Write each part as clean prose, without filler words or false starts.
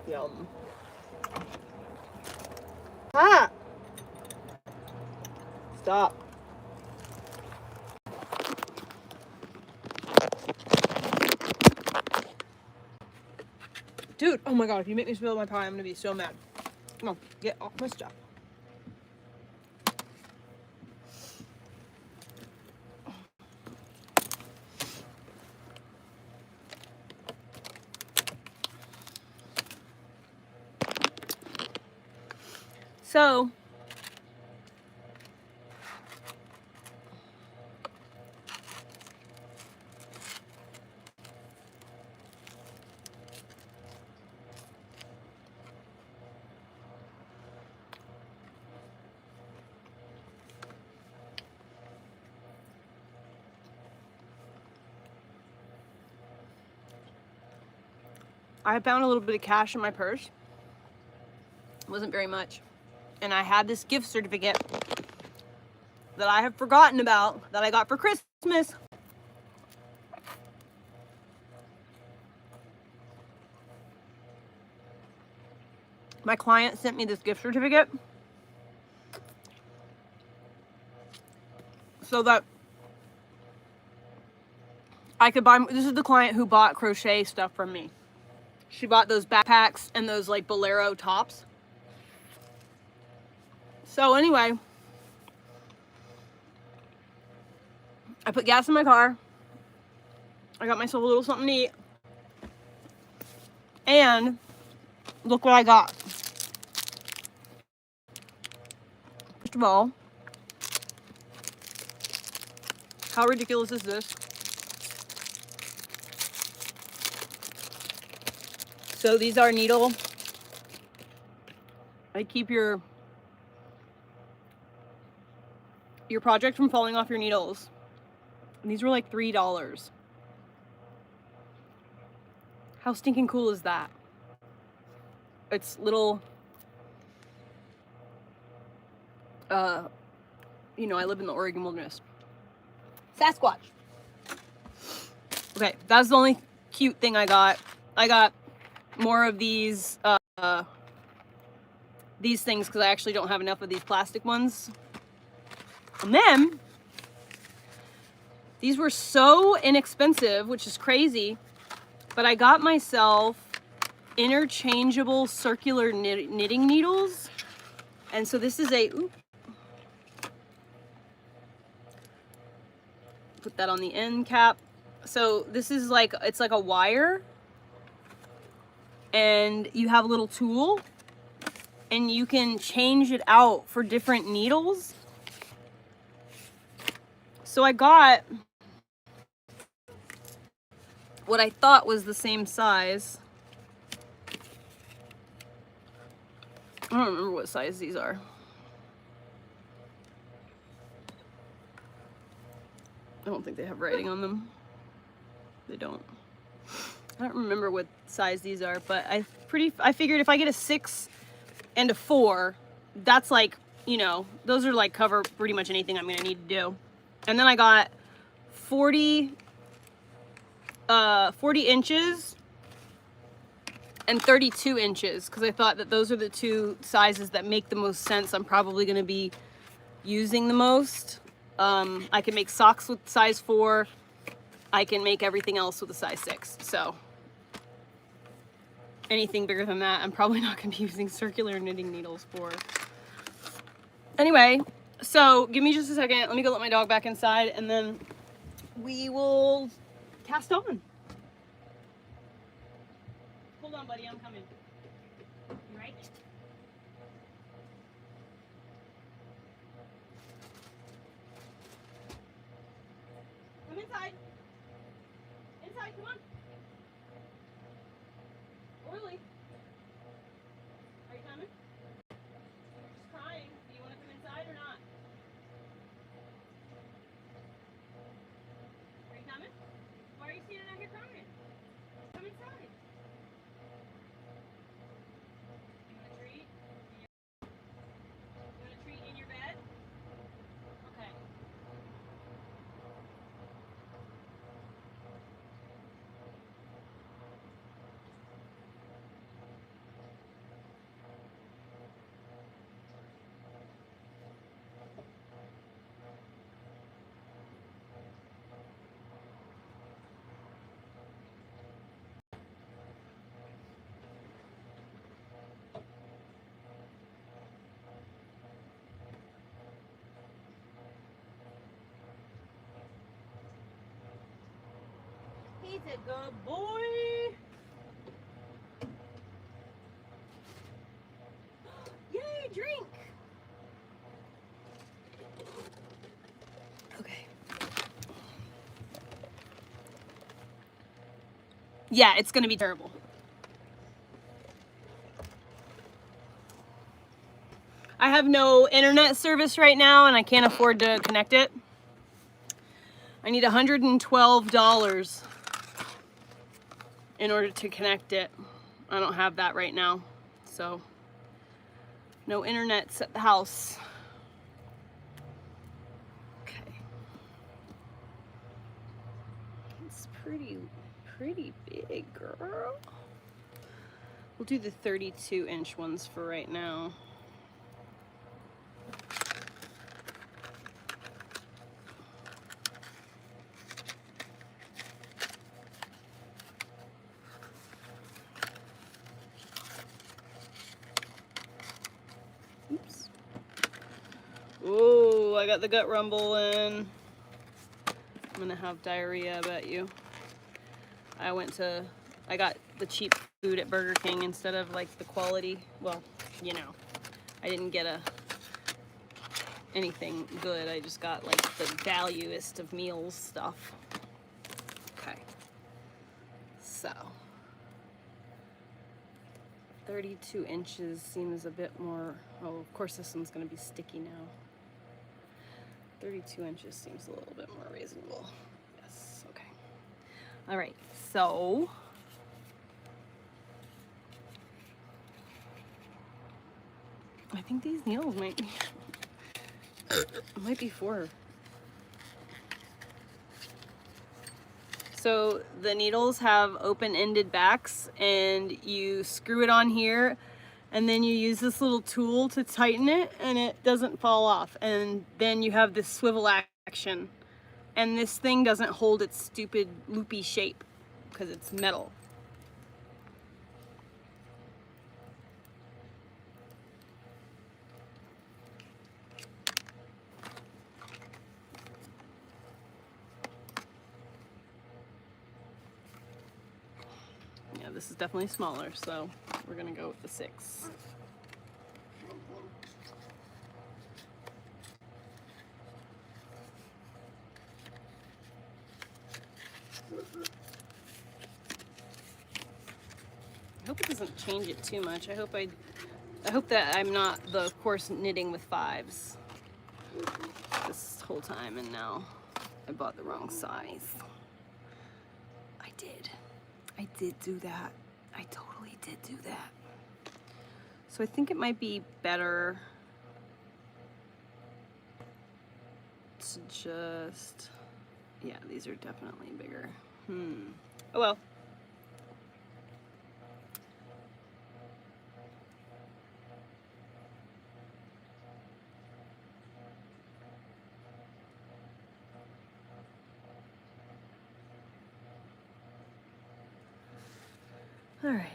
Yum. Ah! Stop. Dude, oh my god, if you make me spill my pie, I'm gonna be so mad. Come on, get off my stuff. So, I found a little bit of cash in my purse. It wasn't very much. And I had this gift certificate that I have forgotten about that I got for Christmas. My client sent me this gift certificate so that I could buy. This is the client who bought crochet stuff from me. She bought those backpacks and those like bolero tops. So anyway, I put gas in my car. I got myself a little something to eat. And look what I got. First of all, how ridiculous is this? So these are needle. I keep your project from falling off your needles. And these were like $3. How stinking cool is that? It's little, you know, I live in the Oregon wilderness. Sasquatch. Okay, that's the only cute thing I got. I got more of these things because I actually don't have enough of these plastic ones. And then, these were so inexpensive, which is crazy, but I got myself interchangeable circular knitting needles. And so this is put that on the end cap. So this is like, it's like a wire, and you have a little tool, and you can change it out for different needles. So I got what I thought was the same size. I don't remember what size these are. I don't think they have writing on them. They don't. I don't remember what size these are, but I figured if I get a 6 and a 4, that's like, you know, those are like cover pretty much anything I'm gonna need to do. And then I got 40 inches and 32 inches because I thought that those are the two sizes that make the most sense. I'm probably gonna be using the most. I can make socks with size 4. I can make everything else with a size 6. So anything bigger than that, I'm probably not going to be using circular knitting needles for. Anyway, so give me just a second. Let me go let my dog back inside, and then we will cast on. Hold on, buddy. I'm coming. You right? Come inside. Inside, come on. Orly. Are you coming? You're just crying. Do you want to come inside or not? Are you coming? Why are you standing out here crying? Come inside. You want a treat? You want a treat in your bed? Okay. He's a good boy. Yay, drink. Okay. Yeah, it's gonna be terrible. I have no internet service right now and I can't afford to connect it. I need $112 in order to connect it. I don't have that right now, so no internets at the house. Okay. It's pretty big, girl. We'll do the 32-inch ones for right now. Oops. Oh, I got the gut rumble in. I'm gonna have diarrhea, I bet you. I got the cheap food at Burger King instead of like the quality. Well, you know, I didn't get anything good. I just got like the valuest of meals stuff. Okay. So 32 inches seems a bit more, oh, of course this one's gonna be sticky now. 32 inches seems a little bit more reasonable. Yes, okay. All right, so I think these needles might be 4. So the needles have open-ended backs and you screw it on here and then you use this little tool to tighten it and it doesn't fall off. And then you have this swivel action and this thing doesn't hold its stupid loopy shape because it's metal. Yeah, this is definitely smaller, so we're gonna go with the 6. I hope it doesn't change it too much. I hope that I'm not the course knitting with 5s this whole time, and now I bought the wrong size. I did do that. I totally did do that. So I think it might be better to just, yeah, these are definitely bigger. Oh well. All right,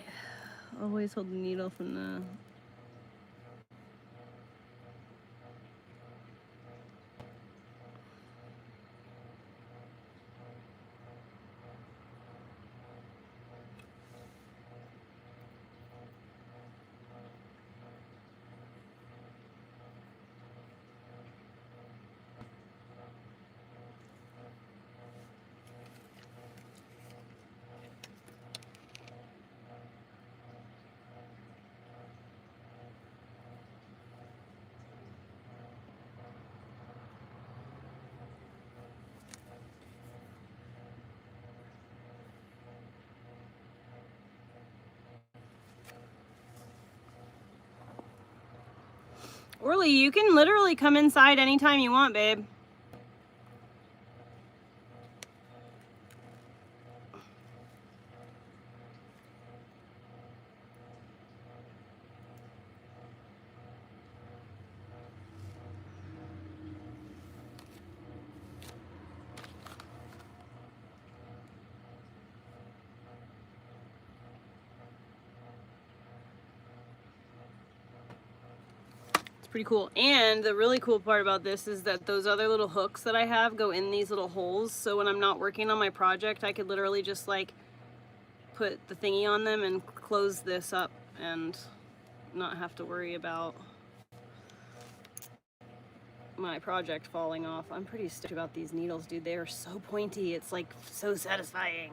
always hold the needle from the Orly, you can literally come inside anytime you want, babe. pretty cool. And the really cool part about this is that those other little hooks that I have go in these little holes. So when I'm not working on my project, I could literally just like put the thingy on them and close this up and not have to worry about my project falling off. I'm pretty stoked about these needles, dude. They are so pointy. It's like so satisfying.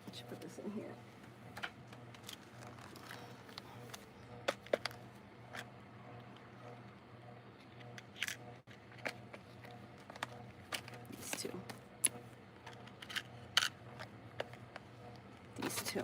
I should put this in here. These two.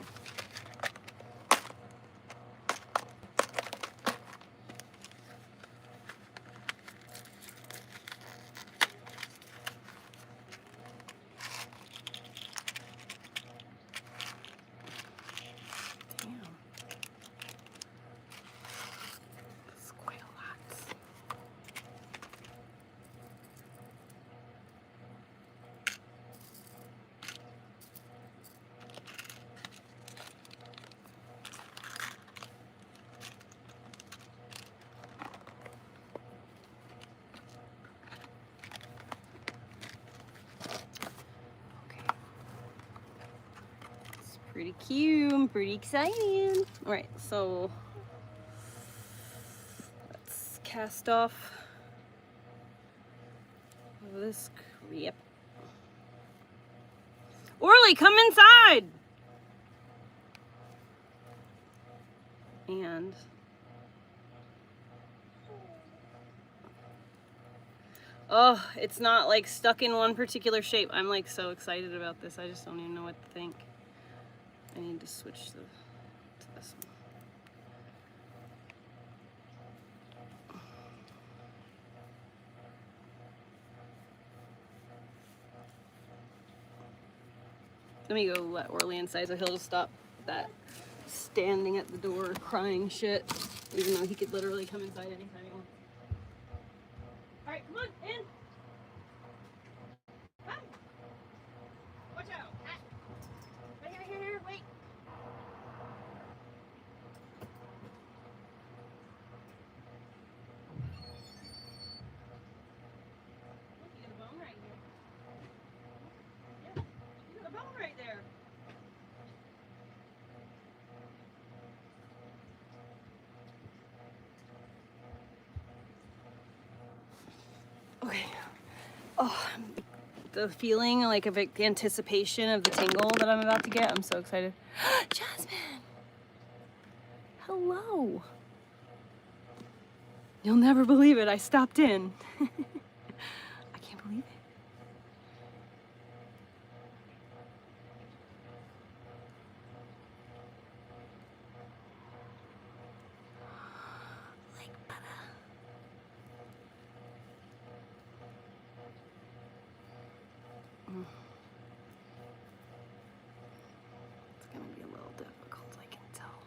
Pretty cute, pretty exciting. All right, so let's cast off this crap. Orly, come inside! And oh, it's not like stuck in one particular shape. I'm like so excited about this. I just don't even know what to think. I need to switch to this one. Let me go let Orly inside so he'll just stop that standing at the door crying shit, even though he could literally come inside anytime he wants. All right, come on, in. Hi. Watch out. Here, wait. Look, you got a bone right here. Yeah, you got a bone right there. Okay. Oh, the feeling like of anticipation of the tingle that I'm about to get. I'm so excited. Jasmine! Hello. You'll never believe it. I stopped in. I can't believe it. Like butter. It's gonna be a little difficult, I can tell.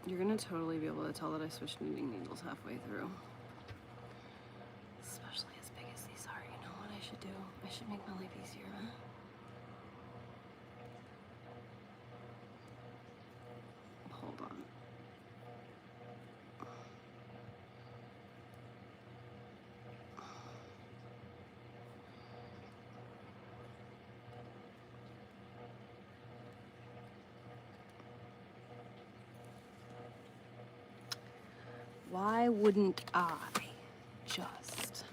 You're gonna totally be able to tell that I switched knitting needles halfway through. Especially as big as these are. You know what I should do? I should make my life easier, huh? Hold on. Why wouldn't I just...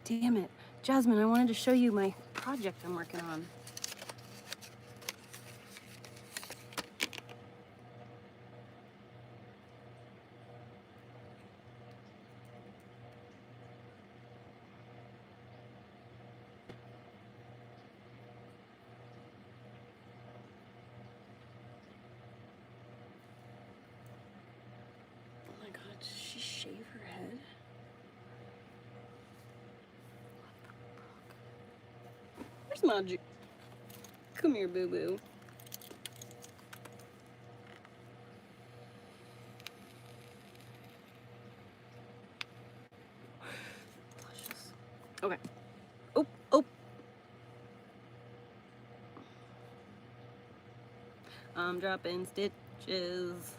Damn it. Jasmine, I wanted to show you my project I'm working on. Where's Magic? Come here, boo-boo. Delicious. Okay. Oh, oh. I'm dropping stitches.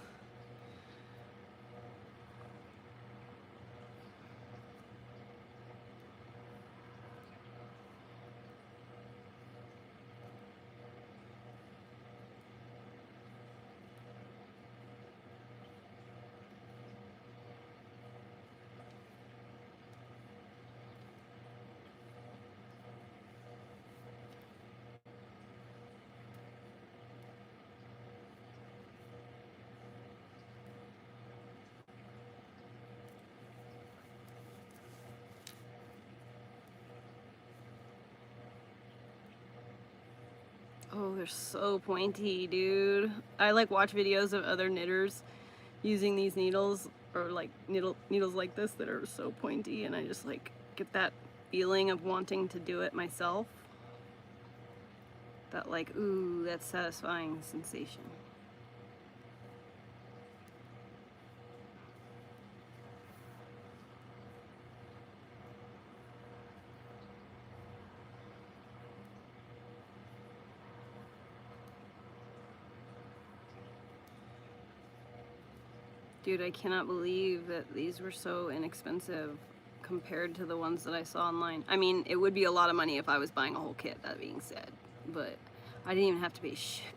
Oh, they're so pointy, dude. I like watch videos of other knitters using these needles, or like needles like this that are so pointy, and I just like get that feeling of wanting to do it myself. That like, ooh, that satisfying sensation. Dude, I cannot believe that these were so inexpensive compared to the ones that I saw online. I mean, it would be a lot of money if I was buying a whole kit, that being said, but I didn't even have to pay shipping.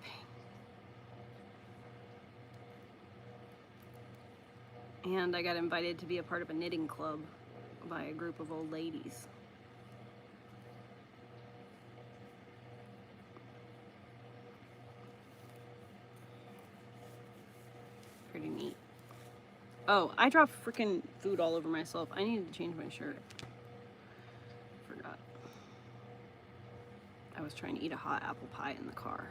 And I got invited to be a part of a knitting club by a group of old ladies. Pretty neat. Oh, I dropped freaking food all over myself. I needed to change my shirt. Forgot. I was trying to eat a hot apple pie in the car.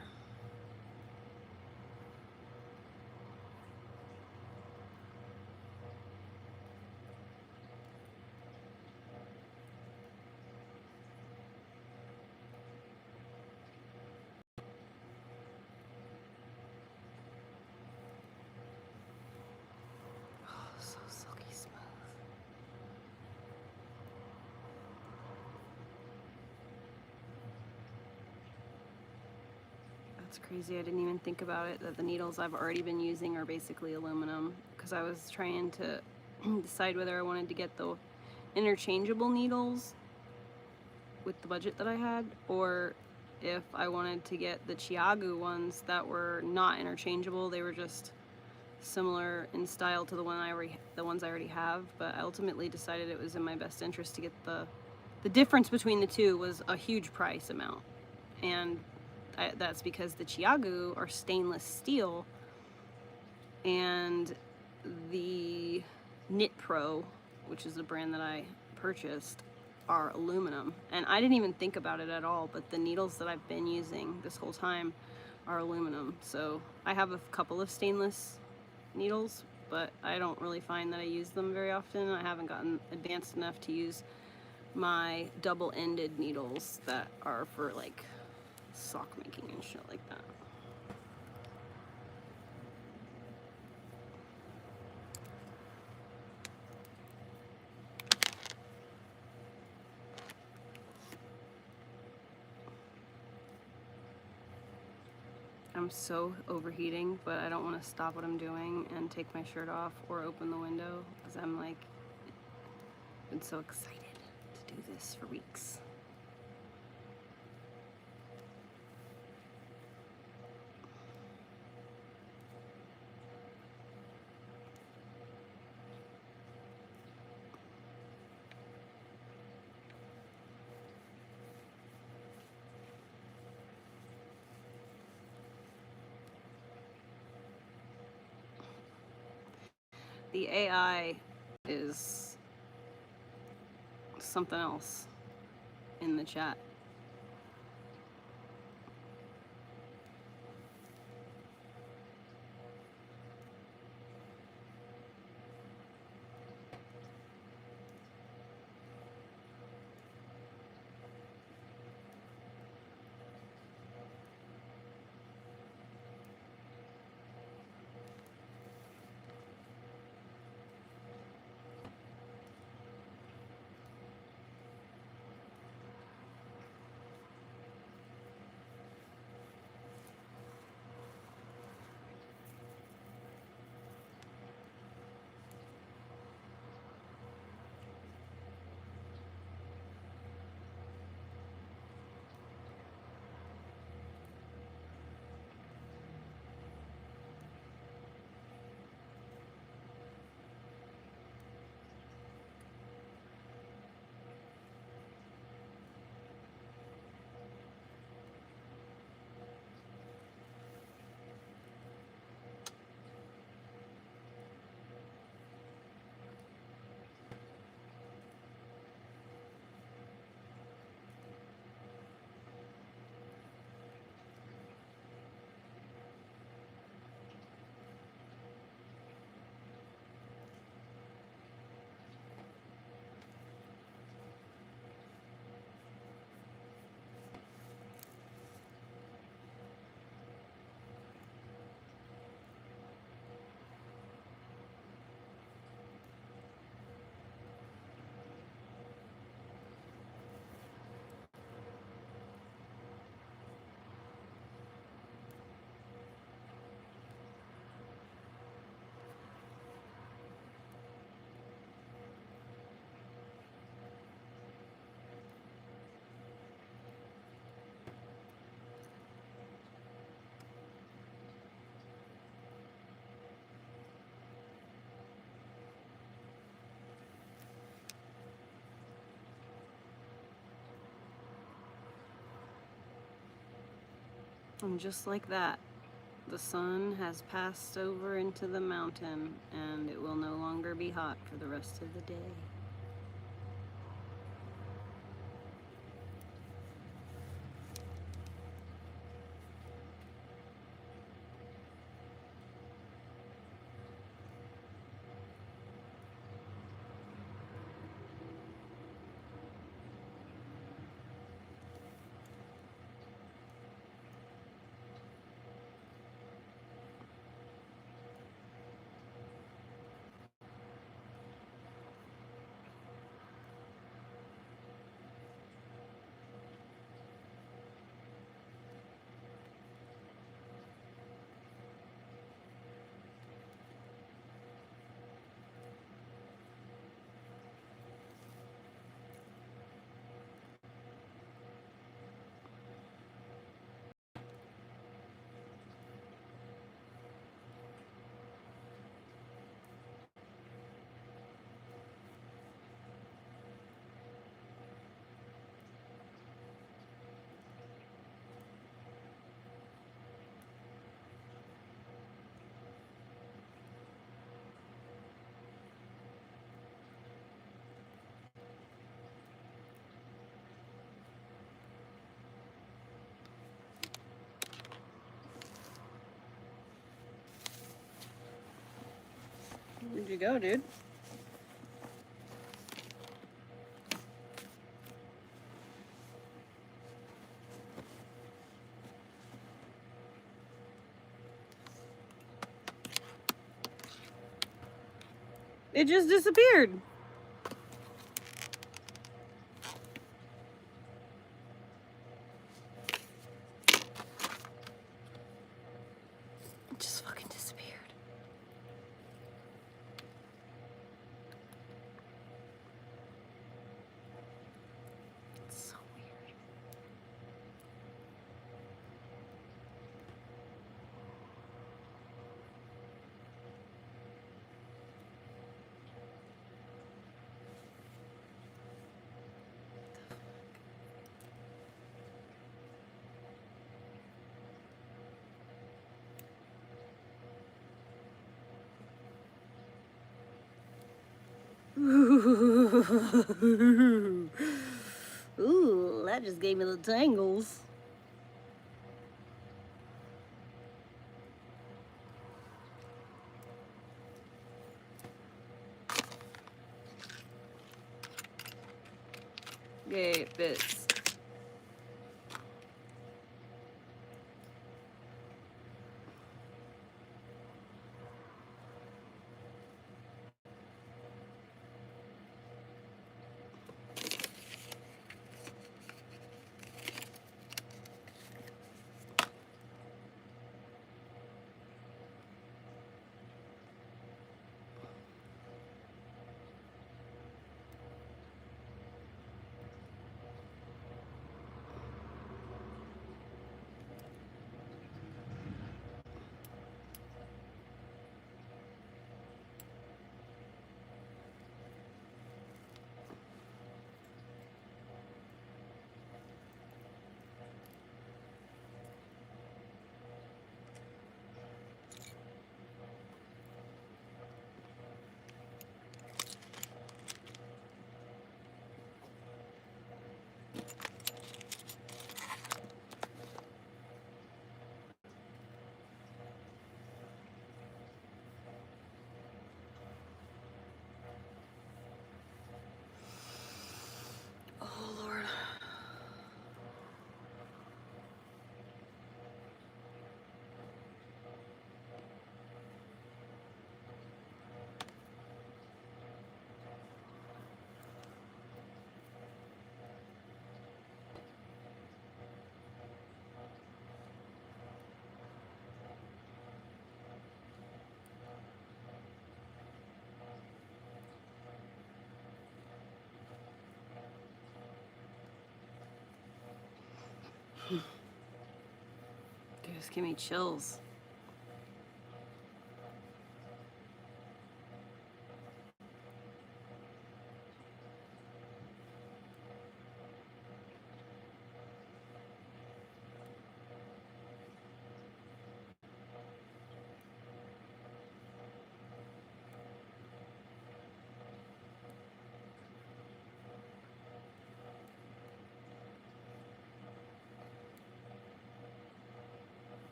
So silky smooth. That's crazy. I didn't even think about it, that the needles I've already been using are basically aluminum, because I was trying to decide whether I wanted to get the interchangeable needles with the budget that I had, or if I wanted to get the Chiagu ones that were not interchangeable. They were just similar in style to the ones I already have, but I ultimately decided it was in my best interest to get the difference between the two was a huge price amount, and that's because the Chiagu are stainless steel and the Knit Pro, which is the brand that I purchased, are aluminum. And I didn't even think about it at all, but the needles that I've been using this whole time are aluminum. So I have a couple of stainless needles, but I don't really find that I use them very often. I haven't gotten advanced enough to use my double-ended needles that are for like sock making and shit like that. I'm so overheating, but I don't want to stop what I'm doing and take my shirt off or open the window, because I'm like, been so excited to do this for weeks. The AI is something else in the chat. And just like that, the sun has passed over into the mountain, and it will no longer be hot for the rest of the day. Where'd you go, dude? It just disappeared. It just fucking disappeared. It's so weird. Ooh, that just gave me the tangles. Yay, it fits. Oh, Lord. Dude, just give me chills.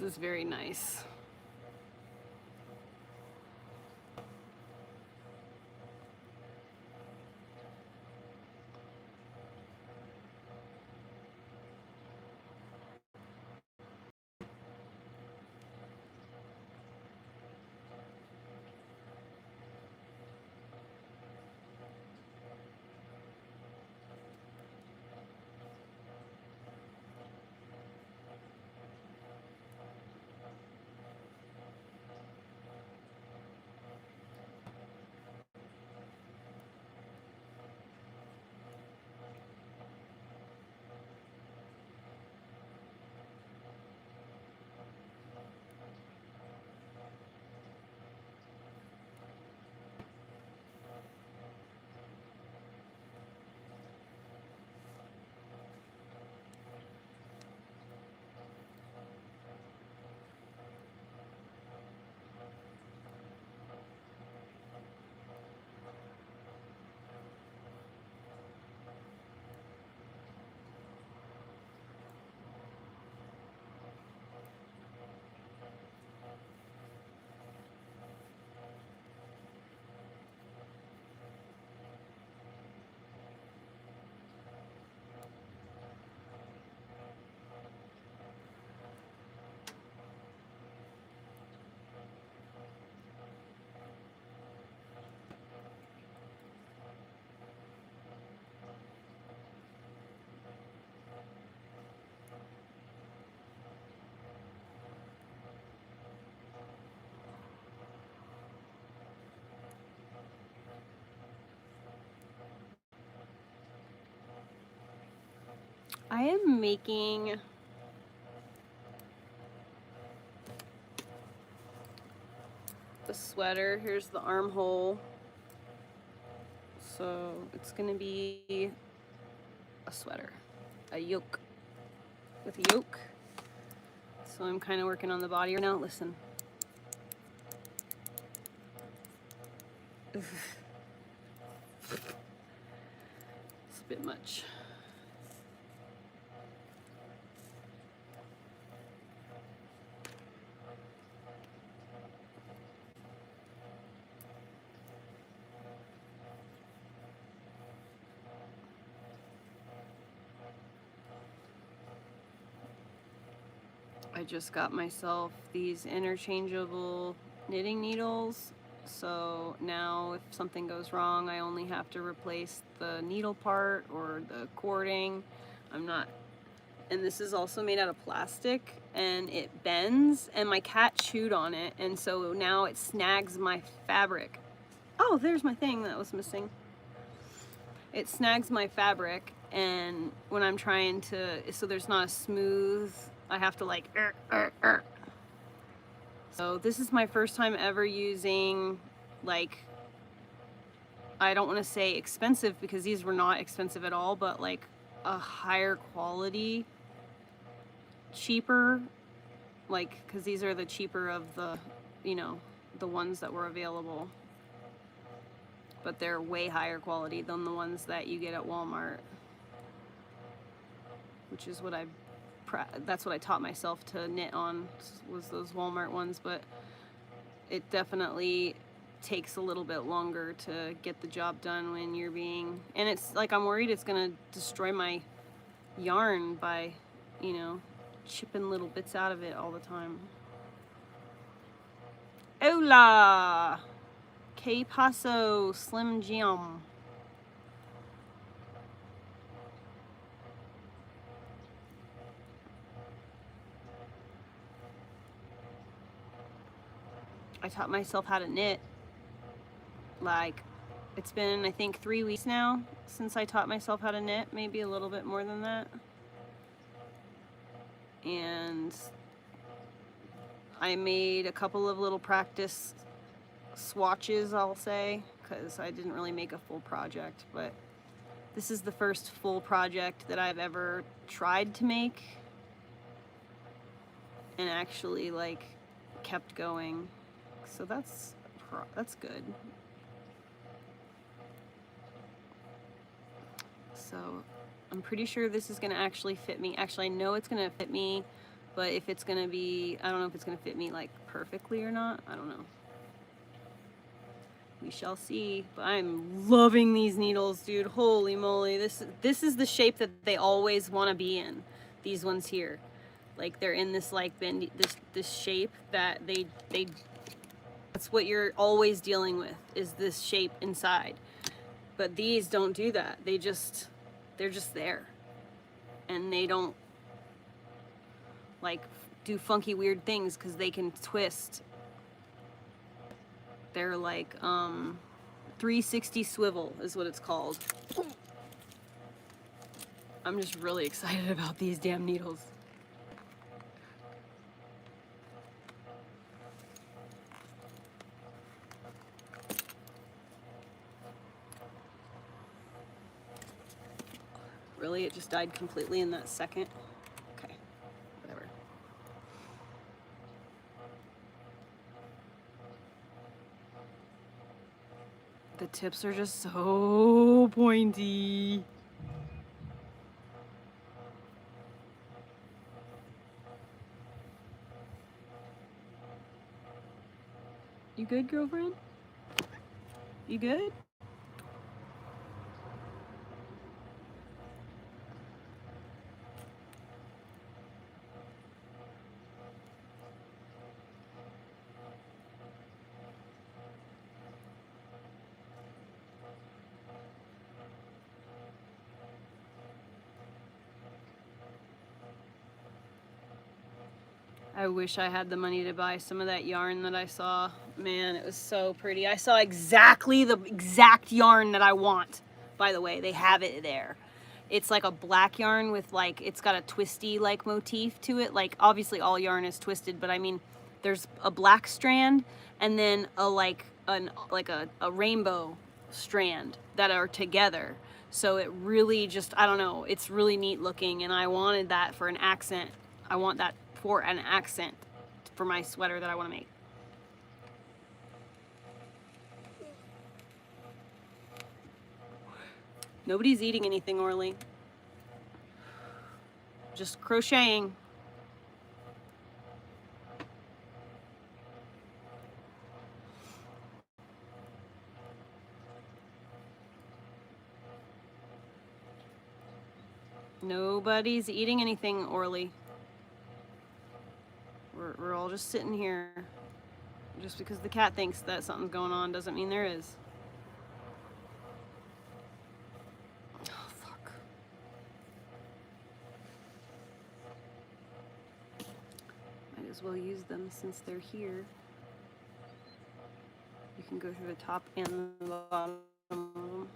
is very nice. I am making the sweater. Here's the armhole. So it's gonna be a sweater, a yoke with a yoke. So I'm kind of working on the body right now. Listen. It's a bit much. I just got myself these interchangeable knitting needles, so now if something goes wrong I only have to replace the needle part or the cording. And this is also made out of plastic and it bends, and my cat chewed on it, and so now it snags my fabric. Oh, there's my thing that was missing. It snags my fabric, and when I'm trying to, so there's not a smooth, I have to like, So this is my first time ever using, like, I don't want to say expensive because these were not expensive at all, but like a higher quality, cheaper, like, because these are the cheaper of the, you know, the ones that were available. But they're way higher quality than the ones that you get at Walmart, which is what that's what I taught myself to knit on, was those Walmart ones. But it definitely takes a little bit longer to get the job done when you're being, and it's like I'm worried it's gonna destroy my yarn by, you know, chipping little bits out of it all the time. Hola! Que paso, Slim Jim? I taught myself how to knit. Like, it's been, I think, 3 weeks now since I taught myself how to knit, maybe a little bit more than that. And I made a couple of little practice swatches, I'll say, because I didn't really make a full project, but this is the first full project that I've ever tried to make and actually like kept going. So that's good. So I'm pretty sure this is gonna actually fit me. Actually, I know it's gonna fit me But if it's gonna be, I don't know if it's gonna fit me like perfectly or not. I don't know. We shall see. But I'm loving these needles, dude. Holy moly. This is the shape that they always want to be in. These ones here. Like they're in this like bendy, this shape that they that's what you're always dealing with, is this shape inside. But these don't do that. They're just there. And they don't like do funky weird things because they can twist. They're like 360 swivel is what it's called. I'm just really excited about these damn needles. Really? It just died completely in that second? Okay, whatever. The tips are just so pointy. You good, girlfriend? You good? I wish I had the money to buy some of that yarn that I saw. Man, it was so pretty. I saw exactly the exact yarn that I want. By the way, they have it there. It's like a black yarn with like, it's got a twisty like motif to it. Like obviously all yarn is twisted, but I mean, there's a black strand and then a a rainbow strand that are together. So it really just, I don't know, it's really neat looking, and I wanted that for an accent. I want that for an accent for my sweater that I want to make. Nobody's eating anything, Orly. Just crocheting. Nobody's eating anything, Orly. We're all just sitting here. Just because the cat thinks that something's going on doesn't mean there is. Oh, fuck. Might as well use them since they're here. You can go through the top and the bottom of them.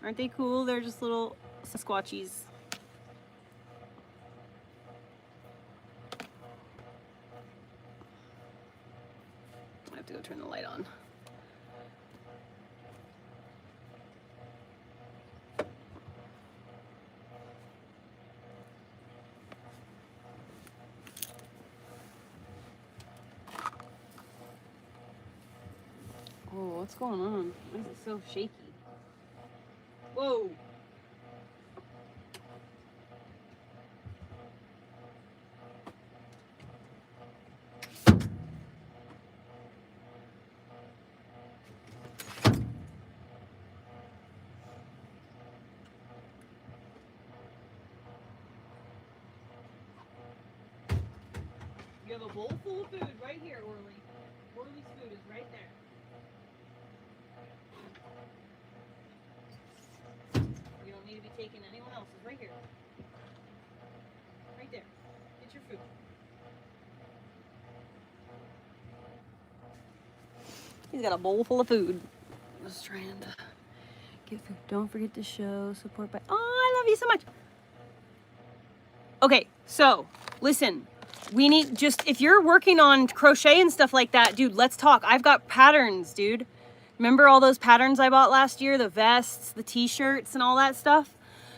Aren't they cool? They're just little Sasquatchies. I have to go turn the light on. Oh, what's going on? Why is it so shaky? Whoa! You have a bowl full of food right here, Orly. Orly's food is right there. You don't need to be taking anyone else's. Right here. Right there. Get your food. He's got a bowl full of food. Just trying to get food. Don't forget to show support by... Oh, I love you so much. Okay, so listen. We need just, if you're working on crochet and stuff like that, dude, let's talk. I've got patterns, dude. Remember all those patterns I bought last year? The vests, the t-shirts, and all that stuff?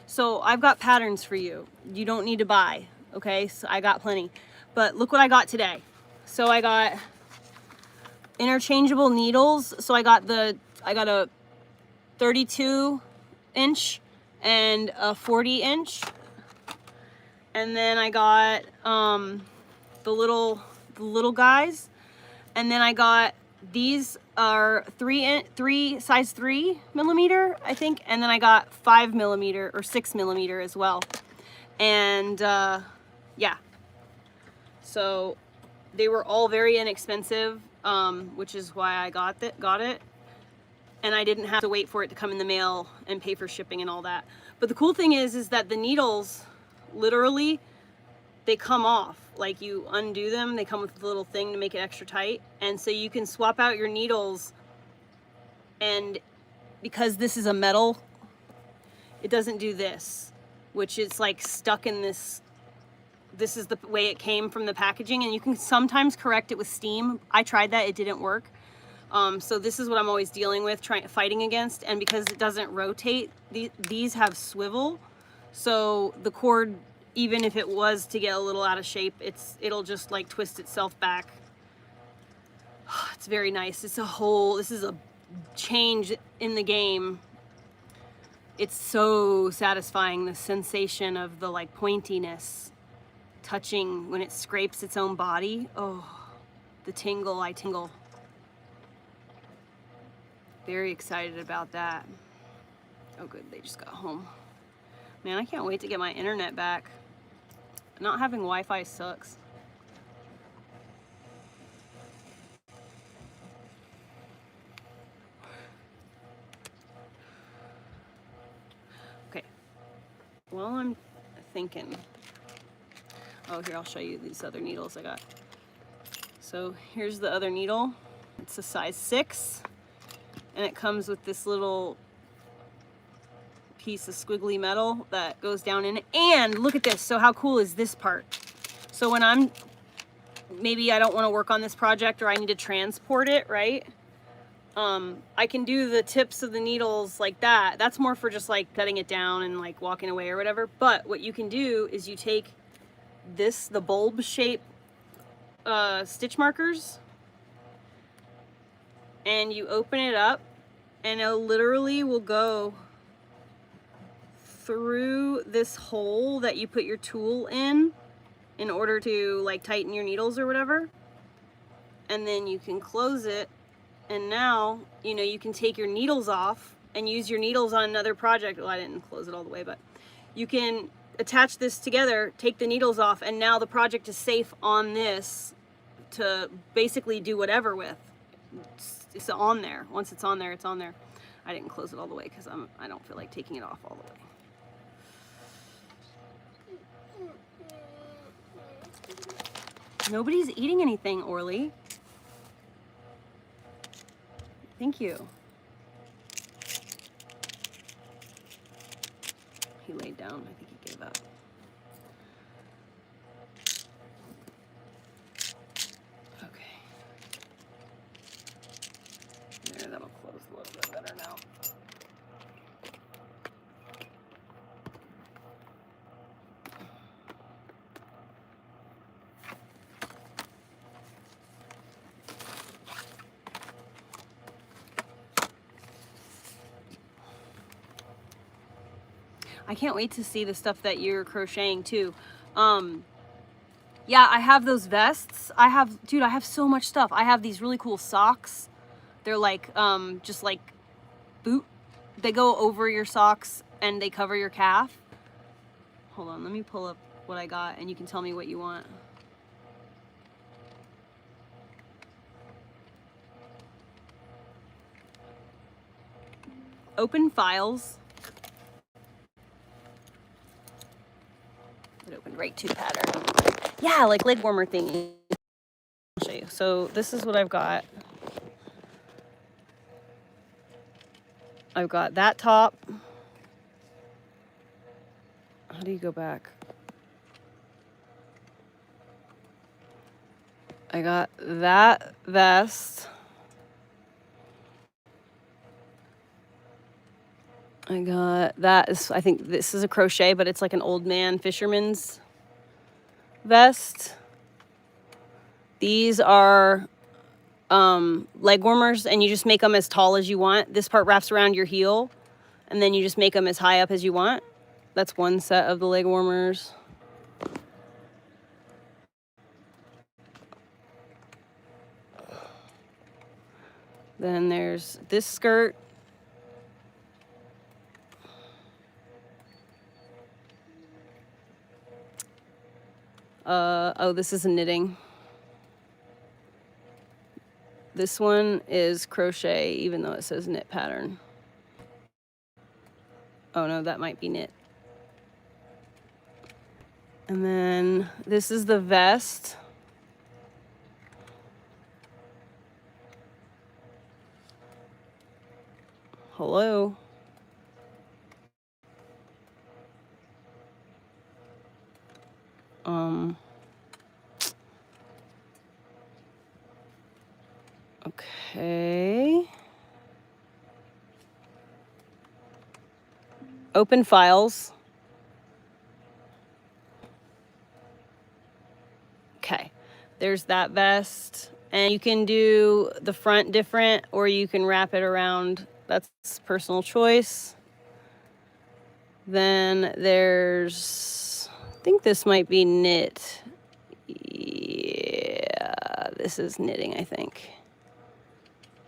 So I've got patterns for you. You don't need to buy, okay? So I got plenty. But look what I got today. So I got interchangeable needles. So I got a 32 inch and a 40 inch. and then I got the little guys, and then I got these are size 3 millimeter, I think, and then I got 5 millimeter or 6 millimeter as well. And yeah, so they were all very inexpensive, which is why I got it. And I didn't have to wait for it to come in the mail and pay for shipping and all that. But the cool thing is that the needles, literally, they come off. Like, you undo them, they come with a little thing to make it extra tight. And so you can swap out your needles, and because this is a metal, it doesn't do this, which is like stuck in this. This is the way it came from the packaging, and you can sometimes correct it with steam. I tried that, it didn't work. So this is what I'm always dealing with, fighting against. And because it doesn't rotate, these have swivel. So the cord, even if it was to get a little out of shape, it'll just like twist itself back. It's very nice. This is a change in the game. It's so satisfying, the sensation of the like pointiness touching when it scrapes its own body. Oh, the tingle, I tingle. Very excited about that. Oh good, they just got home. Man, I can't wait to get my internet back. Not having Wi-Fi sucks. Okay, well, I'm thinking. Oh, here, I'll show you these other needles I got. So here's the other needle. It's a size 6. And it comes with this little piece of squiggly metal that goes down in it. And look at this. So how cool is this part? So when maybe I don't want to work on this project, or I need to transport it, right? I can do the tips of the needles like that. That's more for just like setting it down and like walking away or whatever. But what you can do is you take the bulb shape stitch markers, and you open it up, and it literally will go through this hole that you put your tool in order to like tighten your needles or whatever. And then you can close it, and now, you know, you can take your needles off and use your needles on another project. Well, I didn't close it all the way, but you can attach this together, take the needles off, and now the project is safe on this to basically do whatever with. It's on there. Once it's on there, it's on there. I didn't close it all the way because I don't feel like taking it off all the way. Nobody's eating anything, Orly. Thank you. He laid down. I think he gave up. Okay. There, that'll close a little bit better now. I can't wait to see the stuff that you're crocheting too. Yeah, I have those vests. Dude, I have so much stuff. I have these really cool socks. They're like, just like boot. They go over your socks and they cover your calf. Hold on, let me pull up what I got and you can tell me what you want. Open files. It opened right to pattern. Yeah, like leg warmer thingy. I'll show you. So this is what I've got. I've got that top. How do you go back? I got that vest. I got that. I think this is a crochet, but it's like an old man fisherman's vest. These are leg warmers, and you just make them as tall as you want. This part wraps around your heel, and then you just make them as high up as you want. That's one set of the leg warmers. Then there's this skirt. Oh, this is a knitting. This one is crochet, even though it says knit pattern. Oh no, that might be knit. And then this is the vest. Hello. Okay. Open files. Okay. There's that vest. And you can do the front different, or you can wrap it around. That's personal choice. Then there's, I think this might be knit. Yeah, this is knitting, I think.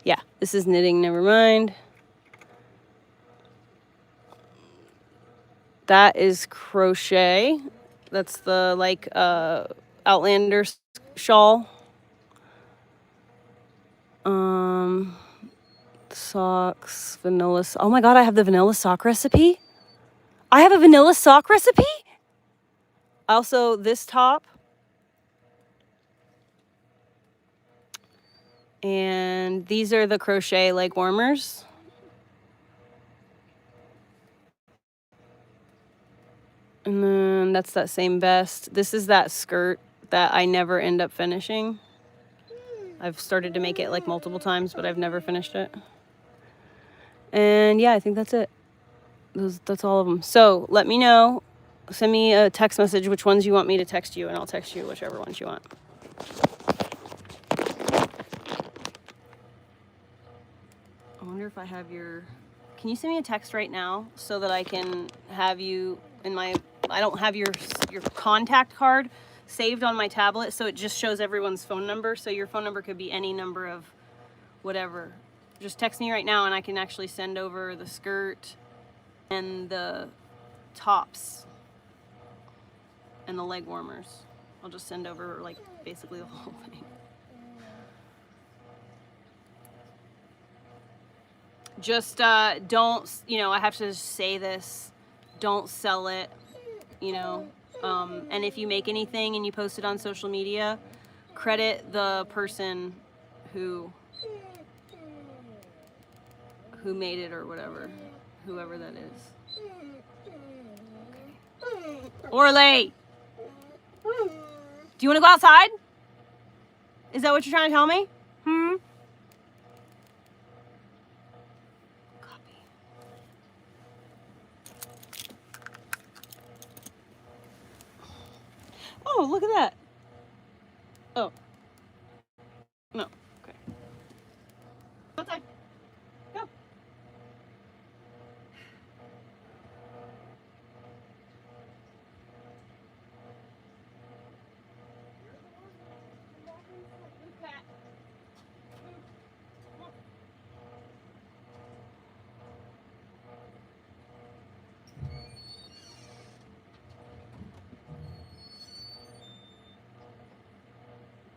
Yeah, this is knitting, never mind. That is crochet. That's the like Outlander shawl. Socks, vanilla. Oh my God, I have the vanilla sock recipe. I have a vanilla sock recipe. Also, this top. And these are the crochet leg warmers. And then that's that same vest. This is that skirt that I never end up finishing. I've started to make it like multiple times, but I've never finished it. And yeah, I think that's it. That's all of them. So let me know. Send me a text message which ones you want me to text you, and I'll text you whichever ones you want. I wonder if I have your... Can you send me a text right now so that I can have you in my... I don't have your contact card saved on my tablet, so it just shows everyone's phone number. So your phone number could be any number of whatever. Just text me right now and I can actually send over the skirt and the tops and the leg warmers. I'll just send over like basically the whole thing. Just don't, you know, I have to say this, don't sell it, you know, and if you make anything and you post it on social media, credit the person who made it or whatever, whoever that is. Okay. Orly! Do you want to go outside? Is that what you're trying to tell me? Copy. Oh, look at that. Oh. No. Okay. Outside. Go.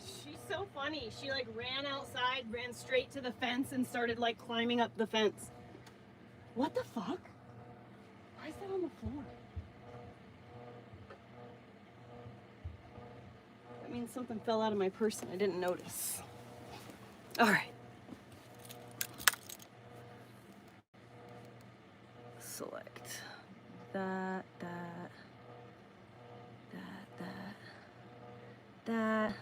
She's so funny. She like ran outside, ran straight to the fence, and started like climbing up the fence. What the fuck? Why is that on the floor? That means something fell out of my purse and I didn't notice. All right. Select that, that, that, that,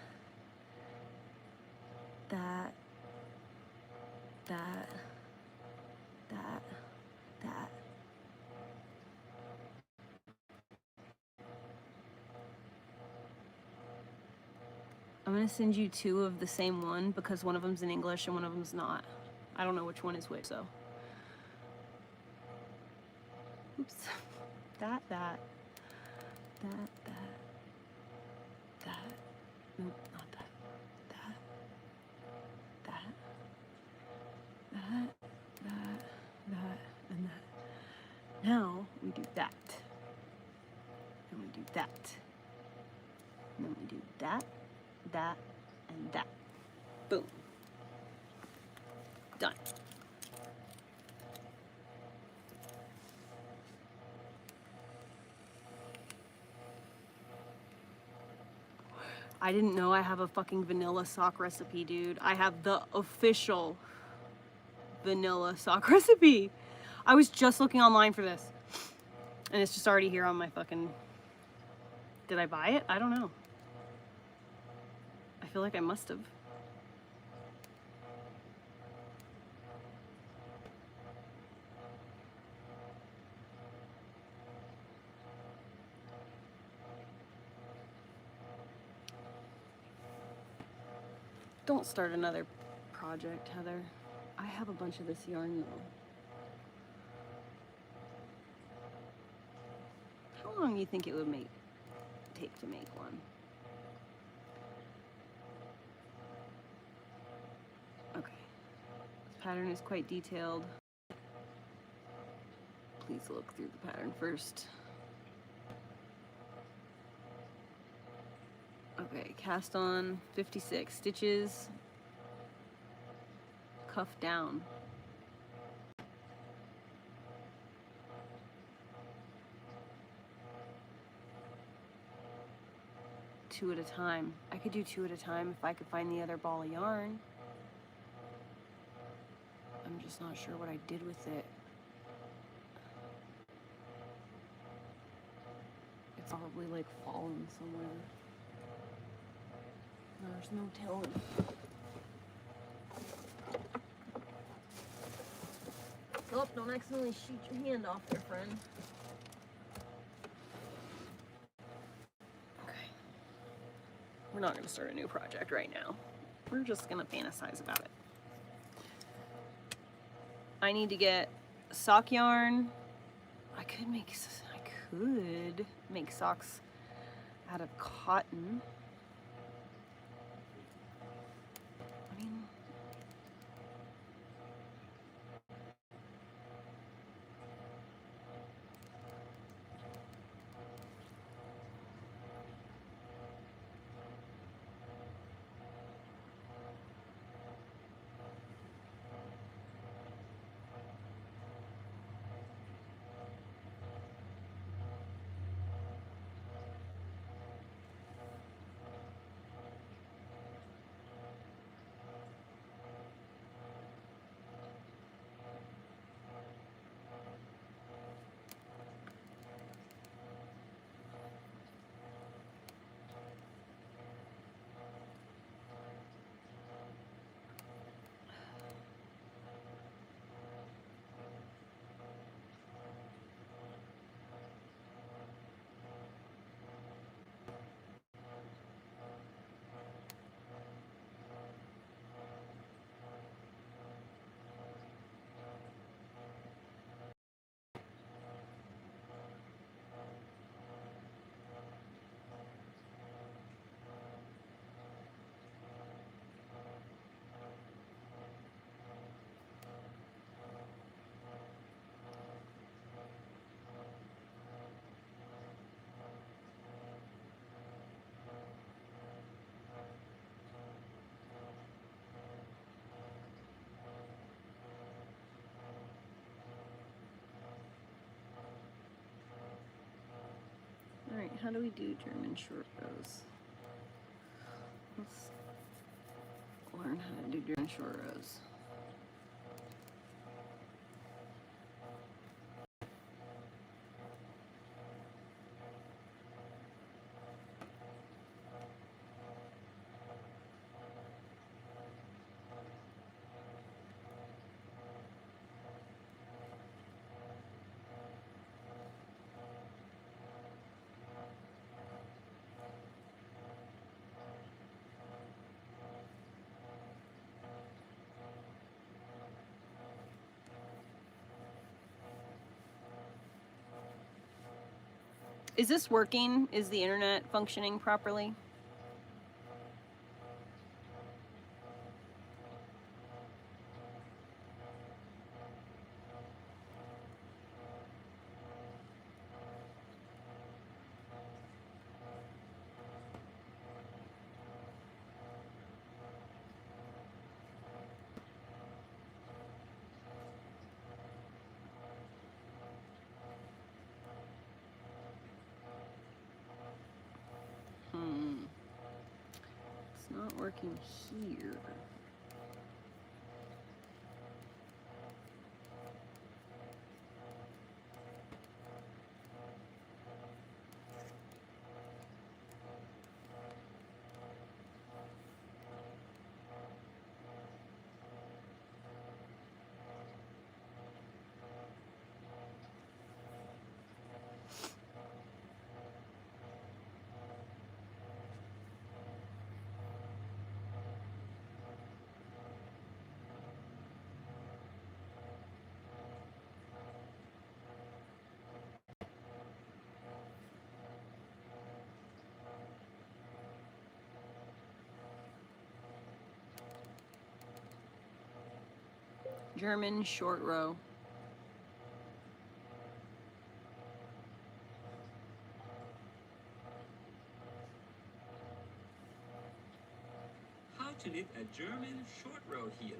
that, that, that, that. I'm gonna send you two of the same one because one of them's in English and one of them's not. I don't know which one is which, so. Oops. That. that. Nope, not that. That. And that. Now we do that. And we do that. And then we do that, and that. Boom. Done. I didn't know I have a fucking vanilla sock recipe, dude. I have the official vanilla sock recipe. I was just looking online for this. And it's just already here on my fucking... Did I buy it? I don't know. I feel like I must have. Don't start another project, Heather. I have a bunch of this yarn, though. How long do you think it would take to make one? Okay. This pattern is quite detailed. Please look through the pattern first. Okay, cast on 56 stitches, cuff down. Two at a time. I could do 2 at a time if I could find the other ball of yarn. I'm just not sure what I did with it. It's probably like fallen somewhere. There's no telling. Oh, don't accidentally shoot your hand off there, friend. Okay. We're not going to start a new project right now. We're just going to fantasize about it. I need to get sock yarn. I could make socks out of cotton. I mean, all right, how do we do German short rows? Let's learn how to do German short rows. Is this working? Is the internet functioning properly? working here. German short row. How to knit a German short row heel.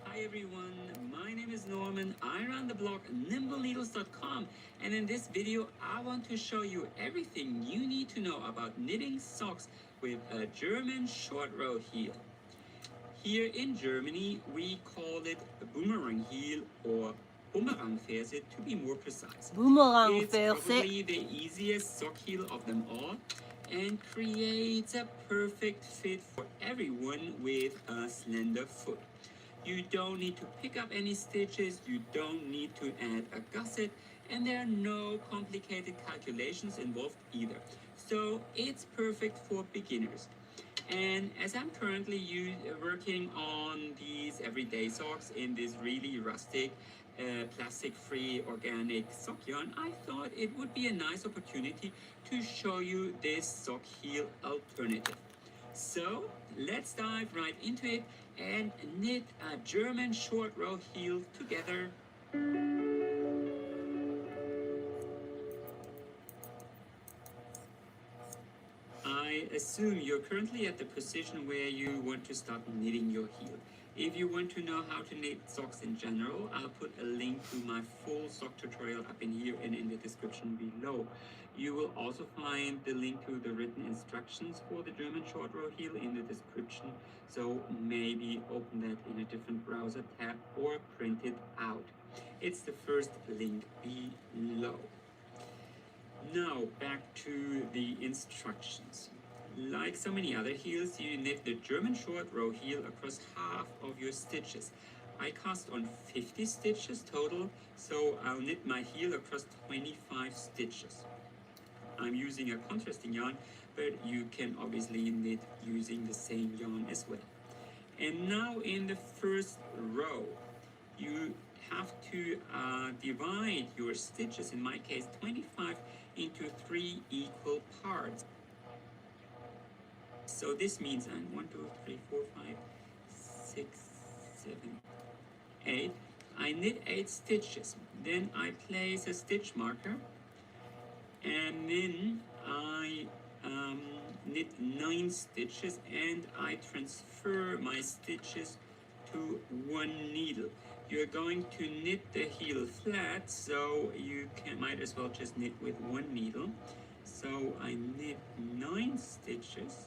Hi everyone, my name is Norman. I run the blog nimbleneedles.com, and in this video I want to show you everything you need to know about knitting socks with a German short row heel. Here in Germany we call it a boomerang heel or Bumerangferse to be more precise. It's probably the easiest sock heel of them all and creates a perfect fit for everyone with a slender foot. You don't need to pick up any stitches, you don't need to add a gusset, and there are no complicated calculations involved either. So it's perfect for beginners. And as I'm currently working on these everyday socks in this really rustic, plastic-free organic sock yarn, I thought it would be a nice opportunity to show you this sock heel alternative. So let's dive right into it and knit a German short row heel together. I assume you're currently at the position where you want to start knitting your heel. If you want to know how to knit socks in general, I'll put a link to my full sock tutorial up in here and in the description below. You will also find the link to the written instructions for the German short row heel in the description, so maybe open that in a different browser tab or print it out. It's the first link below. Now back to the instructions. Like so many other heels, you knit the German short row heel across half of your stitches. I cast on 50 stitches total, so I'll knit my heel across 25 stitches. I'm using a contrasting yarn, but you can obviously knit using the same yarn as well. And now in the first row, you have to divide your stitches, in my case 25, into 3 equal parts. So this means 1, 2, 3, 4, 5, 6, 7, 8. I knit 8 stitches. Then I place a stitch marker, and then I knit 9 stitches, and I transfer my stitches to 1 needle. You're going to knit the heel flat, so you might as well just knit with 1 needle. So I knit 9 stitches.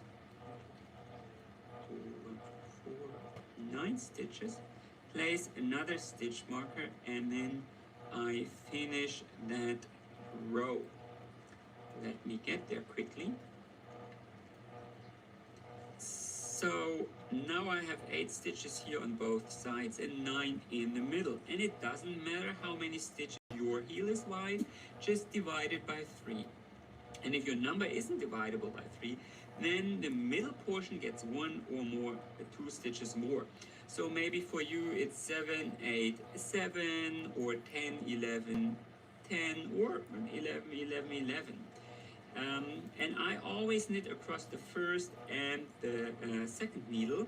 9 stitches, place another stitch marker, and then I finish that row. Let me get there quickly. So now I have 8 stitches here on both sides and 9 in the middle, and it doesn't matter how many stitches your heel is wide, just divide it by 3. And if your number isn't divisible by 3, then the middle portion gets 1 or more, 2 stitches more. So maybe for you it's 7, 8, 7, or 10, 11, 10, or 11, 11, 11. And I always knit across the first and the second needle,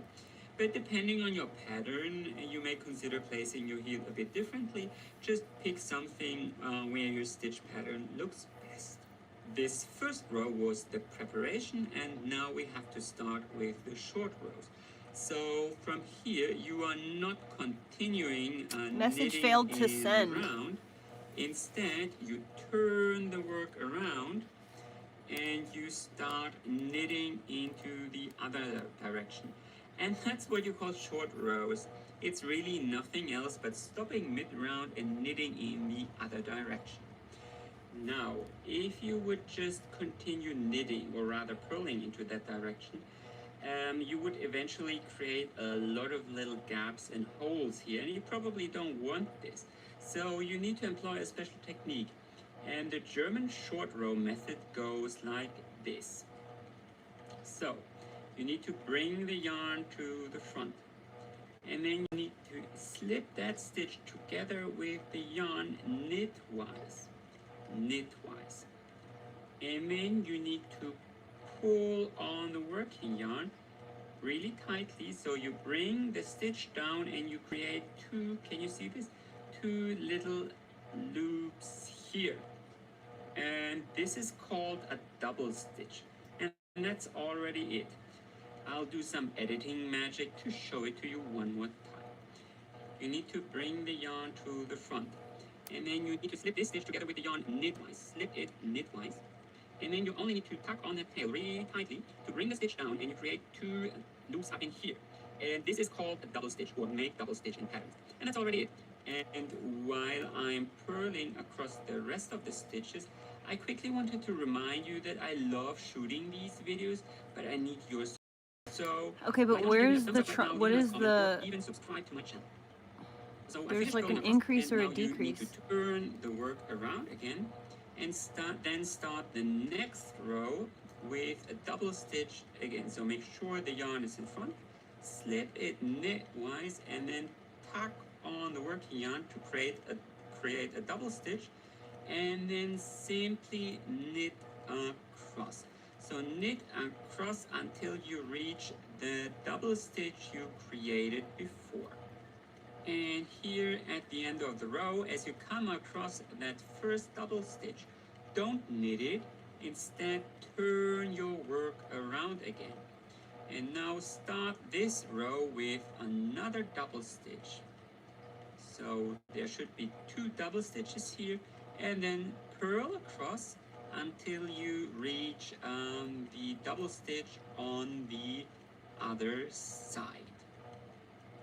but depending on your pattern, you may consider placing your heel a bit differently. Just pick something where your stitch pattern looks best. This first row was the preparation, and now we have to start with the short rows. So from here, you are not continuing Message failed to send. Round. Instead, you turn the work around and you start knitting into the other direction. And that's what you call short rows. It's really nothing else but stopping mid-round and knitting in the other direction. Now, if you would just continue knitting, or rather purling into that direction, you would eventually create a lot of little gaps and holes here, and you probably don't want this. So you need to employ a special technique. And the German short row method goes like this. So you need to bring the yarn to the front, and then you need to slip that stitch together with the yarn knitwise. And then you need to pull on the working yarn really tightly, so you bring the stitch down and you create two, can you see this? Two little loops here. And this is called a double stitch. And that's already it. I'll do some editing magic to show it to you one more time. You need to bring the yarn to the front. And then you need to slip this stitch together with the yarn knitwise. Slip it knitwise. And then you only need to tuck on the tail really tightly to bring the stitch down, and you create two loops up in here. And this is called a double stitch, or make double stitch in patterns. And that's already it. And while I'm purling across the rest of the stitches, I quickly wanted to remind you that I love shooting these videos, but I need your support. So Okay, but where's the what is the? Even subscribe to my channel. So there's like an increase or a decrease. You need to turn the work around again, and start the next row with a double stitch again. So make sure the yarn is in front, slip it knitwise, and then tuck on the working yarn to create a double stitch, and then simply knit across. So knit across until you reach the double stitch you created before. And here at the end of the row, as you come across that first double stitch, don't knit it, instead turn your work around again. And now start this row with another double stitch. So there should be two double stitches here, and then purl across until you reach the double stitch on the other side.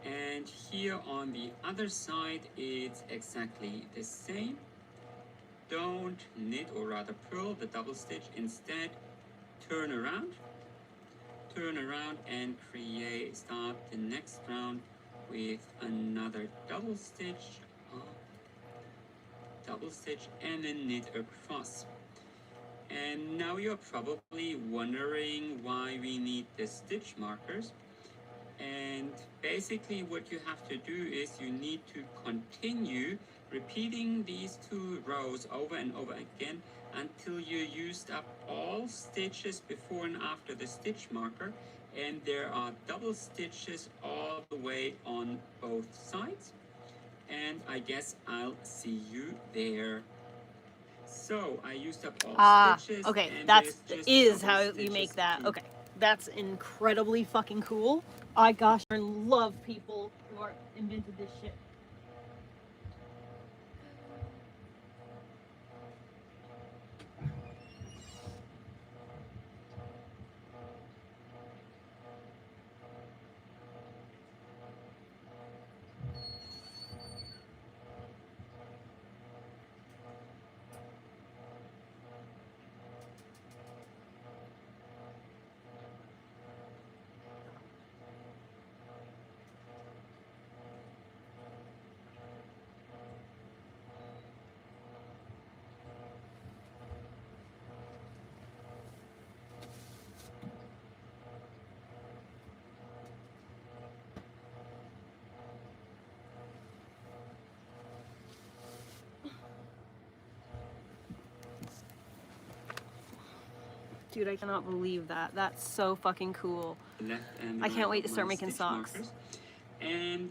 And here on the other side, it's exactly the same. Don't knit, or rather purl the double stitch. Instead, turn around and start the next round with another double stitch, and then knit across. And now you're probably wondering why we need the stitch markers. And basically what you have to do is you need to continue repeating these two rows over and over again until you used up all stitches before and after the stitch marker, and there are double stitches all the way on both sides. And I guess I'll see you there. So I used up all stitches. Okay, that's how you make that. Okay, that's incredibly fucking cool. I gosh, I love people who are invented this shit. Dude, I cannot believe that. That's so fucking cool. I can't wait to start making socks. Markers. And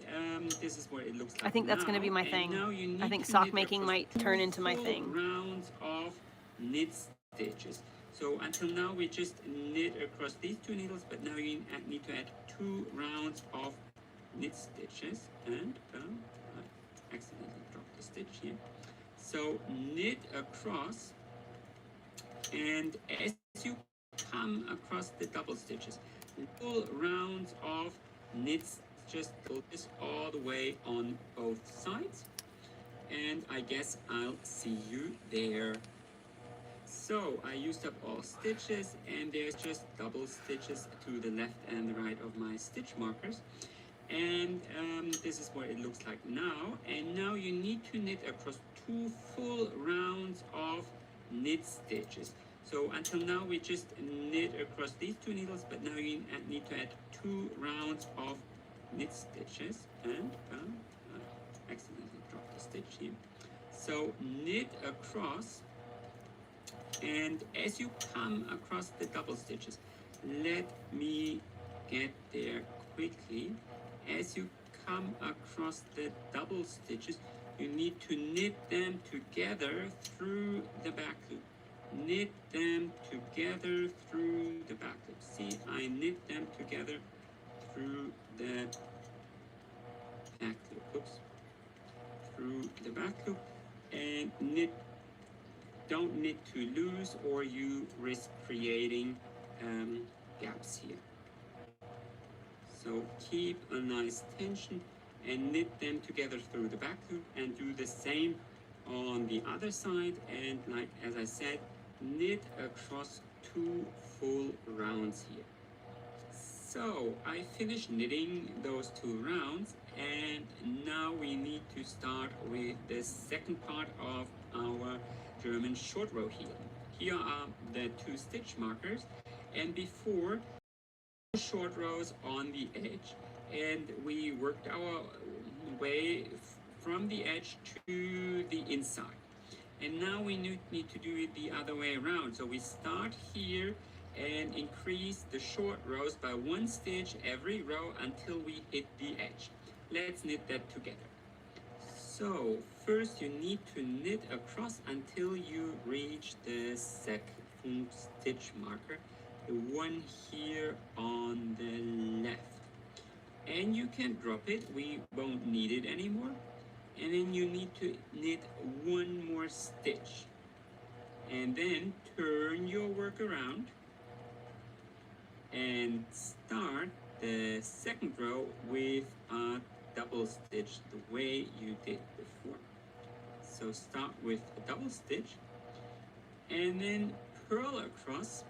this is what it looks like. I think that's going to be my thing. I think sock making might turn into my thing. Rounds of knit stitches. So until now we just knit across these two needles, but now you need to add 2 rounds of knit stitches. And I accidentally dropped the stitch here. So knit across, and as you come across the double stitches, pull rounds of knit just this all the way on both sides, and I guess I'll see you there. So I used up all stitches, and there's just double stitches to the left and the right of my stitch markers. And this is what it looks like now. And now you need to knit across 2 full rounds of knit stitches. So until now we just knit across these 2 needles, but now you need to add 2 rounds of knit stitches. And accidentally dropped a stitch here. So knit across, and as you come across the double stitches, let me get there quickly. As you come across the double stitches, you need to knit them together through the back loop. Knit them together through the back loop. See, I knit them together through the back loop. Oops. Through the back loop, and knit. Don't knit too loose, or you risk creating gaps here. So keep a nice tension and knit them together through the back loop, and do the same on the other side. And like as I said, knit across 2 full rounds here. So I finished knitting those 2 rounds, and now we need to start with the second part of our German short row heel. Here are the 2 stitch markers, and before, short rows on the edge, and we worked our way from the edge to the inside. And now we need to do it the other way around. So we start here and increase the short rows by 1 stitch every row until we hit the edge. Let's knit that together. So first you need to knit across until you reach the second stitch marker, the one here on the left. And you can drop it, we won't need it anymore. And then you need to knit 1 more stitch. And then turn your work around and start the second row with a double stitch the way you did before. So start with a double stitch and then purl across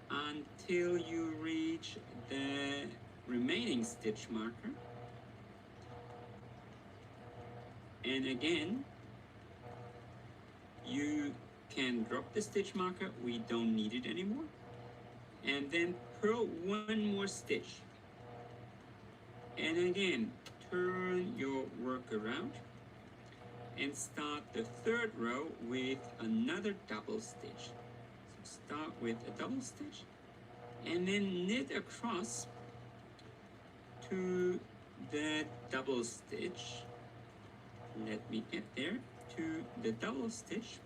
until you reach the remaining stitch marker. And again, you can drop the stitch marker, we don't need it anymore. And then purl 1 more stitch. And again, turn your work around and start the third row with another double stitch. So start with a double stitch and then knit across to the double stitch. Let me get there, to the double stitch.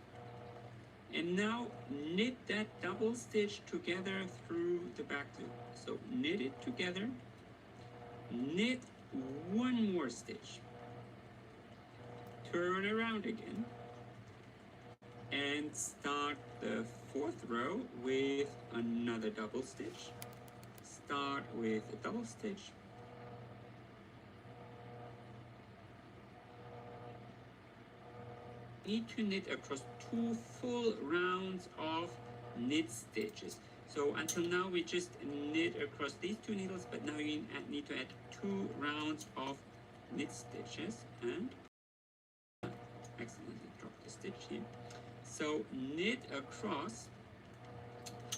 And now knit that double stitch together through the back loop. So knit it together, knit 1 more stitch, turn around again, and start the 4th row with another double stitch. Start with a double stitch, need to knit across 2 full rounds of knit stitches. So until now we just knit across these 2 needles, but now you need to add 2 rounds of knit stitches. And accidentally dropped the stitch here. So knit across,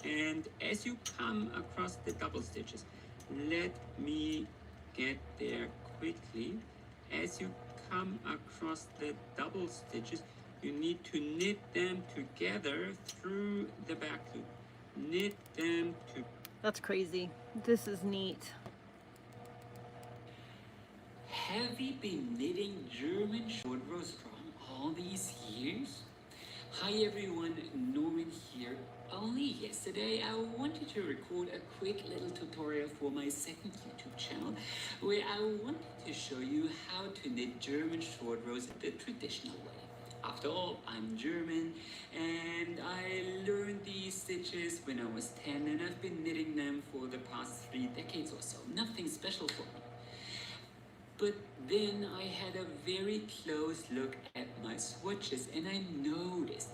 and as you come across the double stitches, let me get there quickly. As you come across the double stitches, you need to knit them together through the back loop. Knit them to. That's crazy. This is neat. Have you been knitting German short rows from all these years? Hi everyone, Norman here. Only yesterday I wanted to record a quick little tutorial for my second YouTube channel where I wanted to show you how to knit German short rows the traditional way. After all, I'm German, and I learned these stitches when I was 10, and I've been knitting them for the past 3 decades or so. Nothing special for me. But then I had a very close look at my swatches, and I noticed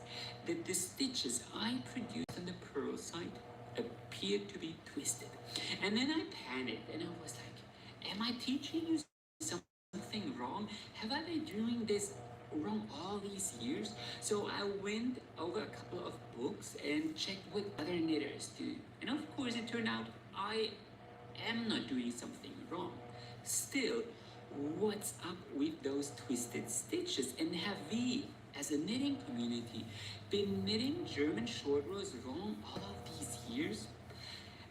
that the stitches I produced on the purl side appeared to be twisted. And then I panicked, and I was like, am I teaching you something wrong? Have I been doing this wrong all these years? So I went over a couple of books and checked what other knitters do. And of course, it turned out I am not doing something wrong. Still, what's up with those twisted stitches? And have we, as a knitting community, been knitting German short rows wrong all of these years?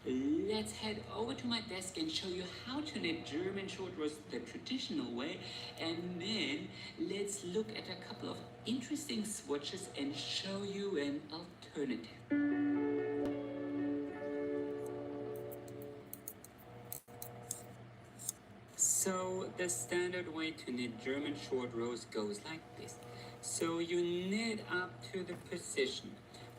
Let's head over to my desk and show you how to knit German short rows the traditional way, and then let's look at a couple of interesting swatches and show you an alternative. So the standard way to knit German short rows goes like this. So you knit up to the position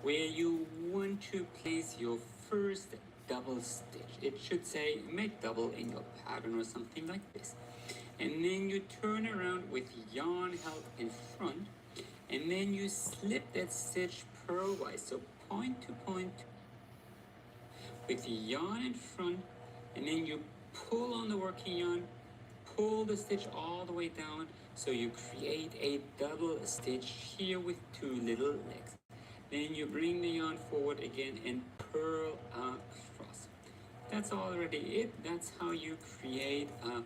where you want to place your first double stitch. It should say make double in your pattern or something like this. And then you turn around with yarn held in front, and then you slip that stitch purlwise, so point to point with the yarn in front, and then you pull on the working yarn, pull the stitch all the way down, so you create a double stitch here with 2 little legs. Then you bring the yarn forward again and purl across. That's already it. That's how you create a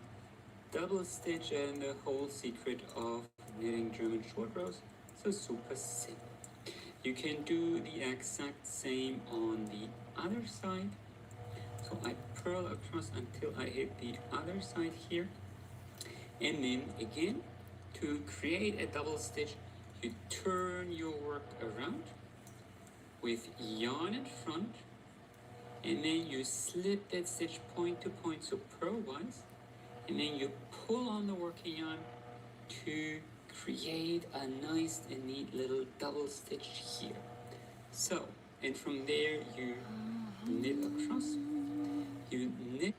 double stitch, and the whole secret of knitting German short rows. So super simple. You can do the exact same on the other side. So I purl across until I hit the other side here. And then again, to create a double stitch, you turn your work around with yarn in front, and then you slip that stitch point to point, so purlwise, and then you pull on the working yarn to create a nice and neat little double stitch here. So, and from there you knit across, you knit.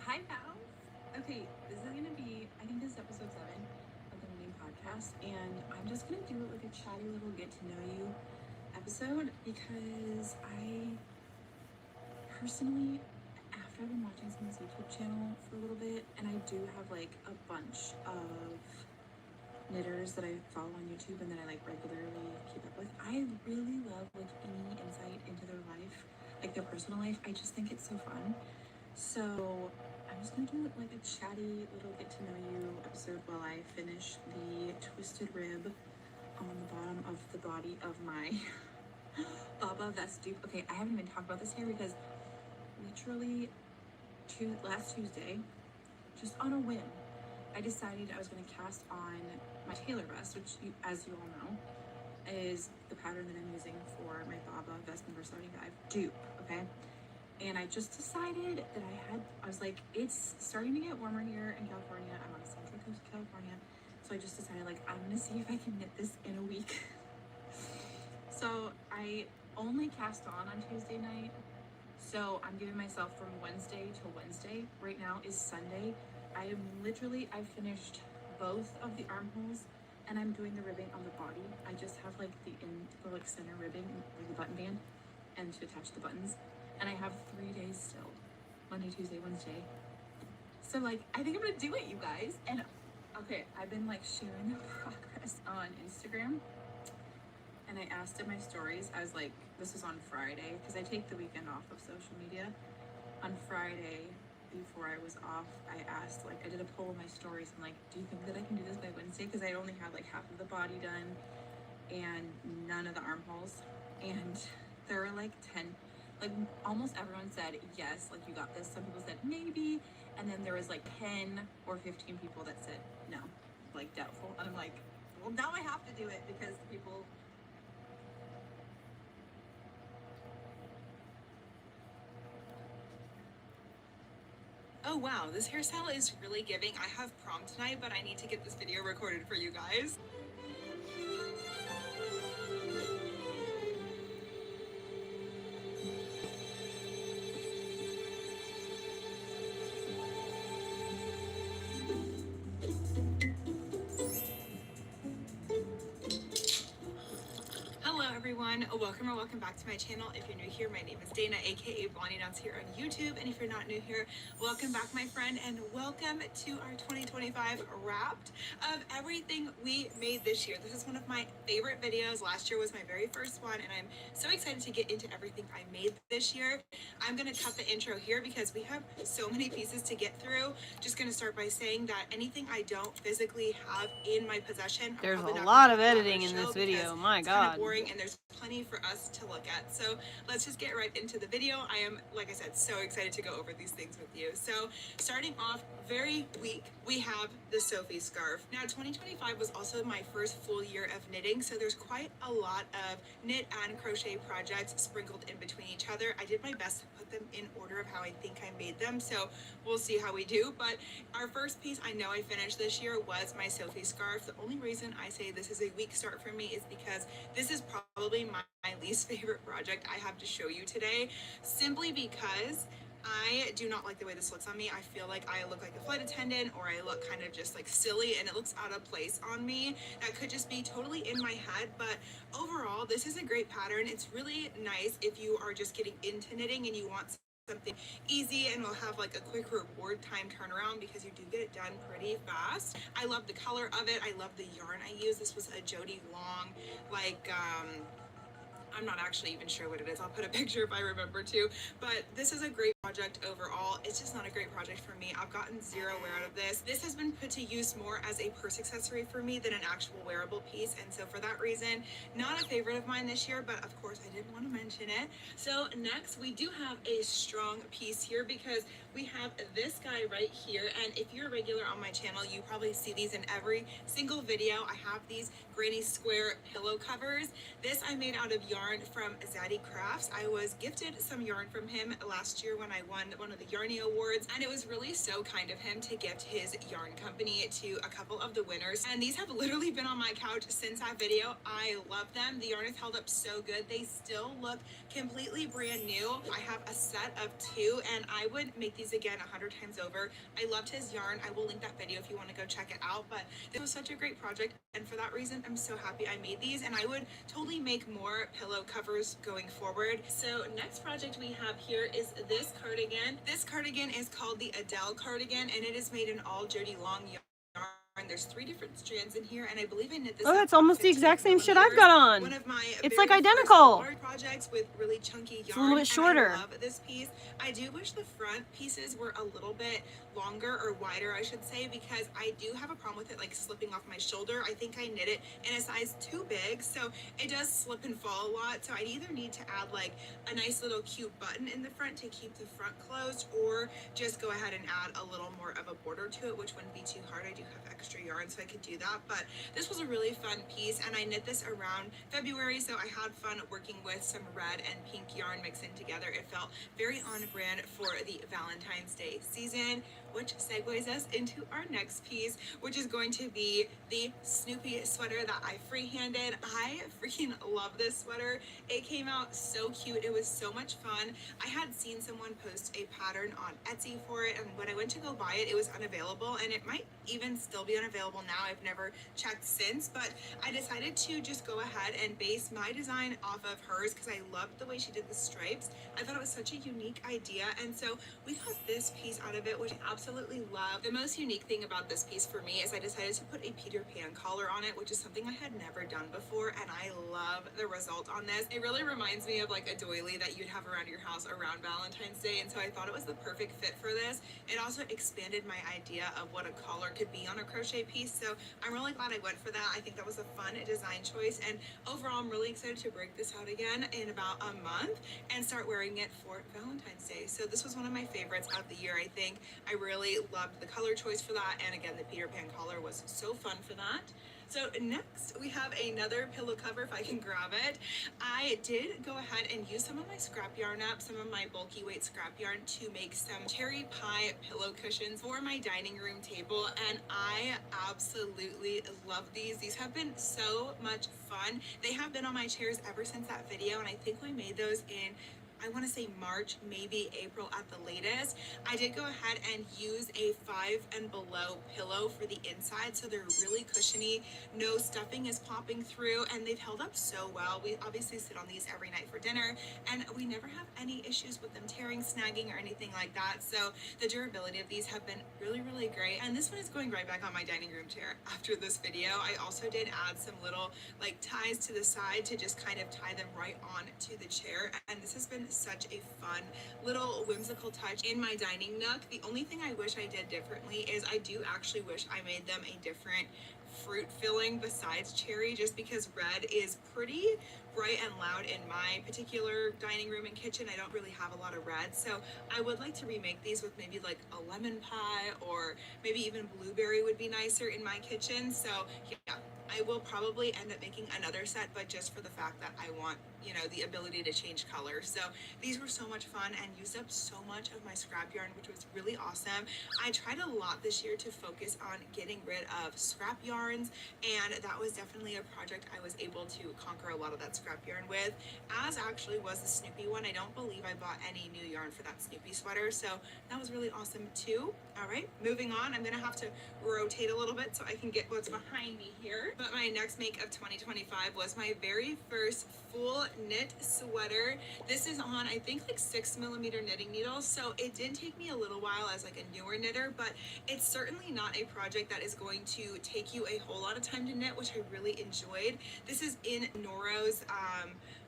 Hi, pals. Okay, this is gonna be, I think this is episode 7 of the Knitting Podcast, and I'm just gonna do it like a chatty little get to know you episode because I personally, after I've been watching someone's YouTube channel for a little bit, and I do have like a bunch of knitters that I follow on YouTube and that I like regularly keep up with, I really love like any insight into their life, like their personal life. I just think it's so fun. So I'm just gonna do like a chatty little get to know you episode while I finish the twisted rib on the bottom of the body of my Baba vest dupe. Okay, I haven't even talked about this here because literally last Tuesday, just on a whim, I decided I was gonna cast on my tailor vest, which as you all know, is the pattern that I'm using for my Baba vest number 75 dupe, okay? And I just decided that I was like, it's starting to get warmer here in California. I'm on the central coast of California. So I just decided like, I'm gonna see if I can knit this in a week. So I only cast on Tuesday night. So I'm giving myself from Wednesday to Wednesday. Right now is Sunday. I've finished both of the armholes, and I'm doing the ribbing on the body. I just have like the center ribbing, like the button band, and to attach the buttons. And I have 3 days still, Monday, Tuesday, Wednesday. So like, I think I'm gonna do it, you guys. And okay, I've been like sharing the progress on Instagram. And I asked in my stories, I was like, this was on Friday, because I take the weekend off of social media. On Friday, before I was off, I asked, like, I did a poll in my stories. I'm like, do you think that I can do this by Wednesday? Because I only had like half of the body done and none of the armholes. And there were like 10, like almost everyone said, yes, like you got this. Some people said maybe. And then there was like 10 or 15 people that said no, like doubtful. And I'm like, well, now I have to do it because people. oh wow, this hairstyle is really giving. I have prom tonight, but I need to get this video recorded for you guys. Hello everyone, welcome or welcome back to my channel. If you're new here, my name is Dana, aka Bonnie Nuts here on YouTube, and if you're not new here, welcome back my friend, and welcome to our 2025 wrapped of everything we made this year. This is one of my favorite videos. Last year was my very first one, and I'm so excited to get into everything I made this year. I'm gonna cut the intro here because we have so many pieces to get through. Just gonna start by saying that anything I don't physically have in my possession, There's a lot of editing in this video, my God. And there's plenty for us to look at. So let's just get right into the video. I am, like I said, so excited to go over these things with you. So starting off very weak, we have the Sophie scarf. Now 2025 was also my first full year of knitting, so there's quite a lot of knit and crochet projects sprinkled in between each other. I did my best to put them in order of how I think I made them, so we'll see how we do. But our first piece I know I finished this year was my Sophie scarf. The only reason I say this is a weak start for me is because this is probably my least favorite project I have to show you today, simply because I do not like the way this looks on me. I feel like I look like a flight attendant, or I look kind of just like silly, and it looks out of place on me. That could just be totally in my head, but overall this is a great pattern. It's really nice if you are just getting into knitting and you want something easy and will have like a quick reward time turnaround, because you do get it done pretty fast. I love the color of it. I love the yarn I use. This was a Jody Long, like I'm not actually even sure what it is. I'll put a picture if I remember to, but this is a great project overall. It's just not a great project for me. I've gotten zero wear out of this. This has been put to use more as a purse accessory for me than an actual wearable piece, and so for that reason, not a favorite of mine this year, but of course I did want to mention it. So next we do have a strong piece here, because we have this guy right here, and if you're a regular on my channel, you probably see these in every single video. I have these granny square pillow covers. This I made out of yarn from Zaddy Crafts. I was gifted some yarn from him last year when I won one of the Yarny Awards, and it was really so kind of him to gift his yarn company to a couple of the winners, and these have literally been on my couch since that video. I love them. The yarn has held up so good. They still look completely brand new. I have a set of 2, and I would make these again 100 times over. I loved his yarn. I will link that video if you want to go check it out, but this was such a great project, and for that reason I'm so happy I made these, and I would totally make more pillow covers going forward. So next project we have here is this cardigan. This cardigan is called the Adele cardigan, and it is made in all Jody Long yarn. There's 3 different strands in here, and I believe I knit this. Oh, that's almost the exact same shit I've got on. One of my it's like identical. Large projects with really chunky yarn. It's a little bit shorter. I love this piece. I do wish the front pieces were a little bit longer, or wider I should say, because I do have a problem with it like slipping off my shoulder. I think I knit it in a size too big, so it does slip and fall a lot. So I either need to add like a nice little cute button in the front to keep the front closed, or just go ahead and add a little more of a border to it, which wouldn't be too hard. I do have extra yarn, so I could do that. But this was a really fun piece, and I knit this around February, so I had fun working with some red and pink yarn mixed in together. It felt very on brand for the Valentine's Day season, which segues us into our next piece, which is going to be the Snoopy sweater that I freehanded. I freaking love this sweater. It came out so cute. It was so much fun. I had seen someone post a pattern on Etsy for it, and when I went to go buy it, it was unavailable, and it might even still be unavailable now. I've never checked since, but I decided to just go ahead and base my design off of hers, because I loved the way she did the stripes. I thought it was such a unique idea, and so we got this piece out of it, which I absolutely love. The most unique thing about this piece for me is I decided to put a Peter Pan collar on it, which is something I had never done before, and I love the result on this. It really reminds me of like a doily that you'd have around your house around Valentine's Day, and so I thought it was the perfect fit for this. It also expanded my idea of what a collar could be on a crochet piece, so I'm really glad I went for that. I think that was a fun design choice, and overall I'm really excited to break this out again in about a month and start wearing it for Valentine's Day. So this was one of my favorites of the year. I think I really really loved the color choice for that. And again, the Peter Pan collar was so fun for that. So next we have another pillow cover, if I can grab it. I did go ahead and use some of my scrap yarn up, some of my bulky weight scrap yarn, to make some cherry pie pillow cushions for my dining room table, and I absolutely love these. These have been so much fun. They have been on my chairs ever since that video, and I think we made those in, I want to say March, maybe April at the latest. I did go ahead and use a 5 and below pillow for the inside, so they're really cushiony, no stuffing is popping through, and they've held up so well. We obviously sit on these every night for dinner, and we never have any issues with them tearing, snagging, or anything like that. So the durability of these have been really, really great. And this one is going right back on my dining room chair after this video. I also did add some little like ties to the side to just kind of tie them right on to the chair, and this has been such a fun little whimsical touch in my dining nook. The only thing I wish I did differently is I do actually wish I made them a different fruit filling besides cherry, just because red is pretty bright and loud in my particular dining room and kitchen. I don't really have a lot of red, so I would like to remake these with maybe like a lemon pie, or maybe even blueberry would be nicer in my kitchen. So yeah, I will probably end up making another set, but just for the fact that I want, you know, the ability to change color. So these were so much fun and used up so much of my scrap yarn, which was really awesome. I tried a lot this year to focus on getting rid of scrap yarns, and that was definitely a project I was able to conquer a lot of that scrap yarn with, as actually was the Snoopy one. I don't believe I bought any new yarn for that Snoopy sweater, so that was really awesome too. All right, moving on. I'm gonna have to rotate a little bit so I can get what's behind me here. But my next make of 2025 was my very first full knit sweater. This is on, I think, like 6mm knitting needles, so it did take me a little while as like a newer knitter, but it's certainly not a project that is going to take you a whole lot of time to knit, which I really enjoyed. This is in Noro's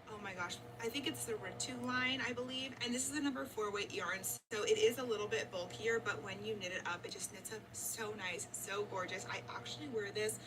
oh my gosh, I think it's the Ritu line, I believe, and this is a number 4 weight yarn, so it is a little bit bulkier, but when you knit it up, it just knits up so nice, so gorgeous. I actually wear this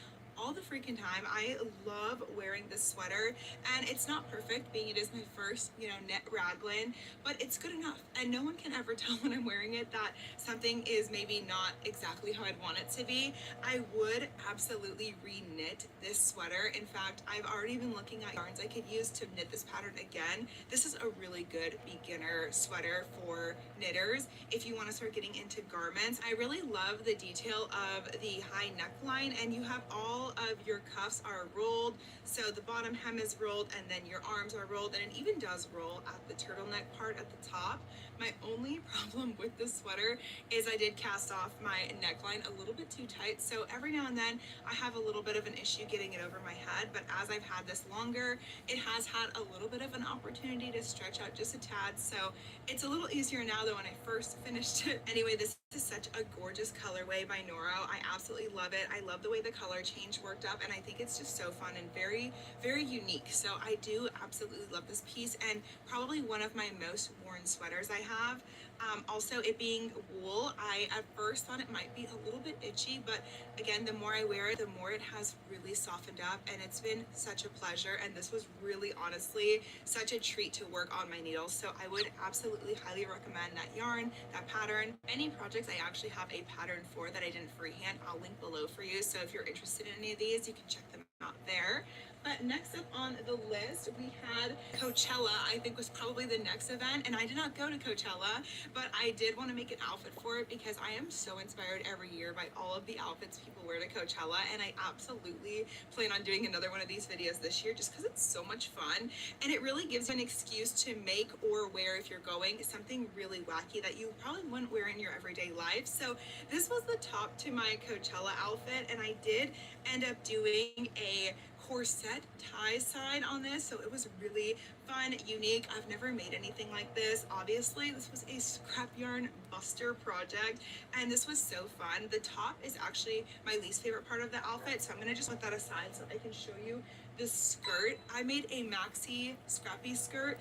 all the freaking time. I love wearing this sweater, and it's not perfect, being it is my first, you know, knit raglan, but it's good enough, and no one can ever tell when I'm wearing it that something is maybe not exactly how I'd want it to be. I would absolutely re-knit this sweater. In fact, I've already been looking at yarns I could use to knit this pattern again. This is a really good beginner sweater for knitters if you want to start getting into garments. I really love the detail of the high neckline, and you have all of your cuffs are rolled, so the bottom hem is rolled, and then your arms are rolled, and it even does roll at the turtleneck part at the top. My only problem with this sweater is I did cast off my neckline a little bit too tight, so every now and then I have a little bit of an issue getting it over my head, but as I've had this longer, it has had a little bit of an opportunity to stretch out just a tad, so it's a little easier now than when I first finished it. Anyway, this is such a gorgeous colorway by Noro. I absolutely love it. I love the way the color change worked up, and I think it's just so fun and very, very unique. So I do absolutely love this piece, and probably one of my most worn sweaters I have. Also, it being wool, I at first thought it might be a little bit itchy, but again, the more I wear it, the more it has really softened up, and it's been such a pleasure. And this was really, honestly, such a treat to work on my needles. So I would absolutely highly recommend that yarn, that pattern. Any projects I actually have a pattern for that I didn't freehand, I'll link below for you. So if you're interested in any of these, you can check them out there. But next up on the list, we had Coachella. I think was probably the next event, and I did not go to Coachella, but I did want to make an outfit for it because I am so inspired every year by all of the outfits people wear to Coachella, and I absolutely plan on doing another one of these videos this year just because it's so much fun, and it really gives you an excuse to make or wear, if you're going, something really wacky that you probably wouldn't wear in your everyday life. So this was the top to my Coachella outfit, and I did end up doing a corset tie side on this, so it was really fun, unique. I've never made anything like this. Obviously, this was a scrap yarn buster project, and this was so fun. The top is actually my least favorite part of the outfit, so I'm gonna just put that aside so I can show you the skirt. I made a maxi scrappy skirt,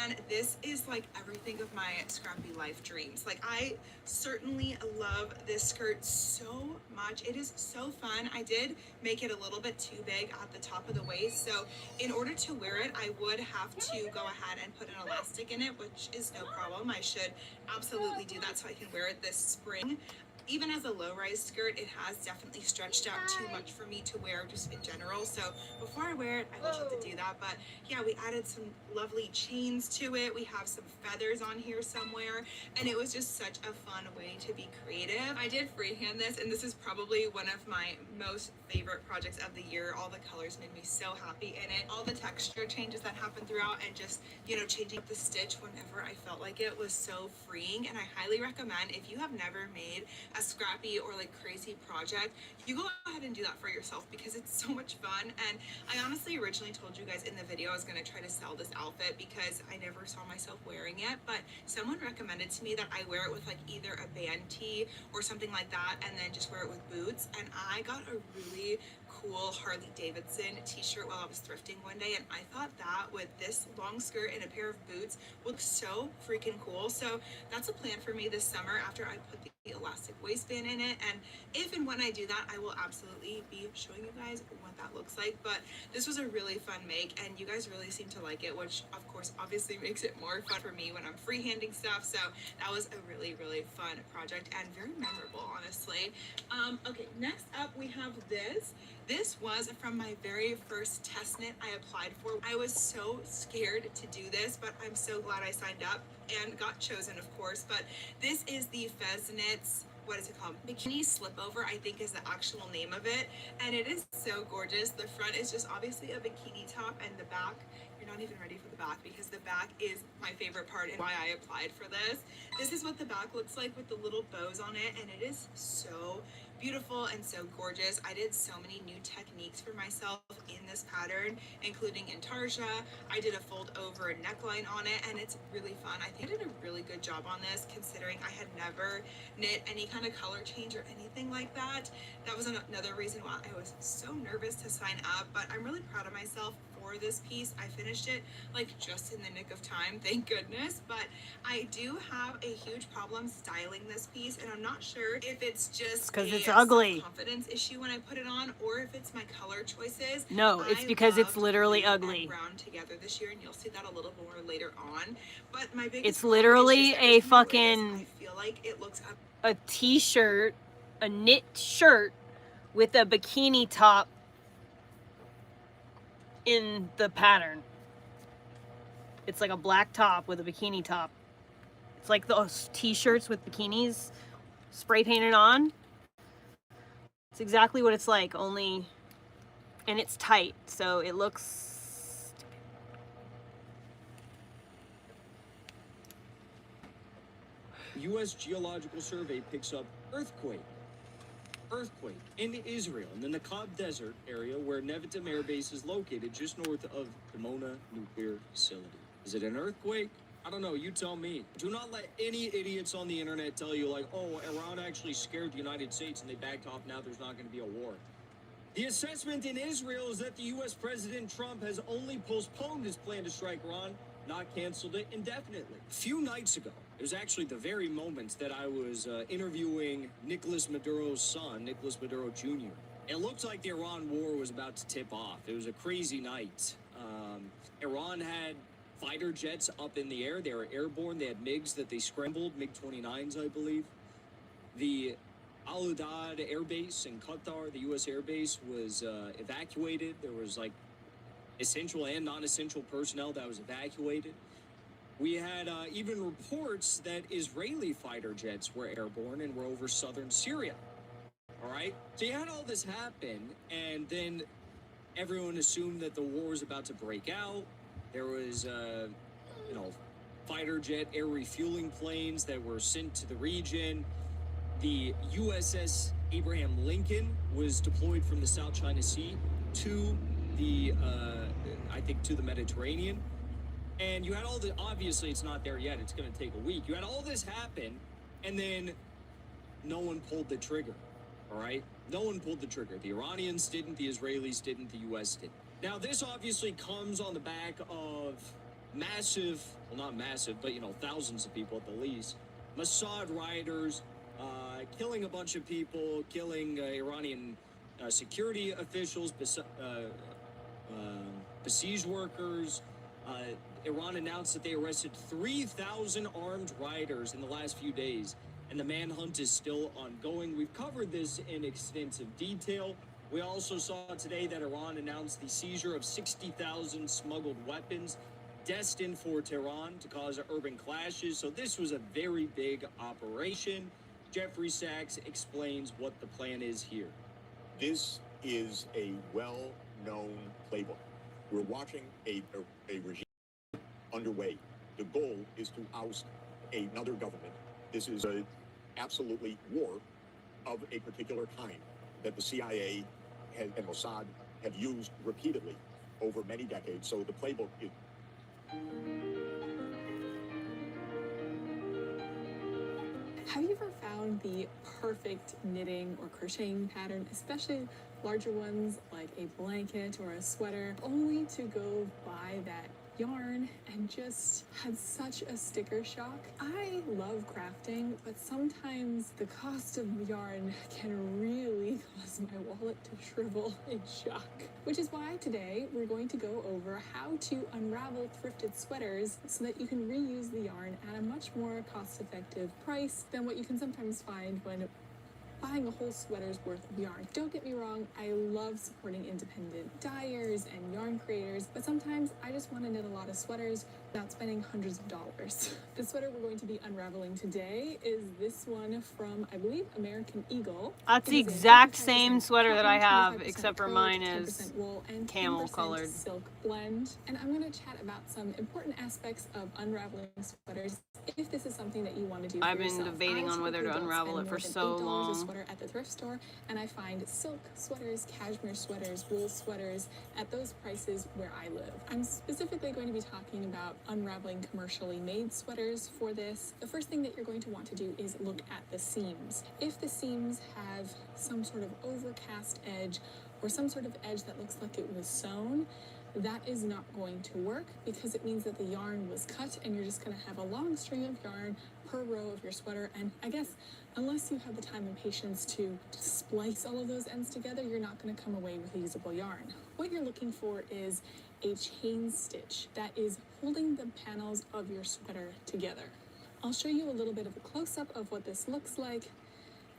and this is like everything of my scrappy life dreams. Like, I certainly love this skirt so much. It is so fun. I did make it a little bit too big at the top of the waist, so in order to wear it, I would have to go ahead and put an elastic in it, which is no problem. I should absolutely do that so I can wear it this spring. Even as a low-rise skirt, it has definitely stretched out too much for me to wear just in general. So before I wear it, I will have to do that. But yeah, we added some lovely chains to it. We have some feathers on here somewhere. And it was just such a fun way to be creative. I did freehand this, and this is probably one of my most favorite projects of the year. All the colors made me so happy in it. All the texture changes that happened throughout, and just, you know, changing the stitch whenever I felt like it was so freeing. And I highly recommend, if you have never made a scrappy or like crazy project, you go ahead and do that for yourself, because it's so much fun. And I honestly originally told you guys in the video I was going to try to sell this outfit because I never saw myself wearing it, but someone recommended to me that I wear it with like either a band tee or something like that, and then just wear it with boots. And I got a really cool Harley Davidson t-shirt while I was thrifting one day, and I thought that with this long skirt and a pair of boots would look so freaking cool. So that's a plan for me this summer after I put the elastic waistband in it, and if and when I do that, I will absolutely be showing you guys what that looks like. But this was a really fun make, and you guys really seem to like it, which of course obviously makes it more fun for me when I'm freehanding stuff. So that was a really fun project and very memorable, honestly. Okay, next up we have this. This was from my very first test knit I applied for. I was so scared to do this, but I'm so glad I signed up and got chosen, of course. But this is the Fez Knits, what is it called? Bikini Slipover, I think is the actual name of it. And it is so gorgeous. The front is just obviously a bikini top, and the back, you're not even ready for the back, because the back is my favorite part and why I applied for this. This is what the back looks like with the little bows on it, and it is so beautiful and so gorgeous. I did so many new techniques for myself in this pattern, including intarsia. I did a fold over neckline on it, and it's really fun. I think I did a really good job on this, considering I had never knit any kind of color change or anything like that. That was another reason why I was so nervous to sign up, but I'm really proud of myself for this piece. I finished it like just in the nick of time, thank goodness. But I do have a huge problem styling this piece, and I'm not sure if it's just because it's ugly confidence issue when I put it on, or if it's my color choices. No, it's because it's literally ugly. Brown together this year, and you'll see that a little more later on. But my biggest it's literally a fucking I feel like it looks a t-shirt, a knit shirt with a bikini top in the pattern. It's like a black top with a bikini top. It's like those t-shirts with bikinis spray painted on. It's exactly what it's like, only, and it's tight, so it looks stupid. U.S. Geological Survey picks up earthquake in Israel, in the Negev Desert area where Nevatim Air Base is located, just north of Dimona Nuclear Facility. Is it an earthquake? I don't know, you tell me. Do not let any idiots on the internet tell you like, oh, Iran actually scared the United States and they backed off, now there's not going to be a war. The assessment in Israel is that the U.S. President Trump has only postponed his plan to strike Iran, not canceled it indefinitely. A few nights ago, it was actually the very moment that I was interviewing Nicolas Maduro's son, Nicolas Maduro Jr. It looked like the Iran war was about to tip off. It was a crazy night. Iran had fighter jets up in the air. They were airborne. They had MiGs that they scrambled, MiG-29s, I believe. The Al-Udeid Air Base in Qatar, the U.S. Air Base, was evacuated. There was like essential and non-essential personnel that was evacuated. We had even reports that Israeli fighter jets were airborne and were over southern Syria. All right? So you had all this happen, and then everyone assumed that the war was about to break out. There was, fighter jet air refueling planes that were sent to the region. The USS Abraham Lincoln was deployed from the South China Sea to the, to the Mediterranean. And you had all the, obviously it's not there yet, it's going to take a week. You had all this happen, and then no one pulled the trigger, all right? No one pulled the trigger. The Iranians didn't, the Israelis didn't, the U.S. didn't. Now, this obviously comes on the back of massive, well, not massive, but, thousands of people at the least, Mossad rioters, killing a bunch of people, killing Iranian security officials, besieged workers. Iran announced that they arrested 3,000 armed rioters in the last few days, and the manhunt is still ongoing. We've covered this in extensive detail. We also saw today that Iran announced the seizure of 60,000 smuggled weapons destined for Tehran to cause urban clashes. So this was a very big operation. Jeffrey Sachs explains what the plan is here. This is a well-known playbook. We're watching a regime underway. The goal is to oust another government. This is absolutely war of a particular kind that the CIA and Mossad have used repeatedly over many decades. So the playbook is... Have you ever found the perfect knitting or crocheting pattern, especially larger ones like a blanket or a sweater, only to go buy that yarn and just had such a sticker shock? I love crafting, but sometimes the cost of yarn can really cause my wallet to shrivel in shock. Which is why today we're going to go over how to unravel thrifted sweaters so that you can reuse the yarn at a much more cost-effective price than what you can sometimes find when buying a whole sweater's worth of yarn. Don't get me wrong, I love supporting independent dyers and yarn creators, but sometimes I just want to knit a lot of sweaters without spending hundreds of dollars. The sweater we're going to be unraveling today is this one from, I believe, American Eagle. That's the exact same sweater that I have, except for mine is camel colored. Silk blend. And I'm going to chat about some important aspects of unraveling sweaters if this is something that you want to do for I've been yourself. debating on whether to unravel it for so long. At the thrift store, and I find silk sweaters, cashmere sweaters, wool sweaters at those prices where I live. I'm specifically going to be talking about unraveling commercially made sweaters for this. The first thing that you're going to want to do is look at the seams. If the seams have some sort of overcast edge or some sort of edge that looks like it was sewn, that is not going to work because it means that the yarn was cut and you're just going to have a long string of yarn per row of your sweater. And I guess unless you have the time and patience to splice all of those ends together, you're not going to come away with usable yarn. What you're looking for is a chain stitch that is holding the panels of your sweater together. I'll show you a little bit of a close-up of what this looks like,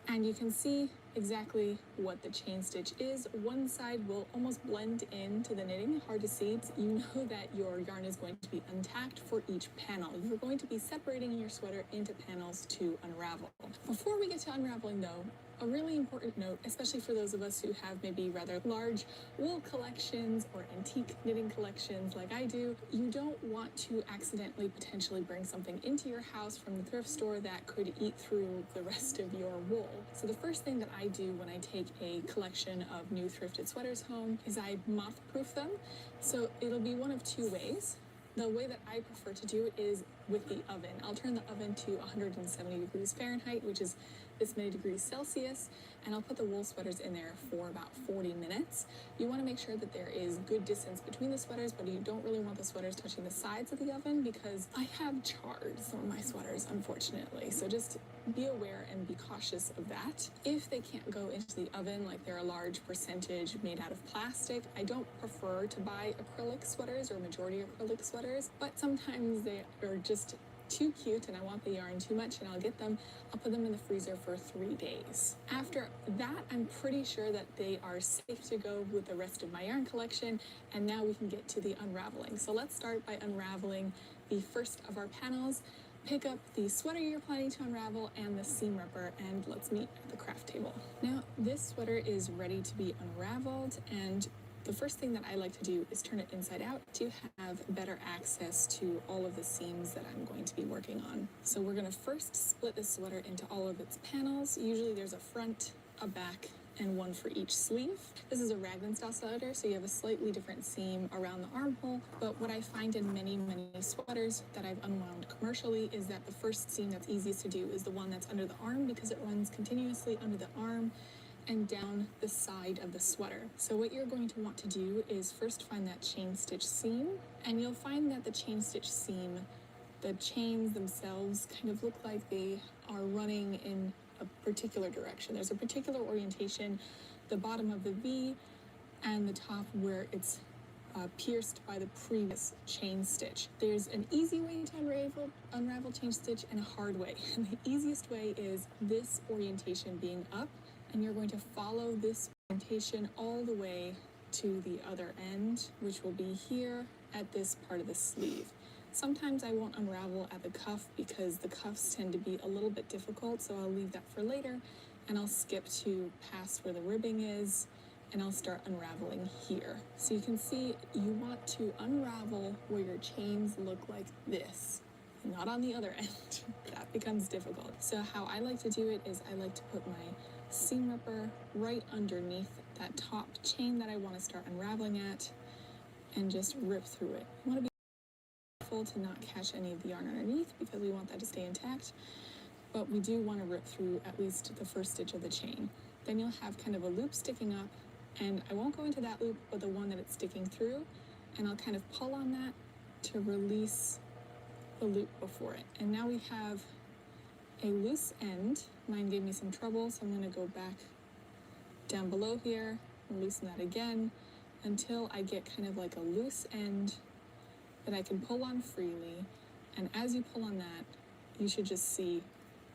and you can see exactly what the chain stitch is. One side will almost blend into the knitting, hard to see. You know that your yarn is going to be untacked for each panel. You're going to be separating your sweater into panels to unravel. Before we get to unraveling though, a really important note, especially for those of us who have maybe rather large wool collections or antique knitting collections like I do, you don't want to accidentally potentially bring something into your house from the thrift store that could eat through the rest of your wool. So the first thing that I do when I take a collection of new thrifted sweaters home is I moth-proof them. So it'll be one of two ways. The way that I prefer to do it is with the oven. I'll turn the oven to 170 degrees Fahrenheit, which is this many degrees Celsius, and I'll put the wool sweaters in there for about 40 minutes. You want to make sure that there is good distance between the sweaters, but you don't really want the sweaters touching the sides of the oven because I have chars on my sweaters, unfortunately. So just be aware and be cautious of that. If they can't go into the oven, like they're a large percentage made out of plastic, I don't prefer to buy acrylic sweaters or majority acrylic sweaters, but sometimes they are just too cute and I want the yarn too much and I'll put them in the freezer for 3 days. After that, I'm pretty sure that they are safe to go with the rest of my yarn collection, and now we can get to the unraveling. So let's start by unraveling the first of our panels. Pick up the sweater you're planning to unravel and the seam ripper, and let's meet at the craft table. Now, this sweater is ready to be unraveled, and the first thing that I like to do is turn it inside out to have better access to all of the seams that I'm going to be working on. So we're going to first split the sweater into all of its panels. Usually there's a front, a back, and one for each sleeve. This is a raglan style sweater, so you have a slightly different seam around the armhole, but what I find in many sweaters that I've unwound commercially is that the first seam that's easiest to do is the one that's under the arm because it runs continuously under the arm and down the side of the sweater. So what you're going to want to do is first find that chain stitch seam, and you'll find that the chain stitch seam, the chains themselves kind of look like they are running in a a particular direction. There's a particular orientation, the bottom of the V and the top where it's pierced by the previous chain stitch. There's an easy way to unravel chain stitch and a hard way. And the easiest way is this orientation being up, and you're going to follow this orientation all the way to the other end, which will be here at this part of the sleeve. Sometimes I won't unravel at the cuff because the cuffs tend to be a little bit difficult, so I'll leave that for later, and I'll skip to past where the ribbing is, and I'll start unraveling here. So you can see you want to unravel where your chains look like this, not on the other end. That becomes difficult. So how I like to do it is I like to put my seam ripper right underneath that top chain that I want to start unraveling at and just rip through it. You want to be careful to not catch any of the yarn underneath because we want that to stay intact, but we do want to rip through at least the first stitch of the chain. Then you'll have kind of a loop sticking up, and I won't go into that loop, but the one that it's sticking through, and I'll kind of pull on that to release the loop before it. And now we have a loose end. Mine gave me some trouble, so I'm going to go back down below here and loosen that again until I get kind of like a loose end that I can pull on freely. And as you pull on that, you should just see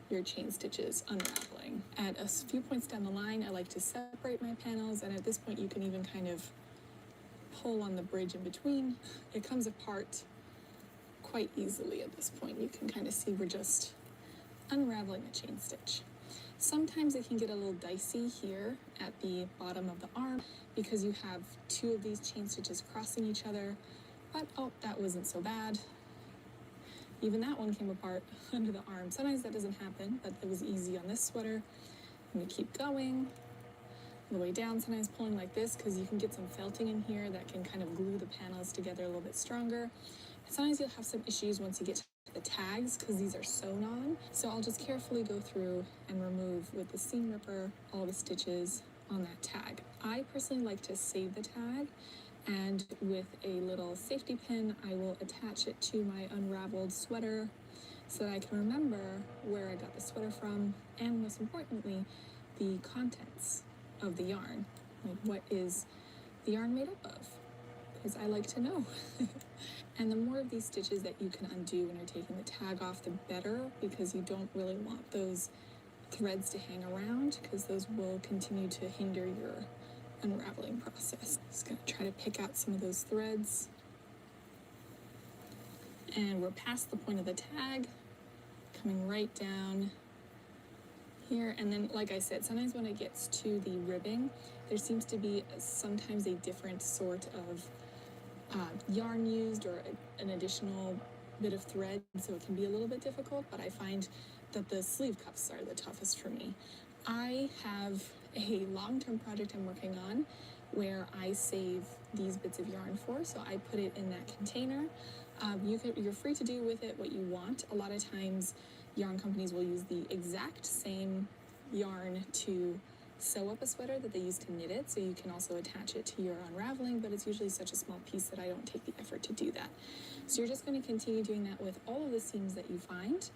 your chain stitches unraveling. At a few points down the line, I like to separate my panels, and at this point you can even kind of pull on the bridge in between. It comes apart quite easily at this point. You can kind of see we're just unraveling a chain stitch. Sometimes it can get a little dicey here at the bottom of the arm because you have two of these chain stitches crossing each other, but oh, that wasn't so bad. Even that one came apart under the arm. Sometimes that doesn't happen, but it was easy on this sweater. And we keep going all the way down, sometimes pulling like this because you can get some felting in here that can kind of glue the panels together a little bit stronger. And sometimes you'll have some issues once you get to the tags because these are sewn on. So I'll just carefully go through and remove with the seam ripper all the stitches on that tag. I personally like to save the tag, and with a little safety pin, I will attach it to my unraveled sweater so that I can remember where I got the sweater from, and most importantly, the contents of the yarn. Like, what is the yarn made up of? Because I like to know. And the more of these stitches that you can undo when you're taking the tag off, the better, because you don't really want those threads to hang around because those will continue to hinder your unraveling process. Just gonna try to pick out some of those threads. And we're past the point of the tag, coming right down here. And then, like I said, sometimes when it gets to the ribbing, there seems to be sometimes a different sort of yarn used or an additional bit of thread, so it can be a little bit difficult, but I find that the sleeve cuffs are the toughest for me. I have a long-term project I'm working on where I save these bits of yarn for, so I put it in that container. You're free to do with it what you want. A lot of times yarn companies will use the exact same yarn to sew up a sweater that they use to knit it, so you can also attach it to your unraveling, but it's usually such a small piece that I don't take the effort to do that. So you're just going to continue doing that with all of the seams that you find,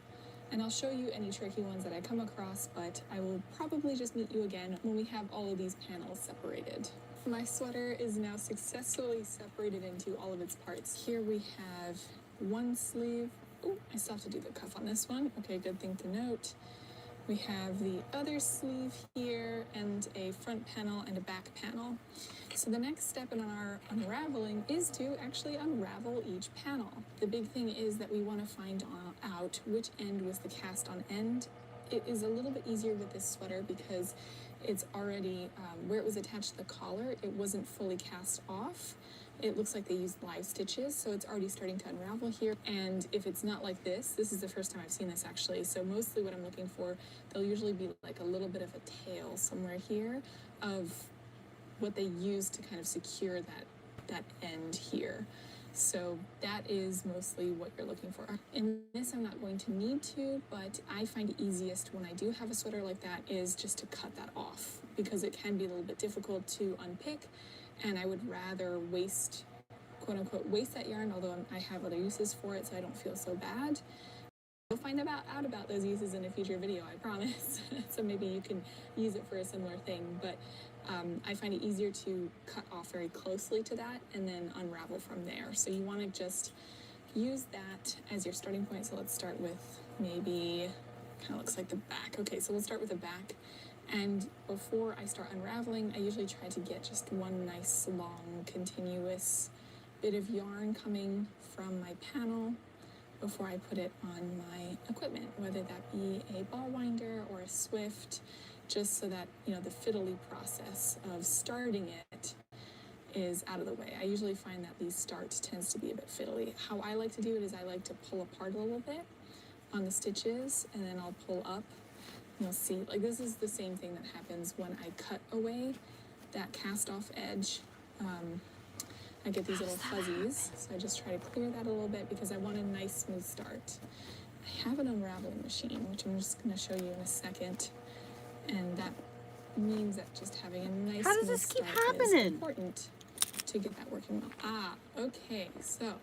and I'll show you any tricky ones that I come across, but I will probably just meet you again when we have all of these panels separated. My sweater is now successfully separated into all of its parts. Here we have one sleeve. Oh, I still have to do the cuff on this one. Okay, good thing to note. We have the other sleeve here and a front panel and a back panel. So the next step in our unraveling is to actually unravel each panel. The big thing is that we want to find out which end was the cast on end. It is a little bit easier with this sweater because it's already, where it was attached to the collar, it wasn't fully cast off. It looks like they used live stitches, so it's already starting to unravel here. And if it's not like this is the first time I've seen this actually, so mostly what I'm looking for, there'll usually be like a little bit of a tail somewhere here of what they use to kind of secure that end here. So that is mostly what you're looking for. In this, I'm not going to need to, but I find it easiest when I do have a sweater like that is just to cut that off because it can be a little bit difficult to unpick, and I would rather waste, quote unquote, waste that yarn, although I have other uses for it, so I don't feel so bad. You'll find out about those uses in a future video, I promise. So maybe you can use it for a similar thing, but I find it easier to cut off very closely to that and then unravel from there. So you want to just use that as your starting point. So let's start with maybe, kind of looks like the back. Okay, so we'll start with the back. And before I start unraveling, I usually try to get just one nice long continuous bit of yarn coming from my panel before I put it on my equipment, whether that be a ball winder or a Swift, just so that, you know, the fiddly process of starting it is out of the way. I usually find that the start tends to be a bit fiddly. How I like to do it is I like to pull apart a little bit on the stitches, and then I'll pull up. You'll see, like, this is the same thing that happens when I cut away that cast off edge. I get these little fuzzies, so I just try to clear that a little bit because I want a nice smooth start. I have an unraveling machine, which I'm just going to show you in a second, and that means that just having a nice How does smooth this keep start is happening? important to get that working well. Okay, so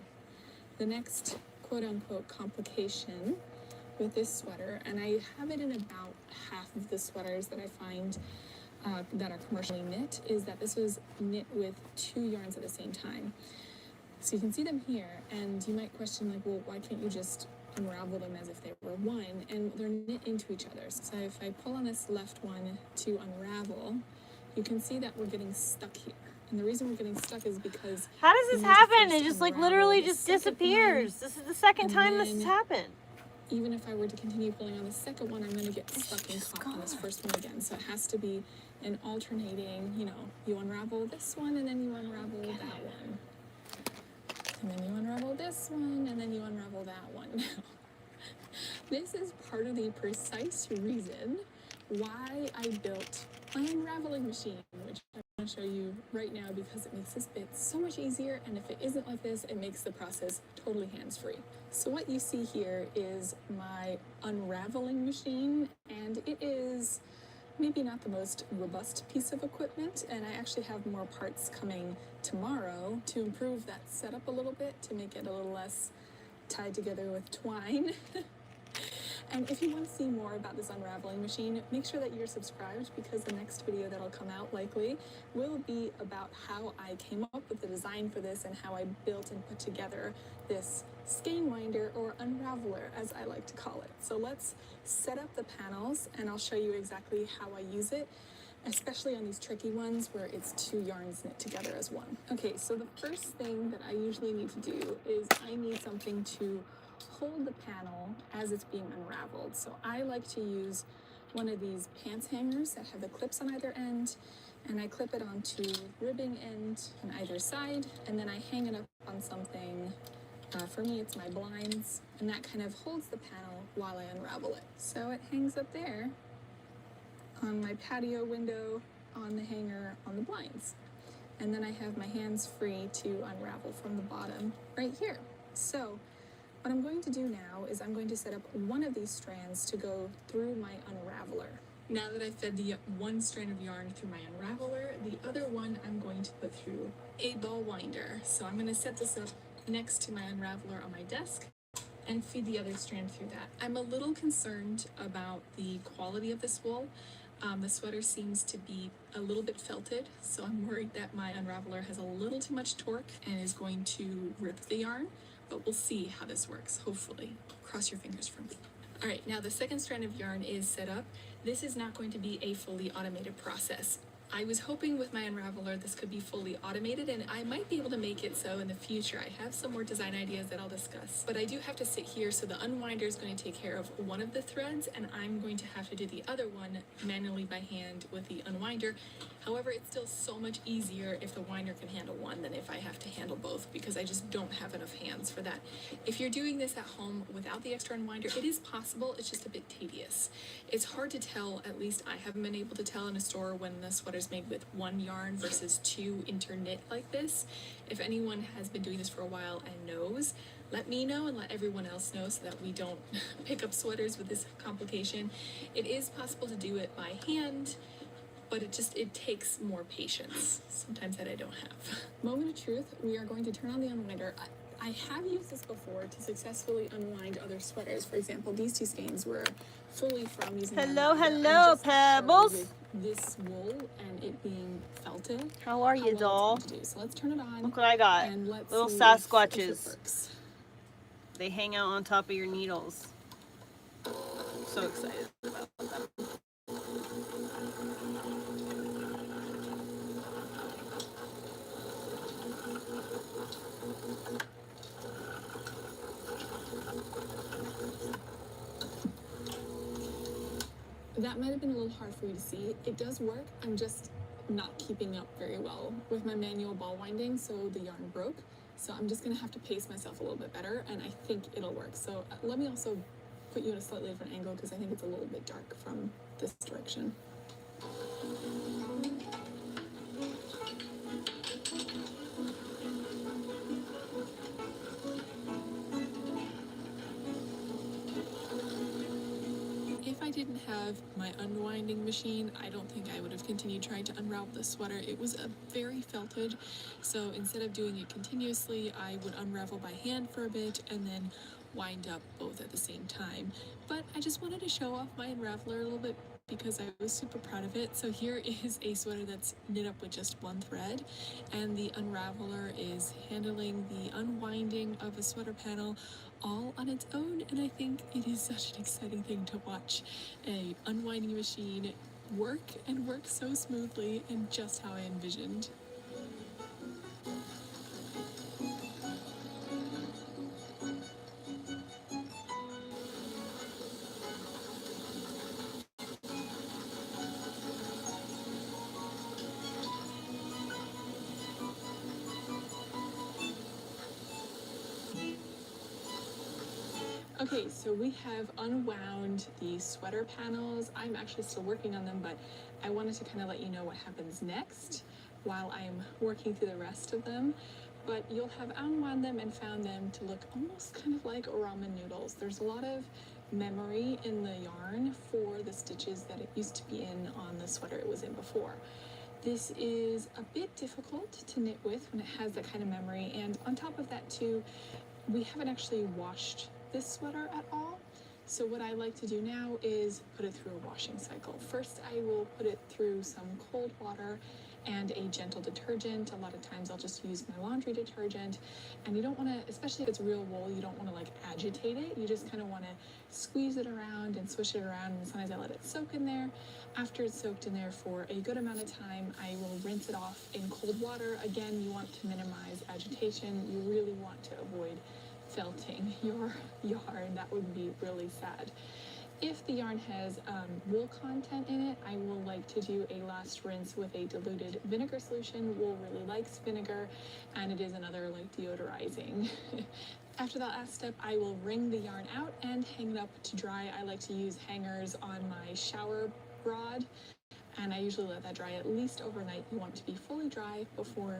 the next quote-unquote complication with this sweater, and I have it in about half of the sweaters that I find that are commercially knit, is that this was knit with 2 yarns at the same time. So you can see them here, and you might question, like, well, why can't you just unravel them as if they were one? And they're knit into each other. So if I pull on this left one to unravel, you can see that we're getting stuck here. And the reason we're getting stuck is because How does this happen? It just like literally just second disappears. This is the second and time this has then happened. even if I were to continue pulling on the second one, I'm going to get stuck and caught on this first one again. So it has to be an alternating, you know, you unravel this one and then you unravel that one. And then you unravel this one and then you unravel that one. This is part of the precise reason why I built my unraveling machine, which I'm going to show you right now because it makes this bit so much easier, and if it isn't like this, it makes the process totally hands-free. So what you see here is my unraveling machine, and it is maybe not the most robust piece of equipment, and I actually have more parts coming tomorrow to improve that setup a little bit, to make it a little less tied together with twine. And if you want to see more about this unraveling machine, make sure that you're subscribed, because the next video that'll come out likely will be about how I came up with the design for this and how I built and put together this skein winder, or unraveler as I like to call it. So let's set up the panels and I'll show you exactly how I use it, especially on these tricky ones where it's 2 yarns knit together as one. Okay, so the first thing that I usually need to do is I need something to hold the panel as it's being unraveled. So I like to use one of these pants hangers that have the clips on either end, and I clip it onto ribbing end on either side, and then I hang it up on something. For me, it's my blinds, and that kind of holds the panel while I unravel it. So it hangs up there on my patio window, on the hanger, on the blinds. And then I have my hands free to unravel from the bottom right here. So what I'm going to do now is I'm going to set up one of these strands to go through my unraveler. Now that I've fed the one strand of yarn through my unraveler, the other one I'm going to put through a ball winder. So I'm going to set this up next to my unraveler on my desk and feed the other strand through that. I'm a little concerned about the quality of this wool. The sweater seems to be a little bit felted, so I'm worried that my unraveler has a little too much torque and is going to rip the yarn, but we'll see how this works, hopefully. Cross your fingers for me. All right, now the second strand of yarn is set up. This is not going to be a fully automated process. I was hoping with my unraveler this could be fully automated, and I might be able to make it so in the future. I have some more design ideas that I'll discuss, but I do have to sit here, so the unwinder is going to take care of one of the threads, and I'm going to have to do the other one manually by hand with the unwinder. However, it's still so much easier if the winder can handle one than if I have to handle both, because I just don't have enough hands for that. If you're doing this at home without the extra unwinder, it is possible, it's just a bit tedious. It's hard to tell, at least I haven't been able to tell in a store when the sweater's made with 1 yarn versus 2 interknit like this. If anyone has been doing this for a while and knows, let me know and let everyone else know so that we don't pick up sweaters with this complication. It is possible to do it by hand, but it takes more patience, sometimes that I don't have. Moment of truth, we are going to turn on the unwinder. I have used this before to successfully unwind other sweaters. For example, these two skeins were fully from using the Hello, unwinder. I'm hello, just not sure Pebbles. with this wool and it being felted, How are you, well it's doll? going to do. So let's turn it on. Look what I got. And let's Little see Sasquatches. if it works. They hang out on top of your needles. I'm so excited about them. That might have been a little hard for you to see. It does work. I'm just not keeping up very well with my manual ball winding, so the yarn broke. So I'm just gonna have to pace myself a little bit better, and I think it'll work. So let me also put you in a slightly different angle because I think it's a little bit dark from this direction. If I didn't have my unwinding machine, I don't think I would have continued trying to unravel this sweater. It was a very felted, so instead of doing it continuously, I would unravel by hand for a bit and then wind up both at the same time. But I just wanted to show off my unraveler a little bit because I was super proud of it. So here is a sweater that's knit up with just one thread, and the unraveler is handling the unwinding of a sweater panel all on its own, and I think it is such an exciting thing to watch a unwinding machine work and work so smoothly and just how I envisioned. Okay, so we have unwound the sweater panels. I'm actually still working on them, but I wanted to kind of let you know what happens next while I'm working through the rest of them. But you'll have unwound them and found them to look almost kind of like ramen noodles. There's a lot of memory in the yarn for the stitches that it used to be in on the sweater it was in before. This is a bit difficult to knit with when it has that kind of memory, and on top of that too, we haven't actually washed this sweater at all. So what I like to do now is put it through a washing cycle. First, I will put it through some cold water and a gentle detergent. A lot of times I'll just use my laundry detergent, and you don't want to, especially if it's real wool, you don't want to like agitate it. You just kind of want to squeeze it around and swish it around, and sometimes I let it soak in there. After it's soaked in there for a good amount of time, I will rinse it off in cold water. Again, you want to minimize agitation. You really want to avoid felting your yarn. That would be really sad. If the yarn has wool content in it, I will like to do a last rinse with a diluted vinegar solution. Wool really likes vinegar, and it is another like deodorizing. After that last step, I will wring the yarn out and hang it up to dry. I like to use hangers on my shower rod, and I usually let that dry at least overnight. You want it to be fully dry before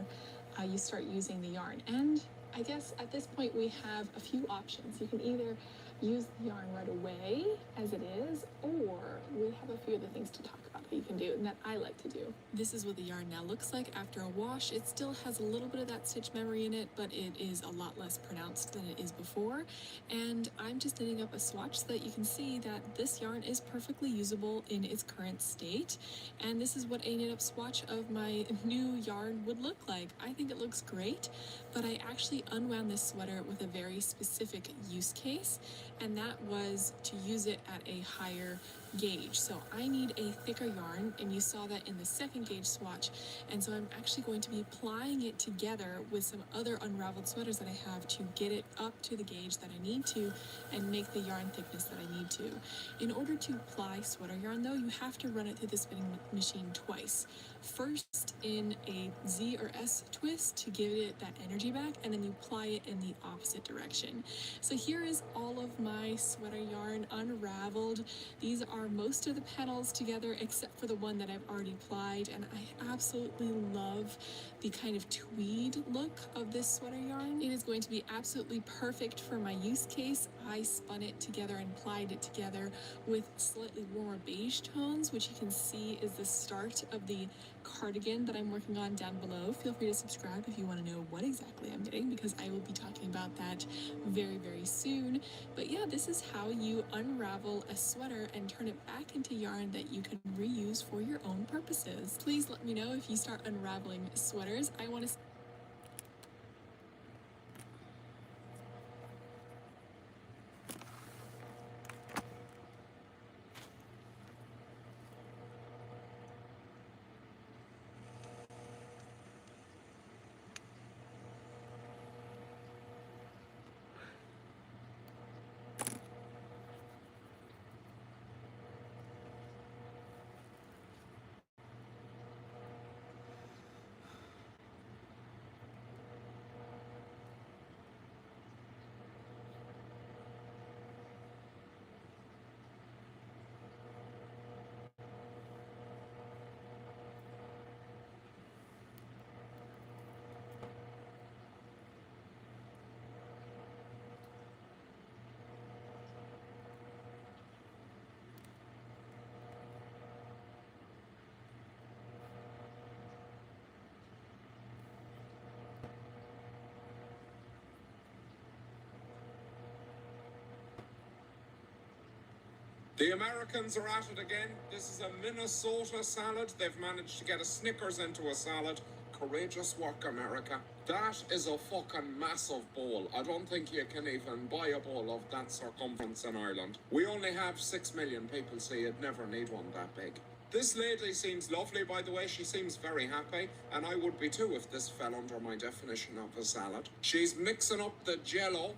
you start using the yarn. And I guess at this point we have a few options. You can either use the yarn right away as it is, or we have a few other things to talk about that you can do and that I like to do. This is what the yarn now looks like after a wash. It still has a little bit of that stitch memory in it, but it is a lot less pronounced than it is before. And I'm just knitting up a swatch so that you can see that this yarn is perfectly usable in its current state. And this is what a knit up swatch of my new yarn would look like. I think it looks great, but I actually unwound this sweater with a very specific use case, and that was to use it at a higher gauge. So I need a thicker yarn, and you saw that in the second gauge swatch, and so I'm actually going to be applying it together with some other unraveled sweaters that I have to get it up to the gauge that I need to and make the yarn thickness that I need to. In order to apply sweater yarn though, you have to run it through the spinning machine twice. First in a Z or S twist to give it that energy back, and then you apply it in the opposite direction. So here is all of my sweater yarn unraveled. These are most of the petals together except for the one that I've already applied, and I absolutely love the kind of tweed look of this sweater yarn. It is going to be absolutely perfect for my use case. I spun it together and plied it together with slightly warmer beige tones, which you can see is the start of the cardigan that I'm working on down below. Feel free to subscribe if you want to know what exactly I'm knitting, because I will be talking about that very, very soon. But yeah, this is how you unravel a sweater and turn it back into yarn that you can reuse for your own purposes. Please let me know if you start unraveling sweaters. I want to The Americans are at it again. This is a Minnesota salad. They've managed to get a Snickers into a salad. Courageous work, America. That is a fucking massive bowl. I don't think you can even buy a bowl of that circumference in Ireland. We only have 6 million people, so you'd never need one that big. This lady seems lovely, by the way. She seems very happy, and I would be too if this fell under my definition of a salad. She's mixing up the jello.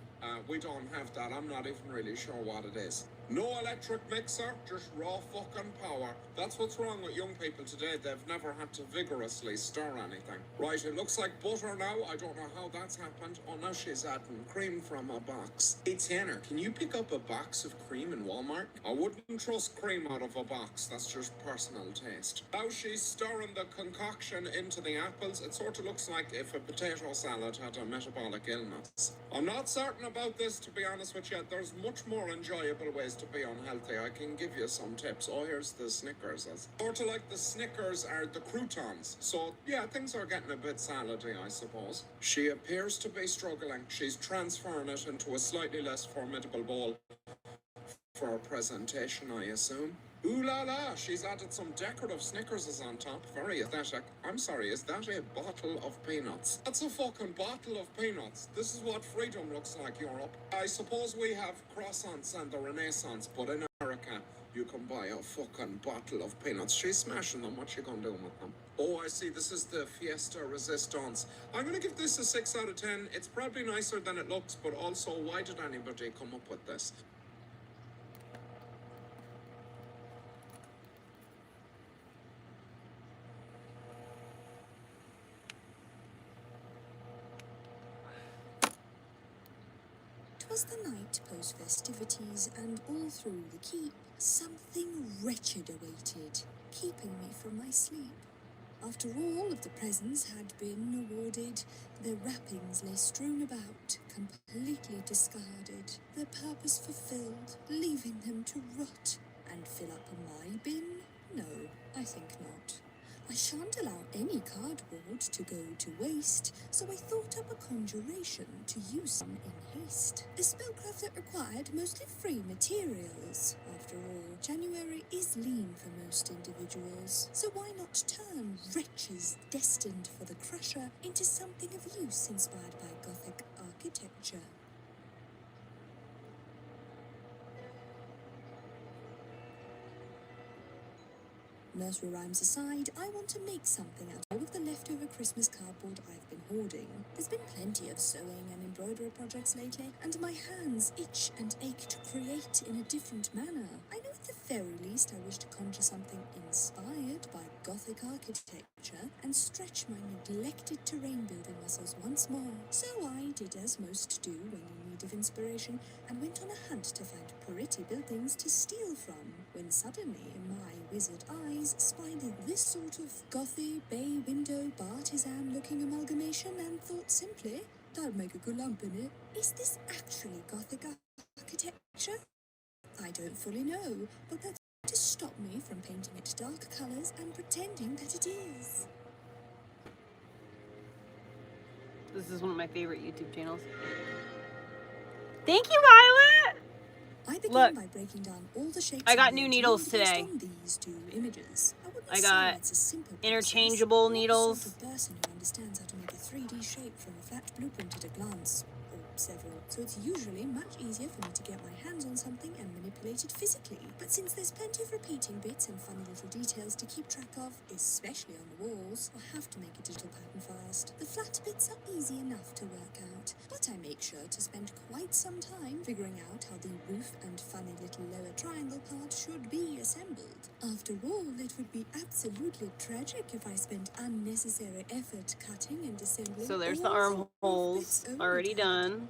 We don't have that. I'm not even really sure what it is. No electric mixer, just raw fucking power. That's what's wrong with young people today. They've never had to vigorously stir anything. Right, it looks like butter now. I don't know how that's happened. Oh, now she's adding cream from a box. Hey, Tanner, can you pick up a box of cream in Walmart? I wouldn't trust cream out of a box. That's just personal taste. Now she's stirring the concoction into the apples. It sort of looks like if a potato salad had a metabolic illness. I'm not certain about this, to be honest with you. There's much more enjoyable ways to be unhealthy. I can give you some tips. Oh, here's the Snickers. Sort of like the Snickers are the croutons. So, yeah, things are getting a bit salady, I suppose. She appears to be struggling. She's transferring it into a slightly less formidable bowl for presentation, I assume. Ooh la la, she's added some decorative Snickerses on top. Very aesthetic. I'm sorry, is that a bottle of peanuts? That's a fucking bottle of peanuts. This is what freedom looks like, Europe. I suppose we have croissants and the Renaissance, but in America, you can buy a fucking bottle of peanuts. She's smashing them. What you gonna do with them? Oh, I see. This is the Fiesta Resistance. I'm gonna give this a 6 out of 10. It's probably nicer than it looks, but also, why did anybody come up with this? Was the night post-festivities, and all through the keep, something wretched awaited, keeping me from my sleep. After all of the presents had been awarded, their wrappings lay strewn about, completely discarded, their purpose fulfilled, leaving them to rot and fill up my bin? No, I think not. I shan't allow any cardboard to go to waste, so I thought up a conjuration to use some in haste. A spellcraft that required mostly free materials. After all, January is lean for most individuals, so why not turn wretches destined for the crusher into something of use inspired by Gothic architecture? Nursery rhymes aside, I want to make something out of all of the leftover Christmas cardboard I've been hoarding. There's been plenty of sewing and embroidery projects lately, and my hands itch and ache to create in a different manner. I know at the very least I wish to conjure something inspired by Gothic architecture and stretch my neglected terrain building muscles once more. So I did as most do when in need of inspiration, and went on a hunt to find pretty buildings to steal from, when suddenly my wizard eyes spied this sort of gothy, bay window, bartisan looking amalgamation and thought simply, that'd make a good lamp in it. Is this actually Gothic architecture? architecture? I don't fully know, but that's to stop me from painting it dark colours and pretending that it is. This is one of my favorite YouTube channels. Thank you, Violet! I began Look, by breaking down all the shapes I got and new names needles used today. on these two images. I wouldn't I say got it's a simple interchangeable process. needles. I'm not the sort of person who understands how to make a 3D shape from a flat blueprint at a glance, or several, so it's usually much easier for me to get my hands on something and manipulate it physically. But since there's plenty of repeating bits and funny little details to keep track of, especially on the walls, I have to make a digital pattern first. The flat bits are easy enough to work out, but I make sure to spend quite some time figuring out how the roof and funny little lower triangle part should be assembled. After all, it would be absolutely tragic if I spent unnecessary effort cutting and assembling. So there's the all roof armholes bits already only. done.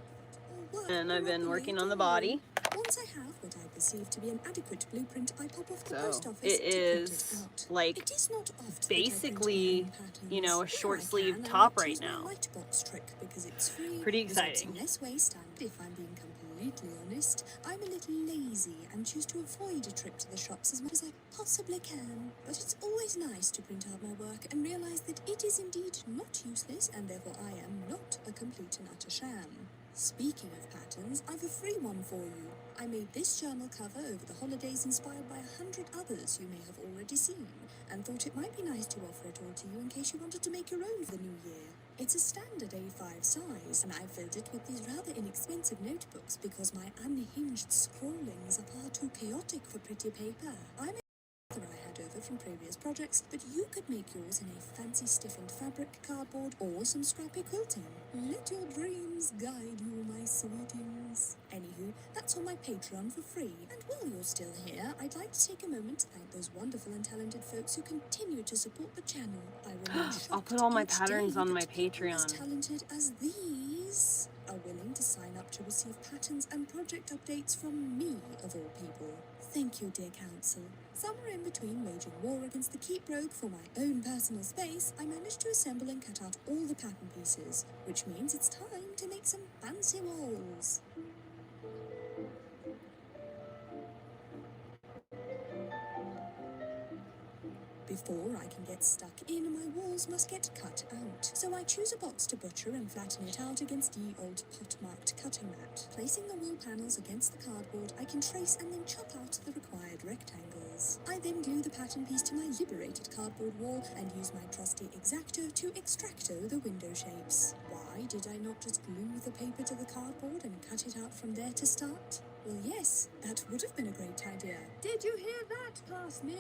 Or work And I've been properly working at on the all. body. Once I have what I perceive to be an adequate blueprint, I pop off the So post office it to print is it out. like It is not oft basically, that I print my own you know, a patterns. short Where I sleeve can, I top might right choose my now. lightbox trick because it's free, Pretty results in exciting. less waste, and if I'm being completely honest, I'm a little lazy and choose to avoid a trip to the shops as much as I possibly can. But it's always nice to print out my work and realize that it is indeed not useless, and therefore I am not a complete and utter sham. Speaking of patterns, I've a free one for you. I made this journal cover over the holidays inspired by 100 others you may have already seen, and thought it might be nice to offer it all to you in case you wanted to make your own for the new year. It's a standard A5 size, and I filled it with these rather inexpensive notebooks because my unhinged scrawlings are far too chaotic for pretty paper. I had over from previous projects, but you could make yours in a fancy stiffened fabric, cardboard, or some scrappy quilting. Let your dreams guide you, my sweetings. Anywho, that's on my Patreon for free. And while you're still here, I'd like to take a moment to thank those wonderful and talented folks who continue to support the channel. I remain shocked I'll put all my each patterns day on that my people as Patreon. talented as these are willing to sign up to receive patterns and project updates from me, of all people. Thank you, dear council. Somewhere in between waging war against the Keep Rogue for my own personal space, I managed to assemble and cut out all the pattern pieces, which means it's time to make some fancy walls. Before I can get stuck in, my walls must get cut out. So I choose a box to butcher and flatten it out against ye old pot-marked cutting mat. Placing the wall panels against the cardboard, I can trace and then chop out the required rectangles. I then glue the pattern piece to my liberated cardboard wall and use my trusty X-Acto to extracto the window shapes. Why did I not just glue the paper to the cardboard and cut it out from there to start? Well, yes, that would have been a great idea. Did you hear that, past me?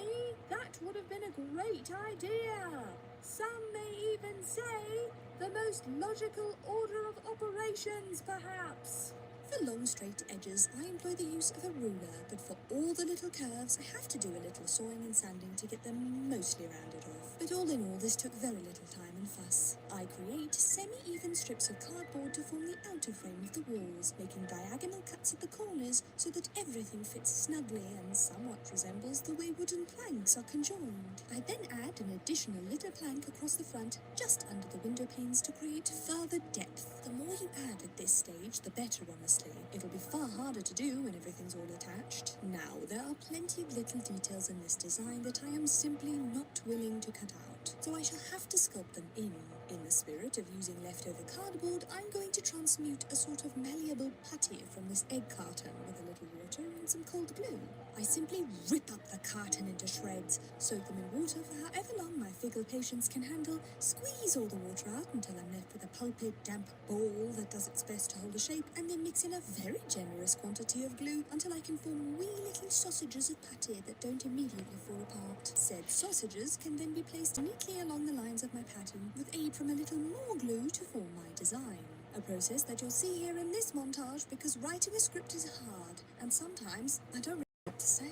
That would have been a great idea. Some may even say the most logical order of operations, perhaps. For long straight edges, I employ the use of a ruler, but for all the little curves, I have to do a little sawing and sanding to get them mostly rounded off. But all in all, this took very little time and fuss. I create semi-even strips of cardboard to form the outer frame of the walls, making diagonal cuts at the corners so that everything fits snugly and somewhat resembles the way wooden planks are conjoined. I then add an additional little plank across the front, just under the window panes, to create further depth. The more you add at this stage, the better, honestly. It'll be far harder to do when everything's all attached. Now, there are plenty of little details in this design that I am simply not willing to cut out, so I shall have to sculpt them in. In the spirit of using leftover cardboard, I'm going to transmute a sort of malleable putty from this egg carton with a little water and some cold glue. I simply rip up the carton into shreds, soak them in water for however long my fickle patience can handle, squeeze all the water out until I'm left with a pulpy, damp ball that does its best to hold a shape, and then mix in a very generous quantity of glue until I can form wee little sausages of putty that don't immediately fall apart. Said sausages can then be placed neatly along the lines of my pattern with aid from a little more glue to form my design. A process that you'll see here in this montage because writing a script is hard, and sometimes I don't really know what to say.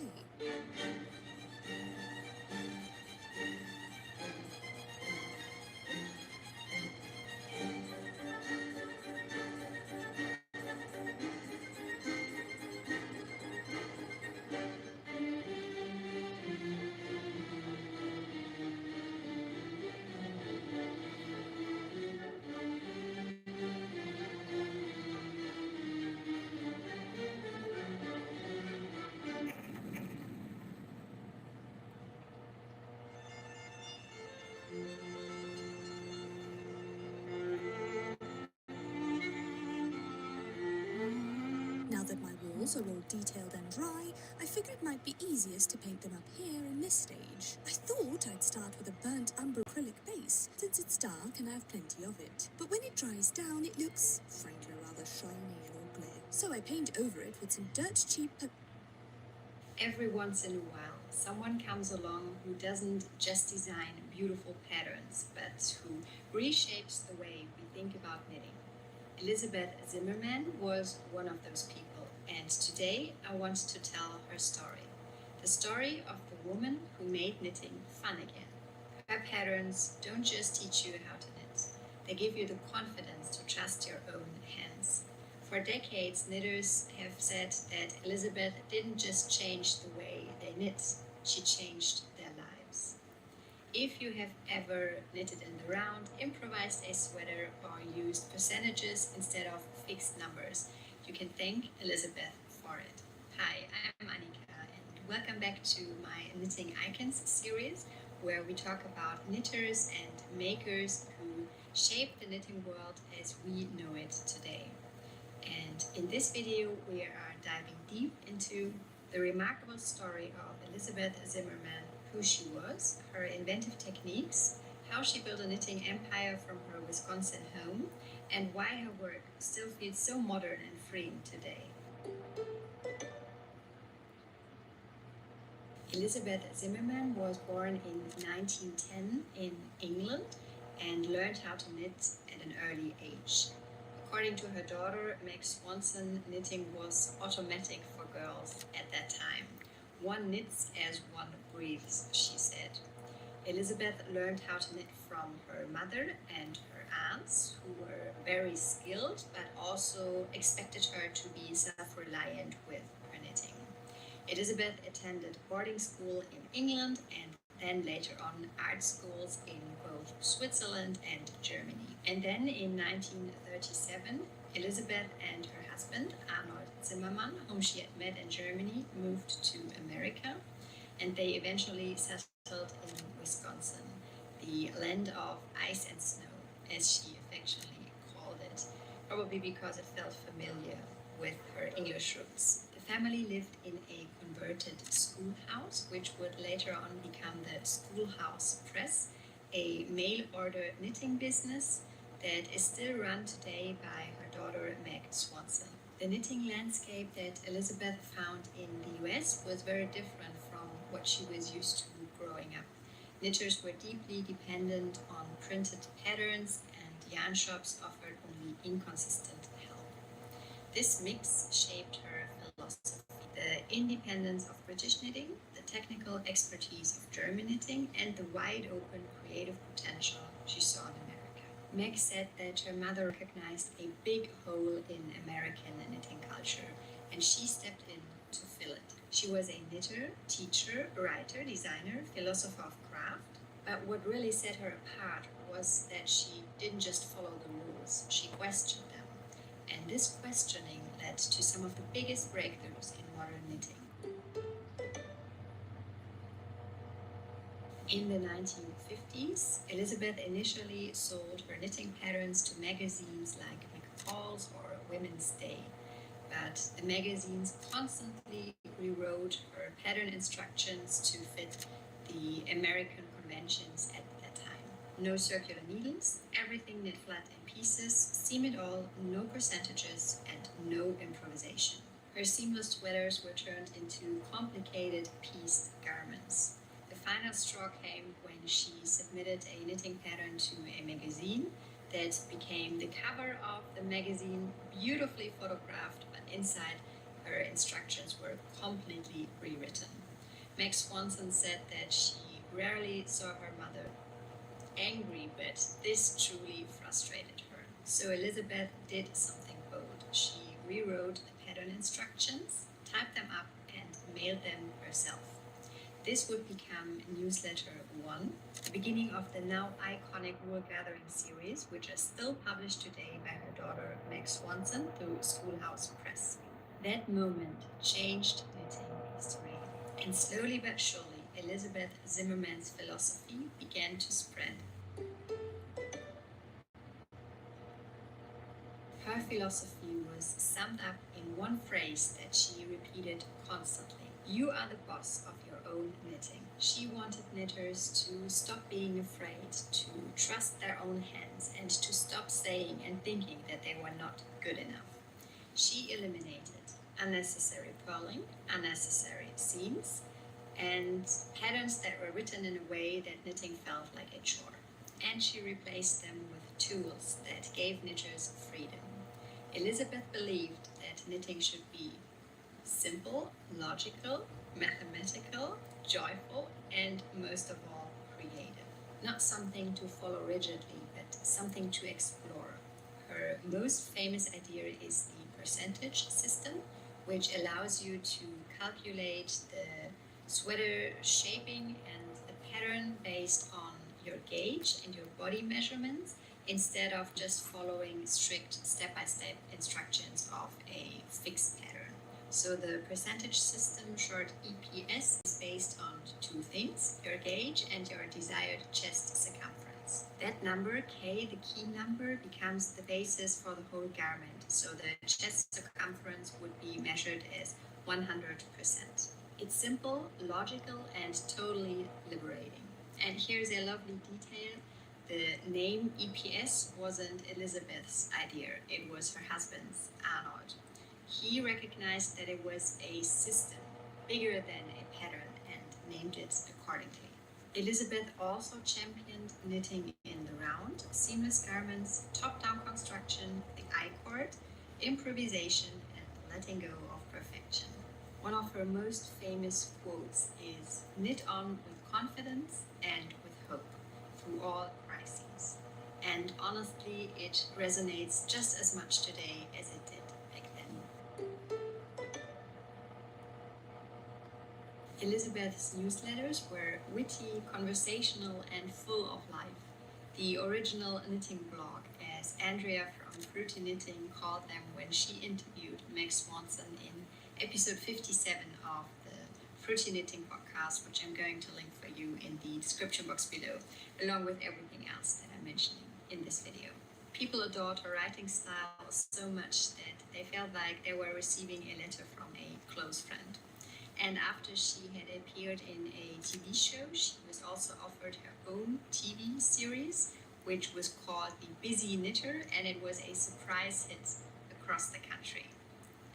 walls are all detailed and dry, I figured it might be easiest to paint them up here in this stage. I thought I'd start with a burnt umber acrylic base, since it's dark and I have plenty of it. But when it dries down, it looks, frankly, rather shiny and ugly. So I paint over it with some dirt cheap. Every once in a while, someone comes along who doesn't just design beautiful patterns, but who reshapes the way we think about knitting. Elizabeth Zimmerman was one of those people, and today I want to tell her story. The story of the woman who made knitting fun again. Her patterns don't just teach you how to knit, they give you the confidence to trust your own hands. For decades, knitters have said that Elizabeth didn't just change the way they knit, she changed their lives. If you have ever knitted in the round, improvised a sweater, or used percentages instead of fixed numbers, you can thank Elizabeth for it. Hi, I'm Annika, and welcome back to my Knitting Icons series, where we talk about knitters and makers who shape the knitting world as we know it today. And in this video, we are diving deep into the remarkable story of Elizabeth Zimmerman, who she was, her inventive techniques, how she built a knitting empire from her Wisconsin home, and why her work still feels so modern and freeing today. Elizabeth Zimmerman was born in 1910 in England and learned how to knit at an early age. According to her daughter, Meg Swanson, knitting was automatic for girls at that time. One knits as one breathes, she said. Elizabeth learned how to knit from her mother and her aunts, who were very skilled, but also expected her to be self-reliant with her knitting. Elizabeth attended boarding school in England and then later on art schools in both Switzerland and Germany. And then in 1937, Elizabeth and her husband, Arnold Zimmermann, whom she had met in Germany, moved to America, and they eventually settled in Wisconsin, the land of ice and snow, as she affectionately called it, probably because it felt familiar with her English roots. The family lived in a converted schoolhouse, which would later on become the Schoolhouse Press, a mail-order knitting business that is still run today by her daughter Meg Swanson. The knitting landscape that Elizabeth found in the US was very different from what she was used to growing up. Knitters were deeply dependent on printed patterns, and yarn shops offered only inconsistent help. This mix shaped her philosophy: the independence of British knitting, the technical expertise of German knitting, and the wide open creative potential she saw in America. Meg said that her mother recognized a big hole in American knitting culture, and she stepped in to fill it. She was a knitter, teacher, writer, designer, philosopher of craft, but what really set her apart was that she didn't just follow the rules, she questioned them. And this questioning led to some of the biggest breakthroughs in modern knitting. In the 1950s, Elizabeth initially sold her knitting patterns to magazines like McCall's or Women's Day, but the magazines constantly rewrote her pattern instructions to fit the American conventions at that time. No circular needles, everything knit flat in pieces, seam it all, no percentages, and no improvisation. Her seamless sweaters were turned into complicated pieced garments. The final straw came when she submitted a knitting pattern to a magazine that became the cover of the magazine, beautifully photographed, but inside her instructions were completely rewritten. Meg Swanson said that she rarely saw her mother angry, but this truly frustrated her. So Elizabeth did something bold. She rewrote the pattern instructions, typed them up, and mailed them herself. This would become Newsletter 1, the beginning of the now iconic wool gathering series, which is still published today by her daughter Meg Swanson through Schoolhouse Press. That moment changed knitting history, and slowly but surely Elizabeth Zimmerman's philosophy began to spread. Her philosophy was summed up in one phrase that she repeated constantly: "You are the boss of your own knitting." She wanted knitters to stop being afraid, to trust their own hands, and to stop saying and thinking that they were not good enough. She eliminated unnecessary purling, unnecessary seams, and patterns that were written in a way that knitting felt like a chore. And she replaced them with tools that gave knitters freedom. Elizabeth believed that knitting should be simple, logical, mathematical, joyful, and most of all, creative. Not something to follow rigidly, but something to explore. Her most famous idea is the percentage system, which allows you to calculate the sweater shaping and the pattern based on your gauge and your body measurements, instead of just following strict step-by-step instructions of a fixed pattern. So the percentage system, short EPS, is based on two things: your gauge and your desired chest circumference. That number, K, the key number, becomes the basis for the whole garment. So the chest circumference would be measured as 100%. It's simple, logical, and totally liberating. And here's a lovely detail. The name EPS wasn't Elizabeth's idea, it was her husband's, Arnold. He recognized that it was a system bigger than a pattern and named it accordingly. Elizabeth also championed knitting in the round, seamless garments, top-down construction, the I-cord, improvisation, and letting go of perfection. One of her most famous quotes is, "Knit on with confidence and with hope through all crises." And honestly, it resonates just as much today as it did back then. Elizabeth's newsletters were witty, conversational, and full of life. The original knitting blog, as Andrea from Fruity Knitting called them when she interviewed Meg Swanson in episode 57 of the Fruity Knitting podcast, which I'm going to link for you in the description box below, along with everything else that I'm mentioning in this video. People adored her writing style so much that they felt like they were receiving a letter from a close friend. And after she had appeared in a TV show, she was also offered her own TV series, which was called The Busy Knitter, and it was a surprise hit across the country.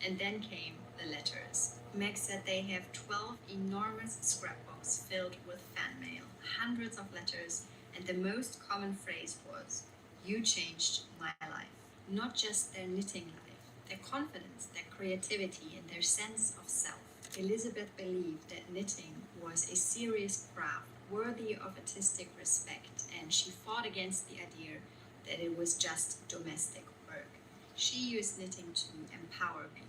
And then came the letters. Meg said they have 12 enormous scrapbooks filled with fan mail, hundreds of letters, and the most common phrase was, "You changed my life." Not just their knitting life, their confidence, their creativity, and their sense of self. Elizabeth believed that knitting was a serious craft worthy of artistic respect, and she fought against the idea that it was just domestic work. She used knitting to empower people.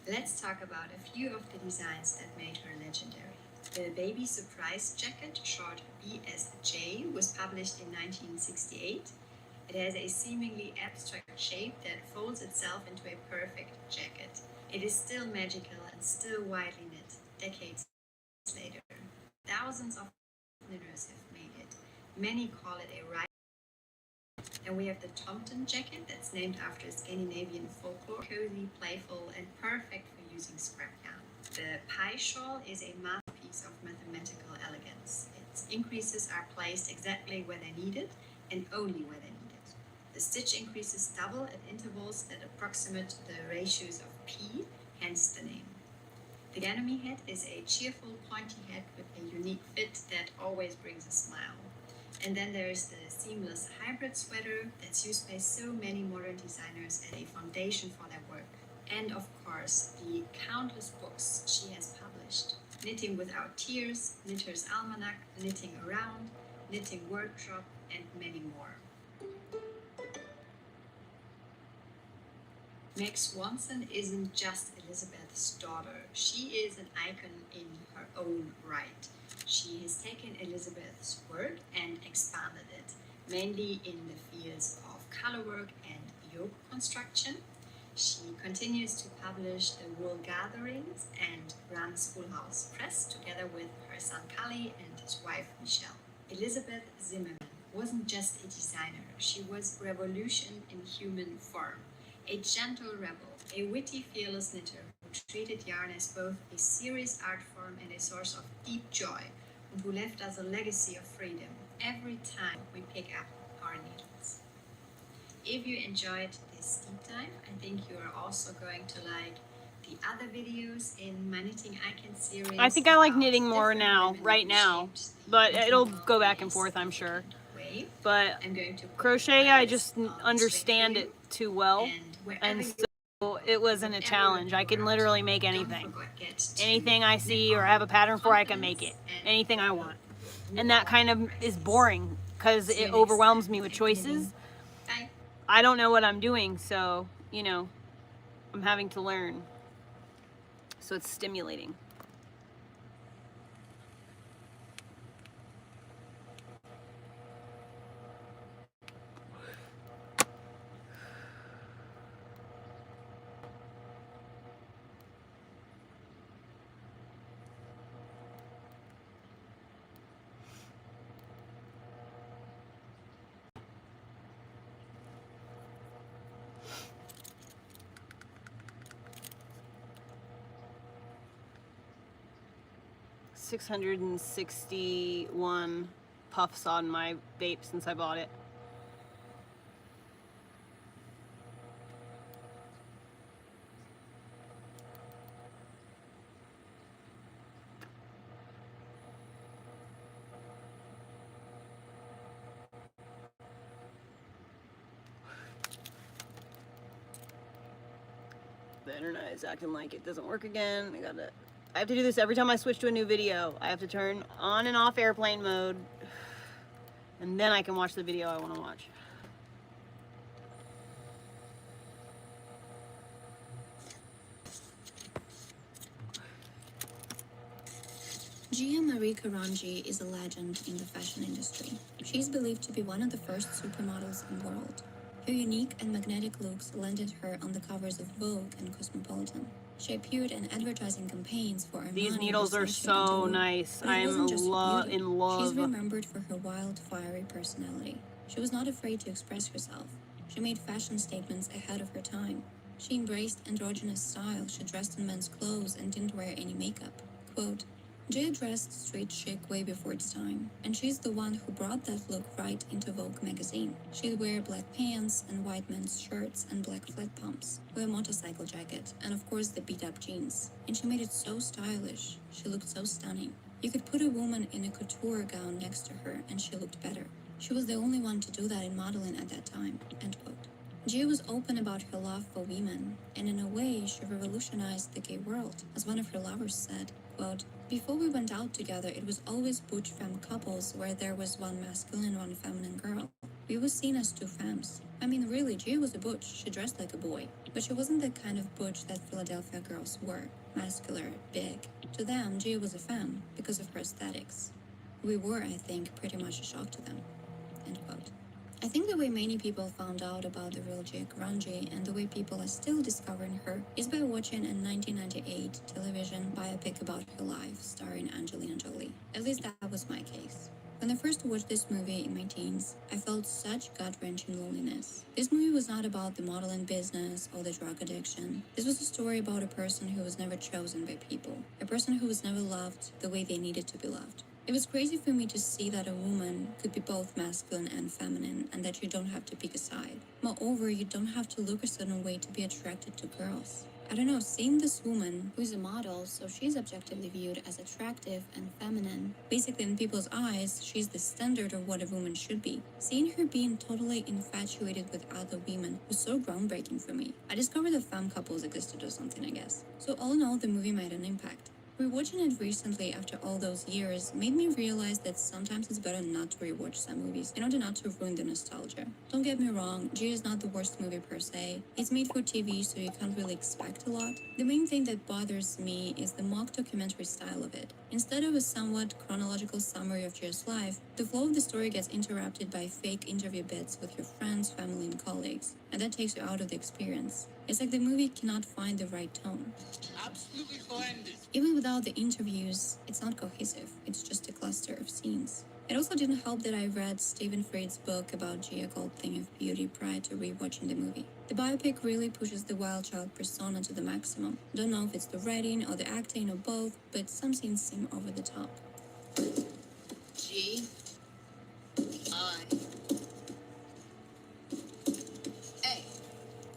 Let's talk about a few of the designs that made her legendary. The Baby Surprise Jacket, short BSJ, was published in 1968. It has a seemingly abstract shape that folds itself into a perfect jacket. It is still magical and still widely knit, decades later. Thousands of knitters have made it. Many call it a ride. And we have the Tomten jacket, that's named after Scandinavian folklore, cozy, playful, and perfect for using scrap yarn. The pie shawl is a masterpiece of mathematical elegance. Its increases are placed exactly where they're needed and only where they're needed. The stitch increases double at intervals that approximate the ratios of P, hence the name. The Ganymede hat is a cheerful, pointy hat with a unique fit that always brings a smile. And then there's the seamless hybrid sweater that's used by so many modern designers as a foundation for their work. And of course, the countless books she has published. Knitting Without Tears, Knitter's Almanac, Knitting Around, Knitting Workshop, and many more. Meg Swanson isn't just Elizabeth's daughter. She is an icon in her own right. She has taken Elizabeth's work and expanded it, mainly in the fields of colorwork and yoke construction. She continues to publish the Wool Gatherings and runs Wool House Press together with her son Cully and his wife Michelle. Elizabeth Zimmerman wasn't just a designer, she was revolution in human form. A gentle rebel, a witty, fearless knitter who treated yarn as both a serious art form and a source of deep joy, and who left us a legacy of freedom every time we pick up our needles. If you enjoyed this deep dive, I think you are also going to like the other videos in my Knitting Icon series. I think I like about knitting more different now, women right who now, shaped the but knitting it'll world go back in and a forth, I'm sure. significant way. But I'm going to put crochet, I playlists just on the screen understand for you, it too well, and wherever and you so it wasn't a wherever challenge. I you can are, literally make don't anything. forget to Anything I knit see or on have a pattern for, I can make confidence it. and Anything I with want. hope. And that kind of is boring because See you it next overwhelms time. me with Happy choices. knitting. Bye. I don't know what I'm doing, so, you know, I'm having to learn. So it's stimulating. $661 puffs on my vape since I bought it. The internet is acting like it doesn't work again. I have to do this every time I switch to a new video. I have to turn on and off airplane mode, and then I can watch the video I want to watch. Gia Marie Carangi is a legend in the fashion industry. She's believed to be one of the first supermodels in the world. Her unique and magnetic looks landed her on the covers of Vogue and Cosmopolitan. She appeared in advertising campaigns for Armani, These needles are Versace, so and Dior. nice. But it I'm wasn't just her beauty. in love. She's remembered for her wild, fiery personality. She was not afraid to express herself. She made fashion statements ahead of her time. She embraced androgynous style. She dressed in men's clothes and didn't wear any makeup. Quote, Gia dressed street chic way before its time, and she's the one who brought that look right into Vogue magazine. She'd wear black pants and white men's shirts and black flat pumps, with a motorcycle jacket, and of course the beat-up jeans. And she made it so stylish. She looked so stunning. You could put a woman in a couture gown next to her and she looked better. She was the only one to do that in modeling at that time, end quote. Gia was open about her love for women, and in a way, she revolutionized the gay world. As one of her lovers said, quote, before we went out together, it was always butch femme couples where there was one masculine, one feminine girl. We were seen as two femmes. I mean, really, Gia was a butch. She dressed like a boy. But she wasn't the kind of butch that Philadelphia girls were. Muscular, big. To them, Gia was a femme because of her aesthetics. We were, I think, pretty much a shock to them, end quote. I think the way many people found out about the real Gia Carangi and the way people are still discovering her is by watching a 1998 television biopic about her life starring Angelina Jolie. At least that was my case. When I first watched this movie in my teens, I felt such gut-wrenching loneliness. This movie was not about the modeling business or the drug addiction. This was a story about a person who was never chosen by people, a person who was never loved the way they needed to be loved. It was crazy for me to see that a woman could be both masculine and feminine and that you don't have to pick a side. Moreover, you don't have to look a certain way to be attracted to girls. I don't know, seeing this woman, who's a model, so she's objectively viewed as attractive and feminine. Basically, in people's eyes, she's the standard of what a woman should be. Seeing her being totally infatuated with other women was so groundbreaking for me. I discovered that femme couples existed or something, I guess. So all in all, the movie made an impact. Rewatching it recently after all those years made me realize that sometimes it's better not to rewatch some movies in order not to ruin the nostalgia. Don't get me wrong, Gia is not the worst movie per se. It's made for TV, so you can't really expect a lot. The main thing that bothers me is the mock documentary style of it. Instead of a somewhat chronological summary of Gia's life, the flow of the story gets interrupted by fake interview bits with your friends, family, and colleagues, and that takes you out of the experience. It's like the movie cannot find the right tone. Absolutely horrendous. Even without the interviews, it's not cohesive. It's just a cluster of scenes. It also didn't help that I read Stephen Freid's book about Gia called Thing of Beauty prior to rewatching the movie. The biopic really pushes the wild child persona to the maximum. Don't know if it's the writing or the acting or both, but some scenes seem over the top. G-I-A.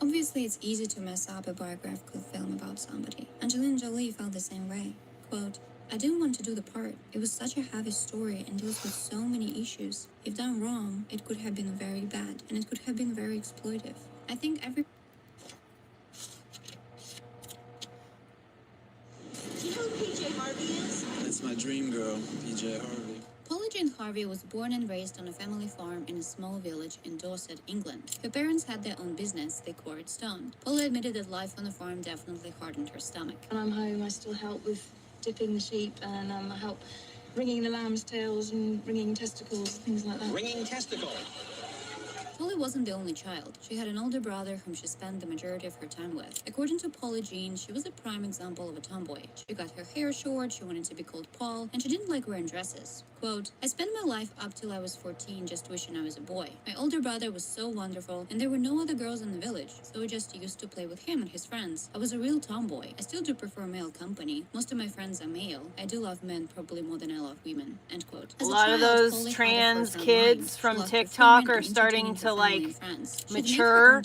Obviously, it's easy to mess up a biographical film about somebody. Angelina Jolie felt the same way. Quote, I didn't want to do the part. It was such a heavy story and deals with so many issues. If done wrong, it could have been very bad, and it could have been very exploitive. I think every... Do you know who PJ Harvey is? That's my dream girl, PJ Harvey. Polly Jane Harvey was born and raised on a family farm in a small village in Dorset, England. Her parents had their own business, they quarried stone. Polly admitted that life on the farm definitely hardened her stomach. When I'm home, I still help with dipping the sheep and I help wringing the lamb's tails and wringing testicles, things like that. Wringing testicles. Polly wasn't the only child. She had an older brother whom she spent the majority of her time with. According to Polly Jean, she was a prime example of a tomboy. She got her hair short, she wanted to be called Paul, and she didn't like wearing dresses. Quote, I spent my life up till I was 14 just wishing I was a boy. My older brother was so wonderful, and there were no other girls in the village, so I just used to play with him and his friends. I was a real tomboy. I still do prefer male company. Most of my friends are male. I do love men probably more than I love women. End quote. A lot of those trans kids from TikTok are starting to like mature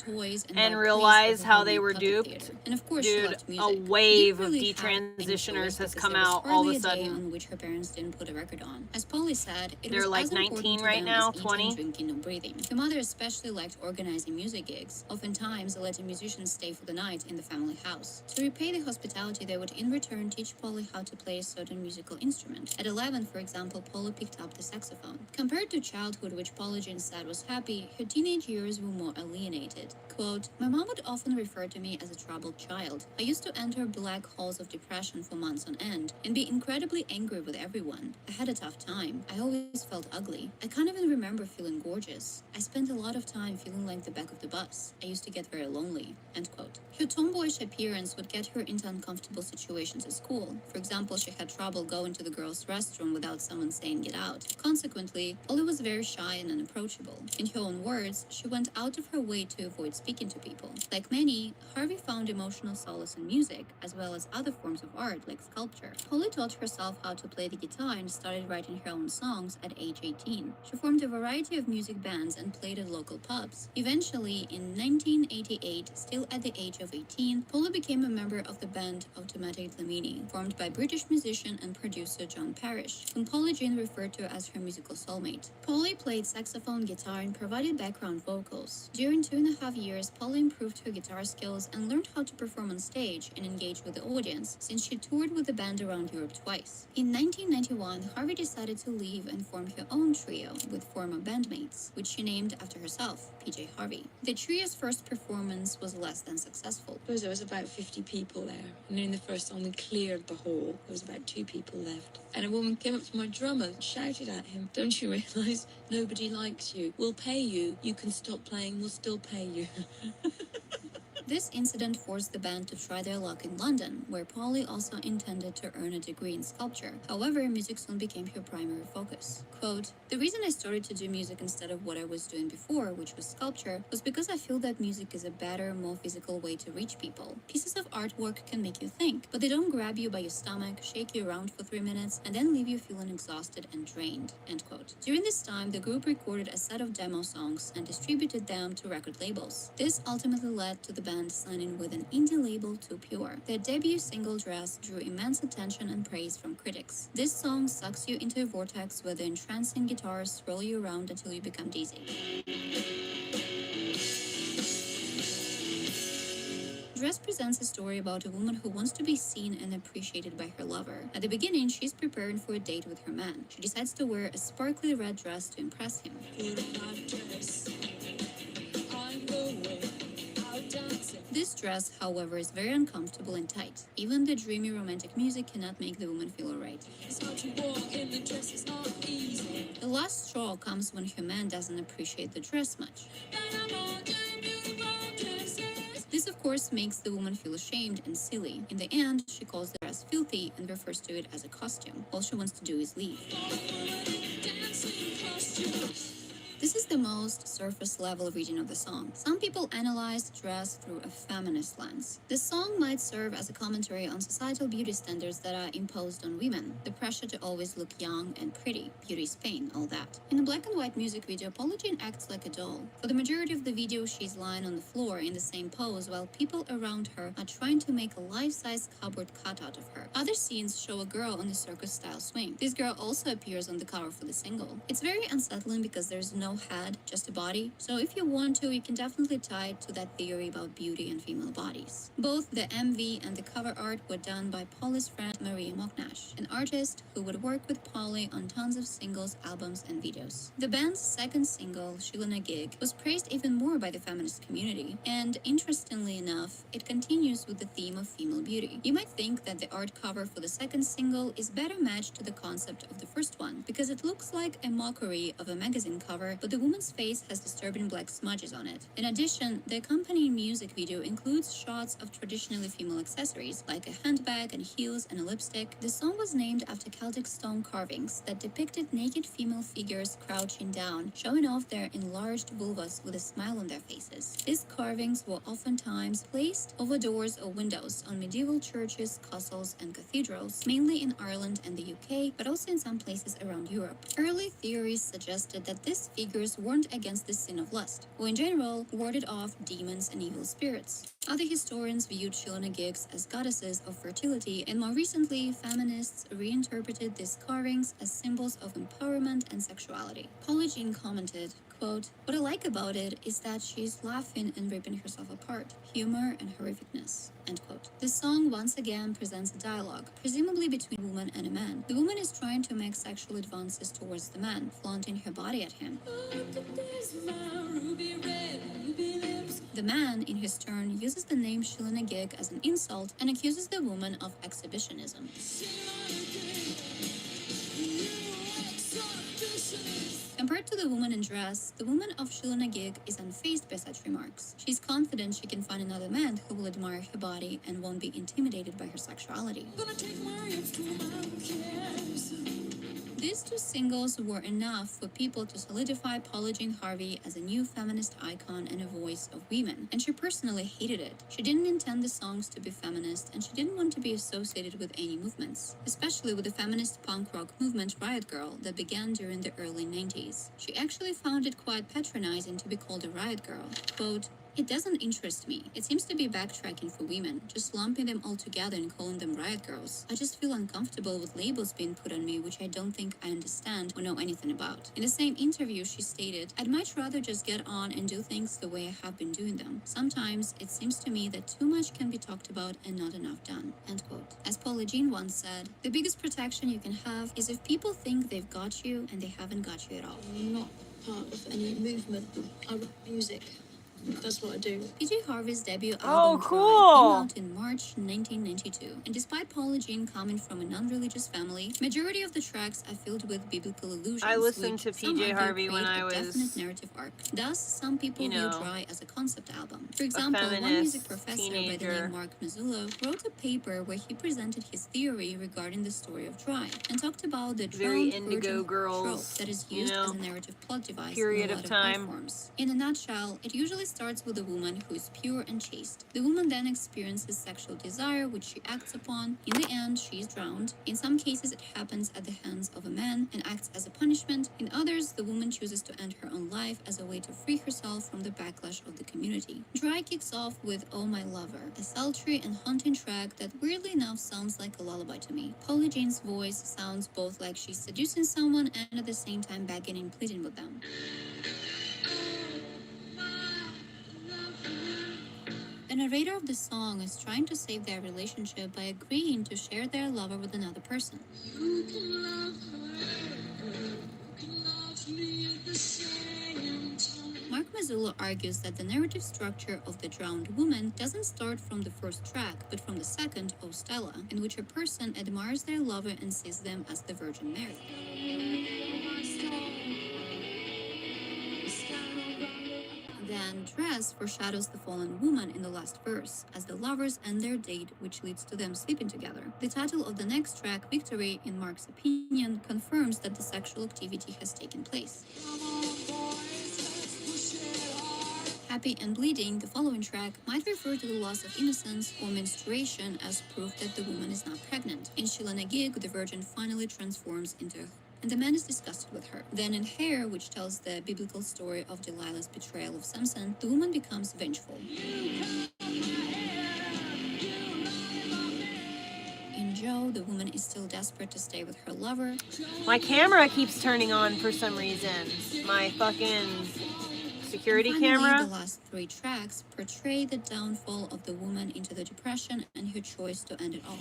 and realize how they were duped. And of course, dude, a wave of detransitioners has come out all of a sudden. On which her parents didn't put a record on. As Polly said, it they're was like as 19 important right to them now, as eating, 20. drinking, or breathing. Her mother especially liked organizing music gigs, oftentimes letting musicians stay for the night in the family house. To repay the hospitality, they would in return teach Polly how to play a certain musical instrument. At 11, for example, Polly picked up the saxophone. Compared to childhood, which Polly Jean said was happy, her teenage years were more alienated. Quote, my mom would often refer to me as a troubled child. I used to enter black holes of depression for months on end and be incredibly angry with everyone. I had a tough time. I always felt ugly. I can't even remember feeling gorgeous. I spent a lot of time feeling like the back of the bus. I used to get very lonely. End quote. Her tomboyish appearance would get her into uncomfortable situations at school. For example, she had trouble going to the girls' restroom without someone saying get out. Consequently, Polly was very shy and unapproachable. In her own words, she went out of her way to avoid speaking to people. Like many, Harvey found emotional solace in music, as well as other forms of art like sculpture. Polly taught herself how to play the guitar and started writing her own songs at age 18. She formed a variety of music bands and played at local pubs. Eventually, in 1988, still at the age of 18, Polly became a member of the band Automatic Lamini, formed by British musician and producer John Parrish, whom Polly Jean referred to as her musical soulmate. Polly played saxophone, guitar, and provided background vocals. During 2.5 years, Polly improved her guitar skills and learned how to perform on stage and engage with the audience, since she toured with the band around Europe twice. In 1991, Harvey decided to leave and form her own trio with former bandmates, which she named after herself, PJ Harvey. The trio's first performance was less than successful. There was about 50 people there, and in the first song we cleared the hall. There was about 2 people left. And a woman came up to my drummer and shouted at him, don't you realise nobody likes you? We'll pay you. You can stop playing, we'll still pay you. This incident forced the band to try their luck in London, where Polly also intended to earn a degree in sculpture. However, music soon became her primary focus. Quote, the reason I started to do music instead of what I was doing before, which was sculpture, was because I feel that music is a better, more physical way to reach people. Pieces of artwork can make you think, but they don't grab you by your stomach, shake you around for 3 minutes, and then leave you feeling exhausted and drained. End quote. During this time, the group recorded a set of demo songs and distributed them to record labels. This ultimately led to the band signing with an indie label, Too Pure. Their debut single Dress drew immense attention and praise from critics. This song sucks you into a vortex where the entrancing guitars swirl you around until you become dizzy. Dress presents a story about a woman who wants to be seen and appreciated by her lover. At the beginning, she's preparing for a date with her man. She decides to wear a sparkly red dress to impress him. This dress, however, is very uncomfortable and tight. Even the dreamy romantic music cannot make the woman feel alright. The last straw comes when her man doesn't appreciate the dress much. This, of course, makes the woman feel ashamed and silly. In the end, she calls the dress filthy and refers to it as a costume. All she wants to do is leave. the most surface level reading of the song. Some people analyzed dress through a feminist lens. The song might serve as a commentary on societal beauty standards that are imposed on women. The pressure to always look young and pretty, beauty is pain, all that. In the black and white music video, Paula Jean acts like a doll. For the majority of the video, she's lying on the floor in the same pose while people around her are trying to make a life-size cardboard cutout of her. Other scenes show a girl on a circus-style swing. This girl also appears on the cover for the single. It's very unsettling because there's no head, just a body. So if you want to, you can definitely tie it to that theory about beauty and female bodies. Both the MV and the cover art were done by Paula's friend Maria Moknash, an artist who would work with Polly on tons of singles, albums, and videos. The band's second single, Shilana Gig, was praised even more by the feminist community, and interestingly enough, it continues with the theme of female beauty. You might think that the art cover for the second single is better matched to the concept of the first one, because it looks like a mockery of a magazine cover, but the woman's face has disturbing black smudges on it. In addition, the accompanying music video includes shots of traditionally female accessories, like a handbag and heels and a lipstick. The song was named after Celtic stone carvings that depicted naked female figures crouching down, showing off their enlarged vulvas with a smile on their faces. These carvings were oftentimes placed over doors or windows on medieval churches, castles, and cathedrals, mainly in Ireland and the UK, but also in some places around Europe. Early theories suggested that these figures weren't against the sin of lust, or in general, warded off demons and evil spirits. Other historians viewed Shilana Gigs as goddesses of fertility, and more recently, feminists reinterpreted these carvings as symbols of empowerment and sexuality. Paula Jean commented, quote, "What I like about it is that she's laughing and ripping herself apart, humor and horrificness," end quote. The song once again presents a dialogue, presumably between a woman and a man. The woman is trying to make sexual advances towards the man, flaunting her body at him. The man, in his turn, uses the name Shilana Gig as an insult and accuses the woman of exhibitionism. Compared to the woman in dress, the woman of Shilana Gig is unfazed by such remarks. She's confident she can find another man who will admire her body and won't be intimidated by her sexuality. These two singles were enough for people to solidify Paula Jean Harvey as a new feminist icon and a voice of women, and she personally hated it. She didn't intend the songs to be feminist, and she didn't want to be associated with any movements, especially with the feminist punk rock movement Riot Girl that began during the early 90s. She actually found it quite patronizing to be called a Riot Girl. Quote, "It doesn't interest me. It seems to be backtracking for women, just lumping them all together and calling them riot girls. I just feel uncomfortable with labels being put on me which I don't think I understand or know anything about." In the same interview, she stated, "I'd much rather just get on and do things the way I have been doing them. Sometimes it seems to me that too much can be talked about and not enough done." End quote. As Paula Jean once said, "The biggest protection you can have is if people think they've got you and they haven't got you at all." I'm not part of any movement. I write music. That's what I do. PJ Harvey's debut Oh, album cool. Pride came out in March 1992, and despite Paula Jean coming from a non-religious family, majority of the tracks are filled with biblical allusions. I listened which to some PJ argue Harvey when create I a was, definite narrative arc. Thus, some people you view know, Dry as a concept album. For example, one feminist music professor by the teenager. name Mark Mazzullo wrote a paper where he presented his theory regarding the story of Dry and talked about the Very drowned Indigo virgin Girls, trope that is you used know, as a narrative plot device period in a of lot time. art forms. In a nutshell, it usually starts with a woman who is pure and chaste. The woman then experiences sexual desire, which she acts upon. In the end, she is drowned. In some cases, it happens at the hands of a man and acts as a punishment. In others, the woman chooses to end her own life as a way to free herself from the backlash of the community. Dry kicks off with "Oh My Lover," a sultry and haunting track that weirdly enough sounds like a lullaby to me. Paula Jean's voice sounds both like she's seducing someone and at the same time begging and pleading with them. The narrator of the song is trying to save their relationship by agreeing to share their lover with another person. You can love her, you can love me at the same time. Mark Mazzullo argues that the narrative structure of The Drowned Woman doesn't start from the first track, but from the second, O Stella, in which a person admires their lover and sees them as the Virgin Mary. Then Dress foreshadows the fallen woman in the last verse, as the lovers end their date, which leads to them sleeping together. The title of the next track, Victory, in Mark's opinion, confirms that the sexual activity has taken place. Happy and Bleeding, the following track, might refer to the loss of innocence or menstruation as proof that the woman is not pregnant. In Sheila Nagig, the virgin finally transforms into a and the man is disgusted with her. Then in Hair, which tells the biblical story of Delilah's betrayal of Samson, the woman becomes vengeful. In Joe, the woman is still desperate to stay with her lover. My camera keeps turning on for some reason. My fucking security And finally, camera. The last three tracks portray the downfall of the woman into the depression and her choice to end it all.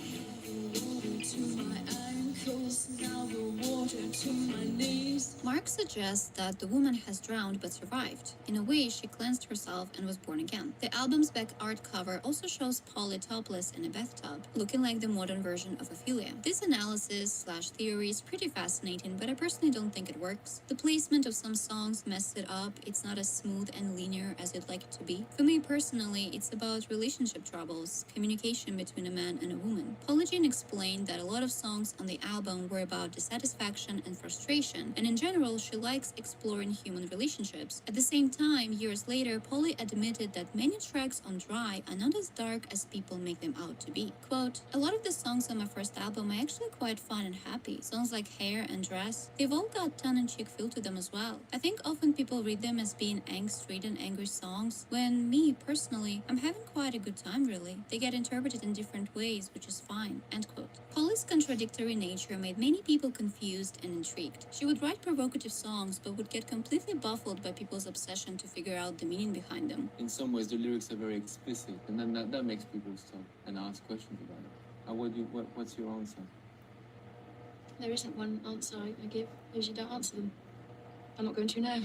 Mark suggests that the woman has drowned but survived. In a way, she cleansed herself and was born again. The album's back art cover also shows Polly topless in a bathtub, looking like the modern version of Ophelia. This analysis/theory is pretty fascinating, but I personally don't think it works. The placement of some songs messed it up. It's not as smooth and linear as you'd like it to be. For me personally, it's about relationship troubles, communication between a man and a woman. Polly Jean explained that a lot of songs on the album were about dissatisfaction and frustration, and in general, she likes exploring human relationships. At the same time, years later, Polly admitted that many tracks on Dry are not as dark as people make them out to be. Quote, a lot of the songs on my first album are actually quite fun and happy. Songs like Hair and Dress, they've all got tongue-in-cheek feel to them as well. I think often people read them as being angst-ridden, angry songs, when me, personally, I'm having quite a good time really. They get interpreted in different ways, which is fine. End quote. Polly's contradictory nature made many people confused and intrigued. She would write provocative songs, but would get completely baffled by people's obsession to figure out the meaning behind them. In some ways, the lyrics are very explicit, and then that makes people stop and ask questions about it. What's your answer? There isn't one answer I give. I usually don't answer them. I'm not going to now.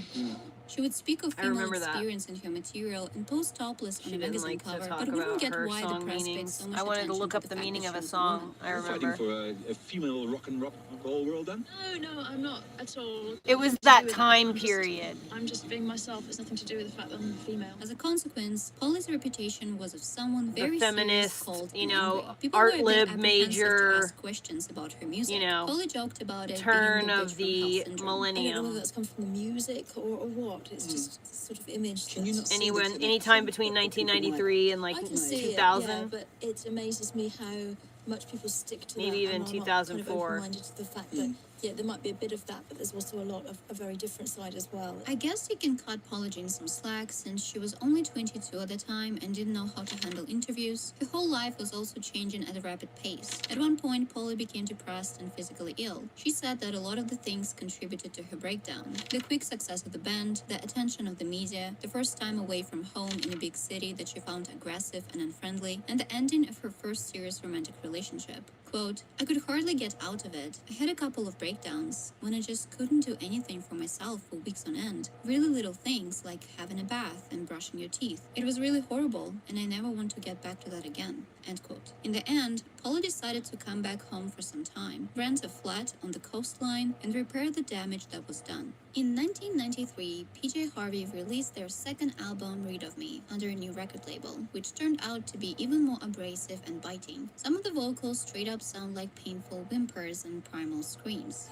She would speak of I female remember that. experience in her material and post topless on She a didn't magazine like to cover, talk but wouldn't about get her why the song press paid meanings. so much I wanted to attention look to up the the fact meaning that of a she was song. woman. I Fighting remember. for a female rock and roll world, then? No, I'm not at all. It was Nothing to that do with time I'm just- period. I'm just being myself. It's nothing to do with the fact that I'm female. As a consequence, Polly's reputation was of someone very The feminist, serious, cold, you and know, angry. People art were a bit lib apprehensive to major, ask questions about her music. you know, Polly joked about it turn being the of bitch from the Hell Syndrome. millennium. I don't know whether that's come from the music or what. It's just sort of image. Can you not see the Anytime connection between that people 1993 and like I can see 2000. it, yeah, but it amazes me how much people stick to Maybe that even and are not 2004. kind of open-minded to the fact that there might be a bit of that, but there's also a lot of a very different side as well. I guess you can cut Polly Jean some slack since she was only 22 at the time and didn't know how to handle interviews. Her whole life was also changing at a rapid pace. At one point, Polly became depressed and physically ill. She said that a lot of the things contributed to her breakdown. The quick success of the band, the attention of the media, the first time away from home in a big city that she found aggressive and unfriendly, and the ending of her first serious romantic relationship. Quote, I could hardly get out of it. I had a couple of breakdowns when I just couldn't do anything for myself for weeks on end. Really little things like having a bath and brushing your teeth. It was really horrible, and I never want to get back to that again. End quote. In the end, Polly decided to come back home for some time, rent a flat on the coastline, and repair the damage that was done. In 1993, PJ Harvey released their second album, Read of Me, under a new record label, which turned out to be even more abrasive and biting. Some of the vocals straight up sound like painful whimpers and primal screams.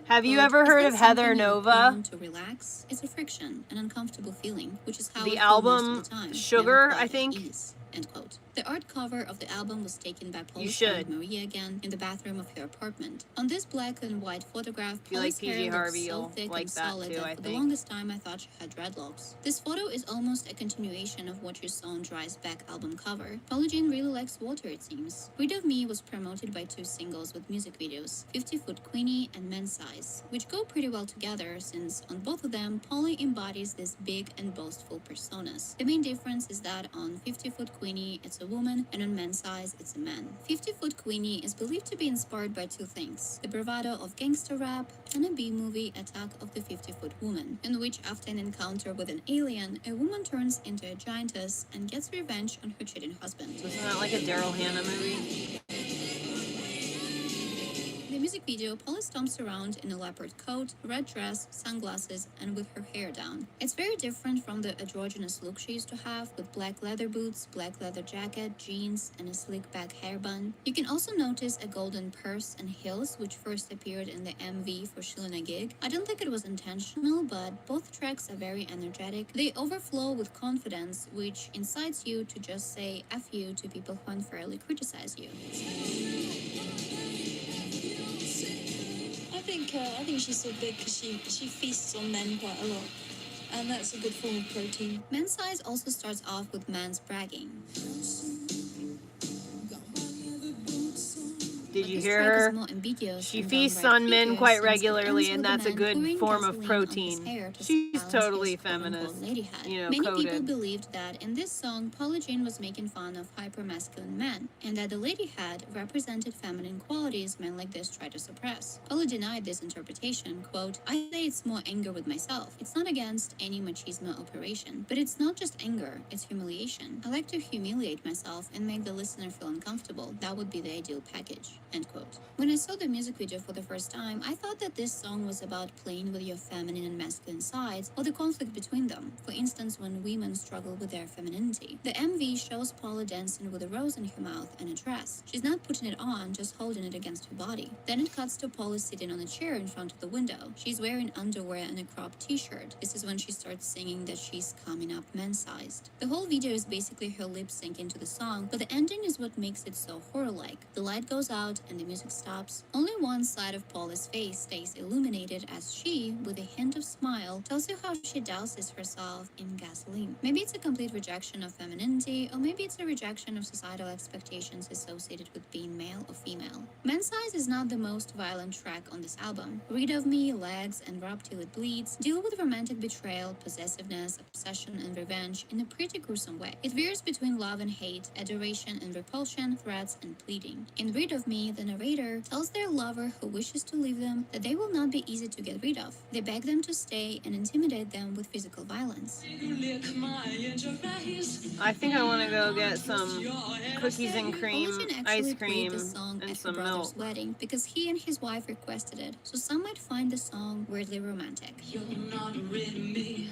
Have you Quote, ever "Is heard that of Heather something you Nova? want to relax? It's a friction, an uncomfortable feeling, which is how The I feel most album of the time. Sugar, Never I quite at think. ease." End quote. The art cover of the album was taken by Polly's should. friend Maria again in the bathroom of her apartment. On this black and white photograph, If you like Polly's hair PJ looks Harvey, so you'll thick like and that solid too, that I for the think. longest time I thought she had dreadlocks. This photo is almost a continuation of what you saw on Dry's back album cover. Polly Jean really likes water, it seems. Read of Me was promoted by 2 singles with music videos, 50 Foot Queenie and Men's Size, which go pretty well together since on both of them, Polly embodies these big and boastful personas. The main difference is that on 50 Foot Queenie, it's a woman, and on Men's Size, it's a man. 50 Foot Queenie is believed to be inspired by 2 things: the bravado of gangster rap and a B-movie, Attack of the 50 Foot Woman, in which after an encounter with an alien, a woman turns into a giantess and gets revenge on her cheating husband. Isn't that like a Daryl Hannah movie? The music video, Polly stomps around in a leopard coat, red dress, sunglasses, and with her hair down. It's very different from the androgynous look she used to have, with black leather boots, black leather jacket, jeans, and a slick back hair bun. You can also notice a golden purse and heels, which first appeared in the MV for Shilling a Gig. I don't think it was intentional, but both tracks are very energetic. They overflow with confidence, which incites you to just say F you to people who unfairly criticize you. I think she's so big because she feasts on men quite a lot, and that's a good form of protein. Men's Size also starts off with men's bragging. Did But you this hear track is her? more ambiguous She and feasts downright on men creepier quite since it regularly, ends and with that's a a man good pouring form of gasoline on his protein. hair to She's silence totally his quote-unquote feminist, ladyhead. you know, Many people coded. believed that in this song, Polly Jean was making fun of hypermasculine men, and that the ladyhead represented feminine qualities men like this try to suppress. Polly denied this interpretation, quote, "I say it's more anger with myself. It's not against any machismo operation, but it's not just anger, it's humiliation. I like to humiliate myself and make the listener feel uncomfortable. That would be the ideal package," end quote. When I saw the music video for the first time, I thought that this song was about playing with your feminine and masculine sides, or the conflict between them. For instance, when women struggle with their femininity. The MV shows Paula dancing with a rose in her mouth and a dress. She's not putting it on, just holding it against her body. Then it cuts to Paula sitting on a chair in front of the window. She's wearing underwear and a cropped t-shirt. This is when she starts singing that she's coming up man-sized. The whole video is basically her lip syncing to the song, but the ending is what makes it so horror-like. The light goes out and the music stops. Only one side of Paula's face stays illuminated as she, with a hint of smile, tells you how she douses herself in gasoline. Maybe it's a complete rejection of femininity, or maybe it's a rejection of societal expectations associated with being male or female. Men's Size is not the most violent track on this album. Read of Me, Legs, and Rub Till It Bleeds deal with romantic betrayal, possessiveness, obsession, and revenge in a pretty gruesome way. It veers between love and hate, adoration and repulsion, threats and pleading. In Read of Me, the narrator tells their lover who wishes to leave them that they will not be easy to get rid of. They beg them to stay and intimidate them with physical violence. I think I want to go get some cookies and cream, Polly Jean ice actually played cream, the song and at her some brother's milk. wedding because he and his wife requested it, so some might find the song weirdly romantic. You're not ready me.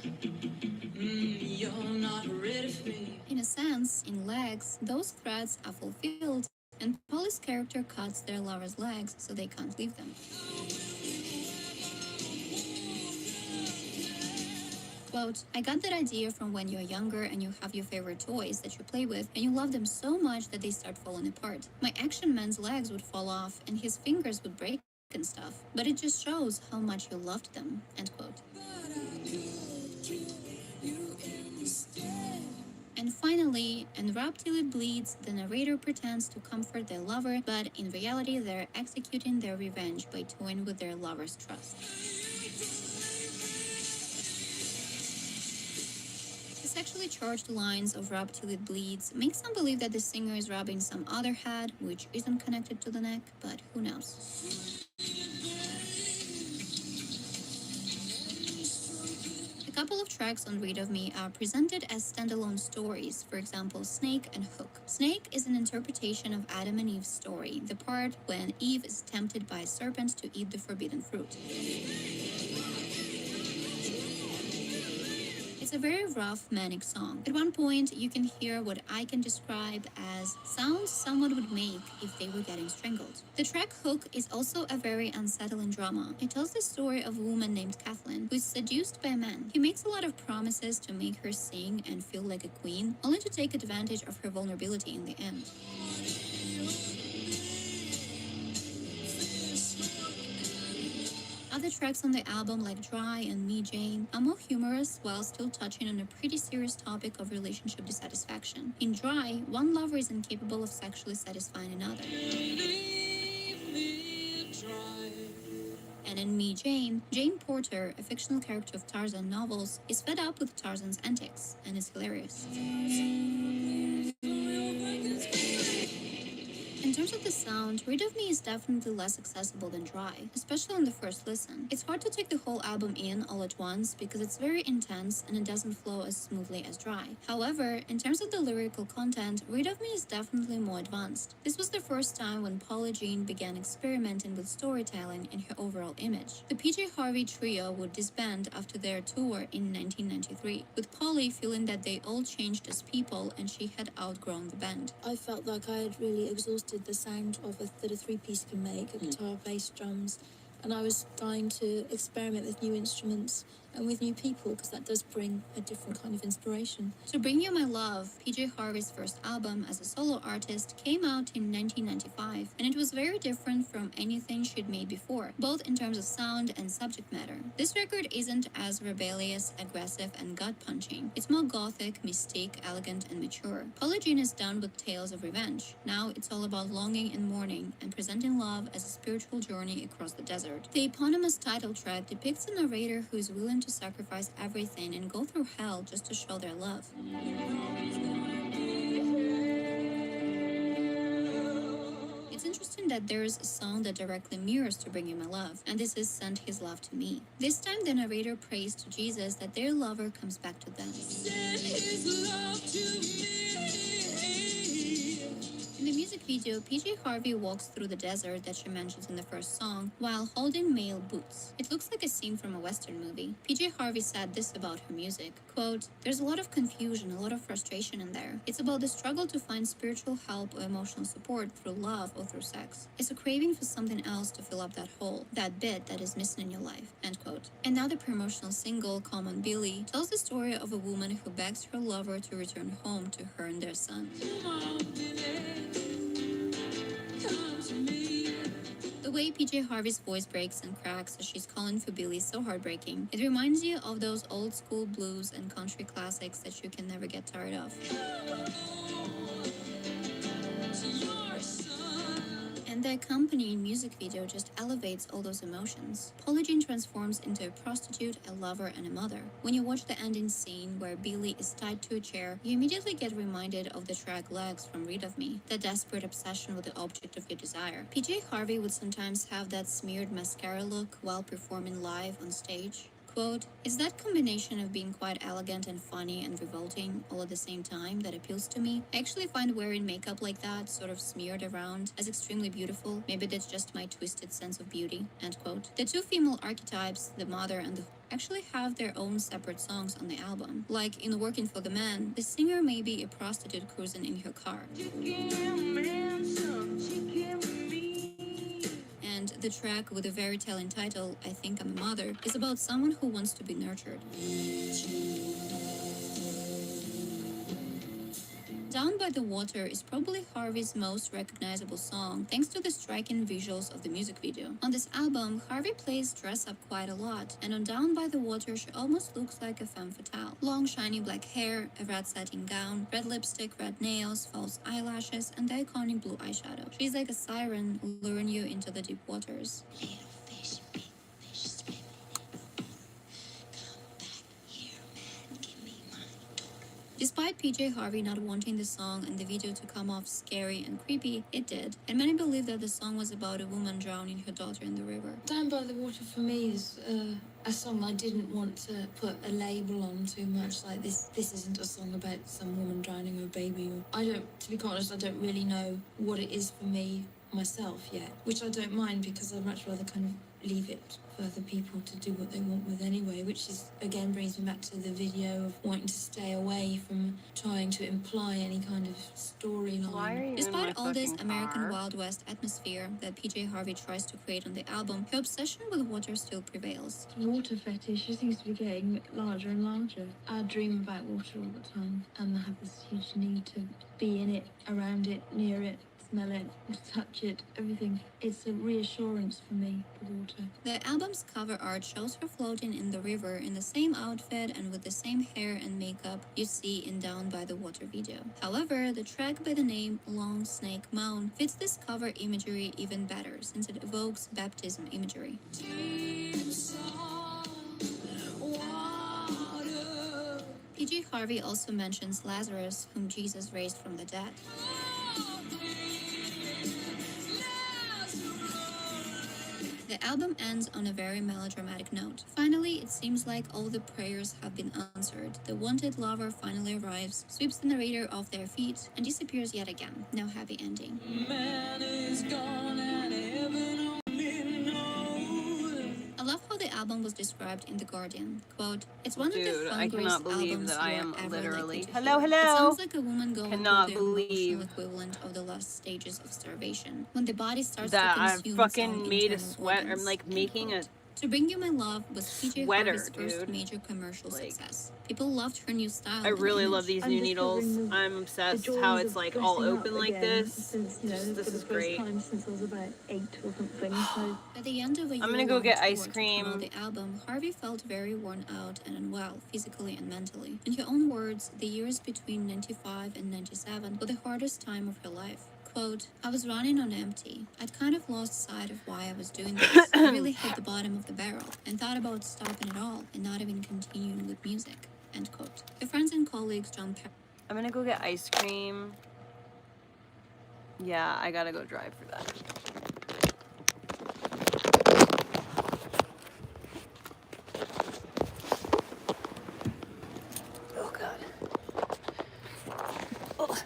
You're not ready for me. In a sense, in Legs, those threats are fulfilled, and Polly's character cuts their lover's legs so they can't leave them. Quote, "I got that idea from when you're younger and you have your favorite toys that you play with and you love them so much that they start falling apart. My action man's legs would fall off and his fingers would break and stuff, but it just shows how much you loved them," end quote. And finally, in Rub Till It Bleeds, the narrator pretends to comfort their lover, but in reality they're executing their revenge by toying with their lover's trust. The sexually charged lines of Rub Till It Bleeds make some believe that the singer is rubbing some other head, which isn't connected to the neck, but who knows. A couple of tracks on Read of Me are presented as standalone stories, for example, Snake and Hook. Snake is an interpretation of Adam and Eve's story, the part when Eve is tempted by a serpent to eat the forbidden fruit. It's a very rough, manic song. At one point, you can hear what I can describe as sounds someone would make if they were getting strangled. The track Hook is also a very unsettling drama. It tells the story of a woman named Kathleen who is seduced by a man. He makes a lot of promises to make her sing and feel like a queen, only to take advantage of her vulnerability in the end. Other tracks on the album, like Dry and Me Jane, are more humorous while still touching on a pretty serious topic of relationship dissatisfaction. In Dry, one lover is incapable of sexually satisfying another. And in Me Jane, Jane Porter, a fictional character of Tarzan novels, is fed up with Tarzan's antics and is hilarious. In terms of the sound, Read of Me is definitely less accessible than Dry, especially on the first listen. It's hard to take the whole album in all at once because it's very intense and it doesn't flow as smoothly as Dry. However, in terms of the lyrical content, Read of Me is definitely more advanced. This was the first time when Paula Jean began experimenting with storytelling and her overall image. The PJ Harvey trio would disband after their tour in 1993, with Polly feeling that they all changed as people and she had outgrown the band. I felt like I had really exhausted the sound that a three-piece can make, a guitar, bass, drums, and I was dying to experiment with new instruments and with new people because that does bring a different kind of inspiration. To Bring You My Love, PJ Harvey's first album as a solo artist, came out in 1995, and it was very different from anything she'd made before, both in terms of sound and subject matter. This record isn't as rebellious, aggressive, and gut-punching. It's more gothic, mystique, elegant, and mature. Paula Jean is done with tales of revenge. Now it's all about longing and mourning, and presenting love as a spiritual journey across the desert. The eponymous title track depicts a narrator who is willing to sacrifice everything and go through hell just to show their love. It's interesting that there's a song that directly mirrors To Bring You My Love, and this is Send His Love to Me. This time the narrator prays to Jesus that their lover comes back to them. Send his love to me. In the music video, PJ Harvey walks through the desert that she mentions in the first song while holding male boots. It looks like a scene from a Western movie. PJ Harvey said this about her music, quote, "There's a lot of confusion, a lot of frustration in there. It's about the struggle to find spiritual help or emotional support through love or through sex. It's a craving for something else to fill up that hole, that bit that is missing in your life," end quote. And now the promotional single, Come On Billy, tells the story of a woman who begs her lover to return home to her and their son. The way PJ Harvey's voice breaks and cracks as she's calling for Billy is so heartbreaking. It reminds you of those old school blues and country classics that you can never get tired of. And the accompanying music video just elevates all those emotions. Paula Jean transforms into a prostitute, a lover, and a mother. When you watch the ending scene where Billy is tied to a chair, you immediately get reminded of the track Legs from Read of Me, the desperate obsession with the object of your desire. PJ Harvey would sometimes have that smeared mascara look while performing live on stage. Quote, "It's that combination of being quite elegant and funny and revolting all at the same time that appeals to me. I actually find wearing makeup like that, sort of smeared around, as extremely beautiful. Maybe that's just my twisted sense of beauty," end quote. The two female archetypes, the mother and the actually have their own separate songs on the album. Like in Working for the Man, the singer may be a prostitute cruising in her car. And the track with a very telling title, I Think I'm a Mother, is about someone who wants to be nurtured. Down by the Water is probably Harvey's most recognizable song, thanks to the striking visuals of the music video. On this album, Harvey plays dress up quite a lot, and on Down by the Water she almost looks like a femme fatale. Long shiny black hair, a red satin gown, red lipstick, red nails, false eyelashes, and the iconic blue eyeshadow. She's like a siren luring you into the deep waters. Little fish, big fish, swimming in the water. Come back here, man, give me my daughter. Despite PJ Harvey not wanting the song and the video to come off scary and creepy, it did, and many believe that the song was about a woman drowning her daughter in the river. Down by the Water for me is a song I didn't want to put a label on too much. Like this isn't a song about some woman drowning her baby. To be quite honest, I don't really know what it is for me myself yet, which I don't mind because I'd much rather kind of leave it for other people to do what they want with anyway, which is again brings me back to the video of wanting to stay away from trying to imply any kind of storyline. Despite all this American Wild West atmosphere that PJ Harvey tries to create on the album, her obsession with water still prevails. Water fetish seems to be getting larger and larger. I dream about water all the time, and I have this huge need to be in it, around it, near it, smell it, touch it, everything. It's a reassurance for me, the water. The album's cover art shows her floating in the river in the same outfit and with the same hair and makeup you see in Down by the Water video. However, the track by the name Long Snake Moan fits this cover imagery even better since it evokes baptism imagery. PJ Harvey also mentions Lazarus, whom Jesus raised from the dead. The album ends on a very melodramatic note. Finally, it seems like all the prayers have been answered. The wanted lover finally arrives, sweeps the narrator off their feet, and disappears yet again. No happy ending. Man is gone and heaven only knows. I love how the album was described in The Guardian. Quote, "It's one of the Dude, I hungriest cannot believe albums that I you are am ever literally. likely to Hello, hear. hello. It sounds like a woman going Cannot through the believe emotional equivalent of the last stages of starvation, when the body starts that to I consume fucking some made a internal sweater. I'm organs." like End making quote. a To Bring You My Love was PJ sweater, Harvey's first dude. major commercial Like, success. People loved her new style. I and really image. love these new needles. I'm obsessed how it's like all open like this. Since, you know, This for the is first great. time since I was about 8 or something. So At the end of a I'm gonna year-long go get tour ice to cream. promote the album, Harvey felt very worn out and unwell, physically and mentally. In her own words, the years between 95 and 97 were the hardest time of her life. Quote, "I was running on empty. I'd kind of lost sight of why I was doing this. I really hit the bottom of the barrel and thought about stopping it all and not even continuing with music." End quote. Her friends and colleagues John I'm gonna go get ice cream. Yeah, I gotta go drive for that. Oh god. Oh.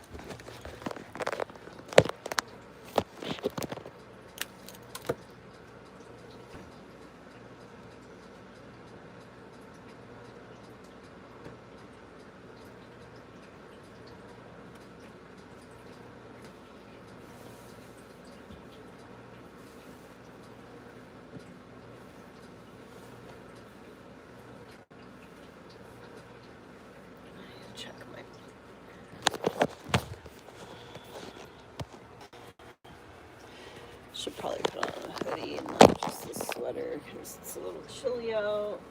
Check my. Should probably put on a hoodie and not just a sweater because it's a little chilly out.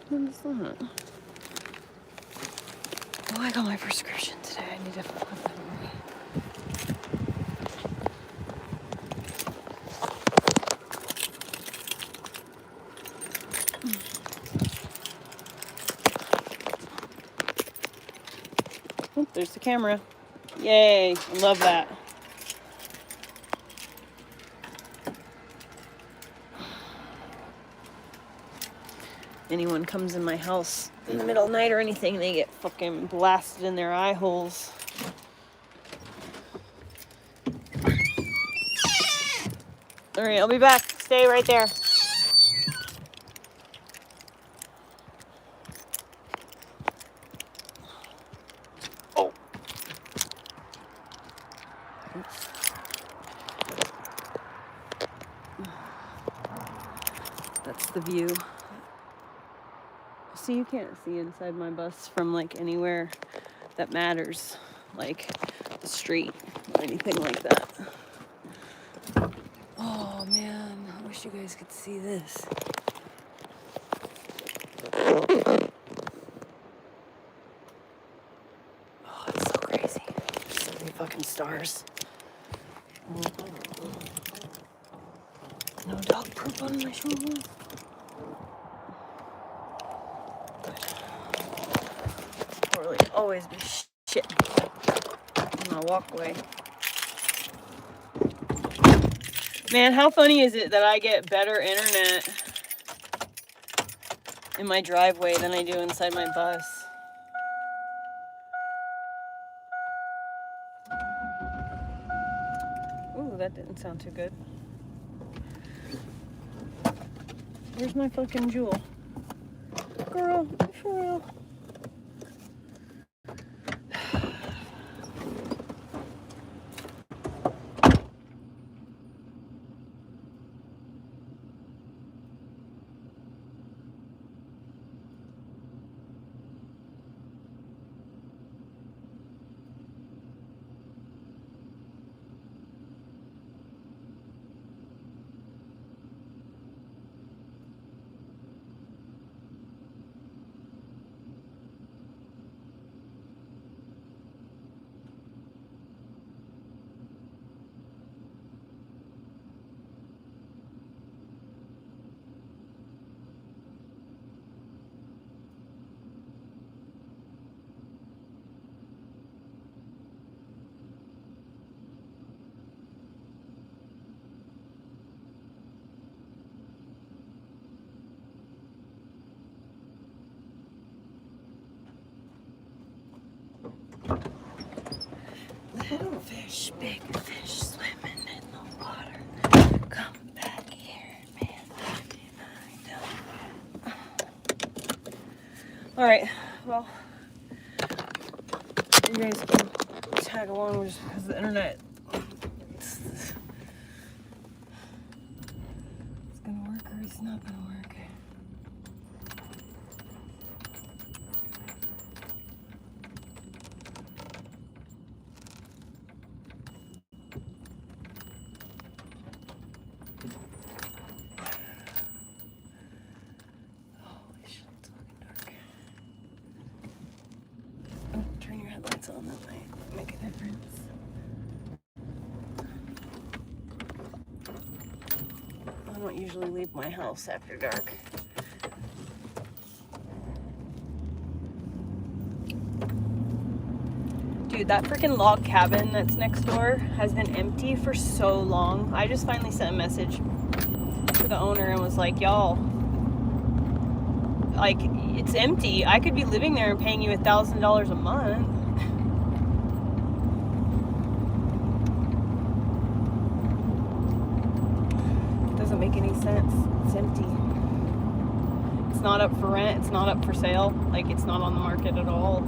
What is that? Oh, I got my prescription today. I need to put that away. Oh, there's the camera. Yay, I love that. Anyone comes in my house in the middle of the night or anything, they get fucking blasted in their eye holes. All right, I'll be back. Stay right there. Oh. Oops. That's the view. See, you can't see inside my bus from like anywhere that matters, like the street or anything like that. Oh man, I wish you guys could see this. Oh, it's so crazy. There's so many fucking stars. No dog poop on my shoes. Really always be shit in my walkway. Man, how funny is it that I get better internet in my driveway than I do inside my bus? Ooh, that didn't sound too good. Where's my fucking jewel? Girl, for real. fish, big fish swimming in the water. Come back here, man. Alright, well, you guys can tag along just because the internet. It's gonna work or it's not gonna work. Turn your headlights on, that might make a difference. I don't usually leave my house after dark. Dude, that freaking log cabin that's next door has been empty for so long. I just finally sent a message to the owner and was like, y'all, like, it's empty. I could be living there and paying you $1,000 a month. It doesn't make any sense. It's empty. It's not up for rent. It's not up for sale. Like, it's not on the market at all.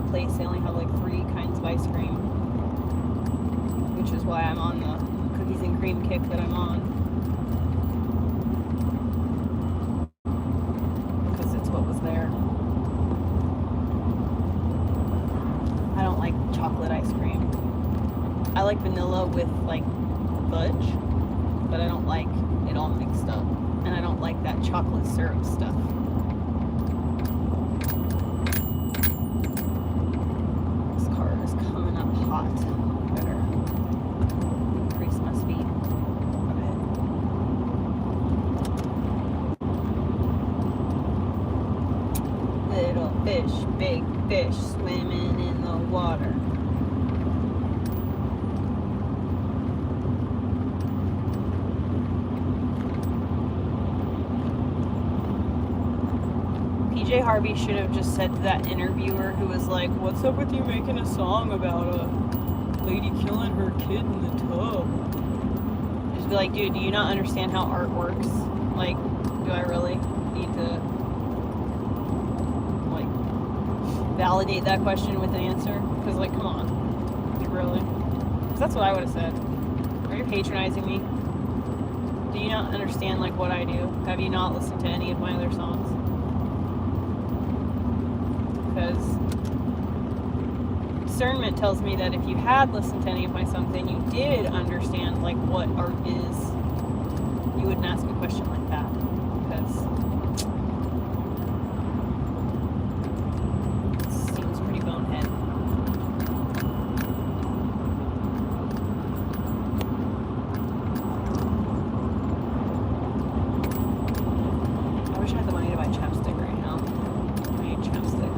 Place. They only have like 3 kinds of ice cream, which is why I'm on the cookies and cream kick that I'm on, because it's what was there. I don't like chocolate ice cream. I like vanilla with like fudge, but I don't like it all mixed up, and I don't like that chocolate syrup stuff. Better increase my speed. Okay. Little fish, big fish swimming in the water. PJ Harvey should have just said to that interviewer who was like, what's up with you making a song about a lady killing her kid in the tub? Just be like, dude, do you not understand how art works? Like, do I really need to, like, validate that question with an answer? Because, like, come on. Do you really? Because that's what I would have said. Are you patronizing me? Do you not understand, like, what I do? Have you not listened to any of my other songs? Because discernment tells me that if you had listened to any of my songs and you did understand like what art is, you wouldn't ask a question like that. Because it seems pretty bonehead. I wish I had the money to buy chapstick right now. I need chapstick.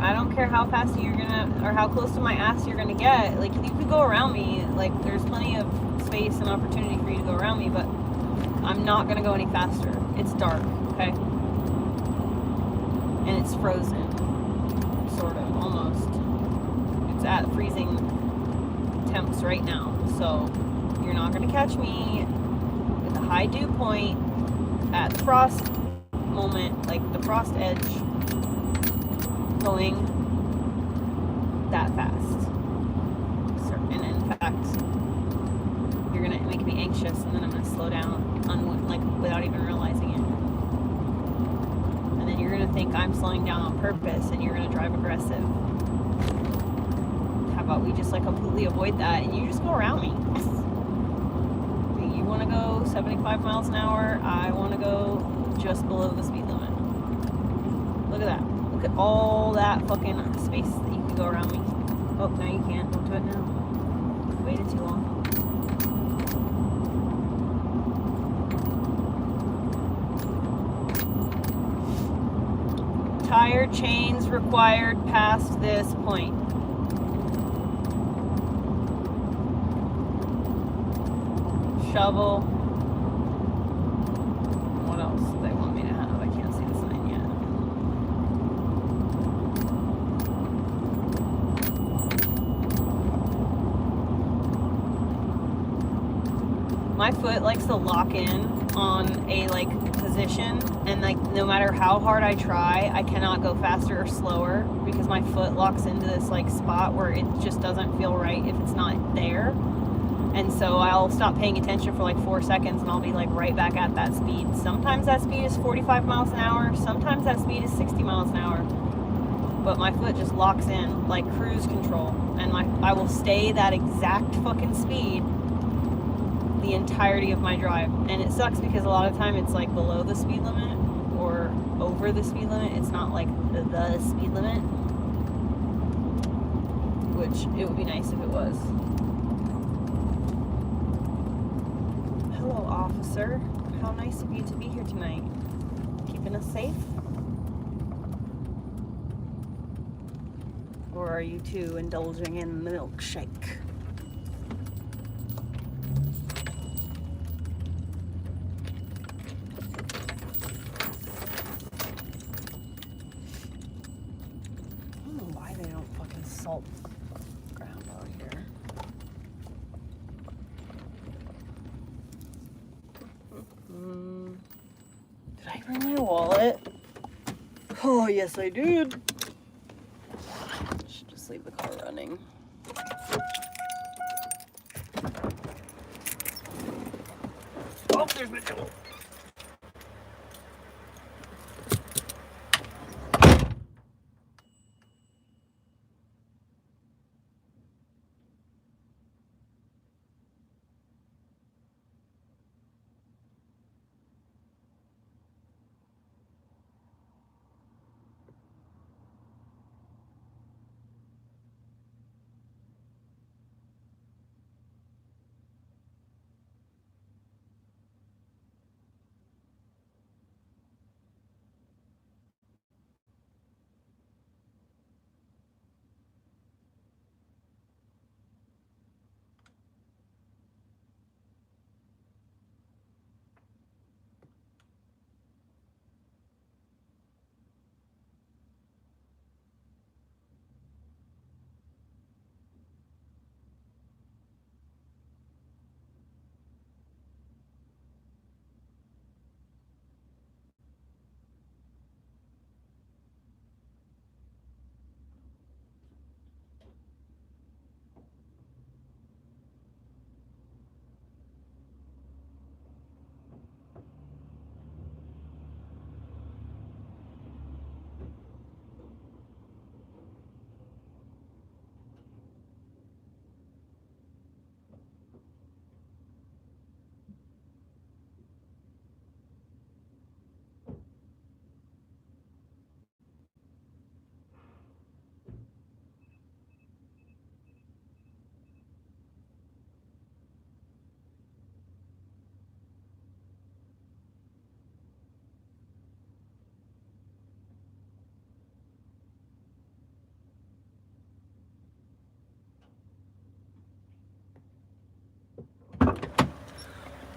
I don't care how fast you're gonna, or how close to my ass you're gonna get. Like, you could go around me. Like, there's plenty of space and opportunity for you to go around me, but I'm not gonna go any faster. It's dark, okay? And it's frozen. Sort of, almost. It's at freezing temps right now. So, you're not gonna catch me with a high dew point at the frost moment, like the frost edge, going that fast. And in fact, you're gonna make me anxious, and then I'm gonna slow down, like, without even realizing it. think I'm slowing down on purpose and you're gonna drive aggressive. How about we just like completely avoid that and you just go around me? You want to go 75 miles an hour, I want to go just below the speed limit. Look at that. Look at all that fucking space that you can go around me. Oh, no you can't. Don't do it now. You waited too long. Tire chains required past this point. Shovel. What else do they want me to have? I can't see the sign yet. My foot likes to lock in on a like position, and like no matter how hard I try, I cannot go faster or slower because my foot locks into this like spot where it just doesn't feel right if it's not there. And so I'll stop paying attention for like 4 seconds and I'll be like right back at that speed. Sometimes that speed is 45 miles an hour. Sometimes that speed is 60 miles an hour. But my foot just locks in like cruise control. And I will stay that exact fucking speed the entirety of my drive. And it sucks because a lot of time it's like below the speed limit or over the speed limit. It's not like the speed limit. Which it would be nice if it was. Hello, officer. How nice of you to be here tonight. Keeping us safe? Or are you two indulging in the milkshake? I don't know why they don't fucking salt ground out here. Did I bring my wallet? Oh, yes, I did. Should just leave the car running. Oh, there's my tool.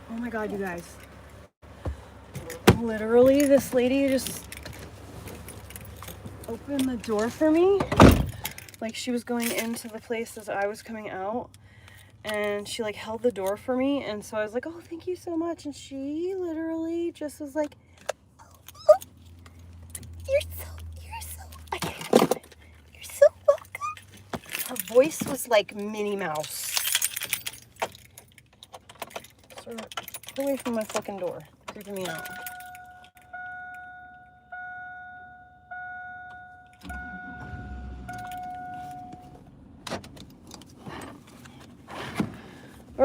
Oh my god, you guys. Literally, this lady just opened the door for me. Like she was going into the place as I was coming out. And she like held the door for me. And so I was like, oh, thank you so much. And she literally just was like, oh, you're so welcome. Her voice was like Minnie Mouse. Sort of, get away from my fucking door. Creeping me out.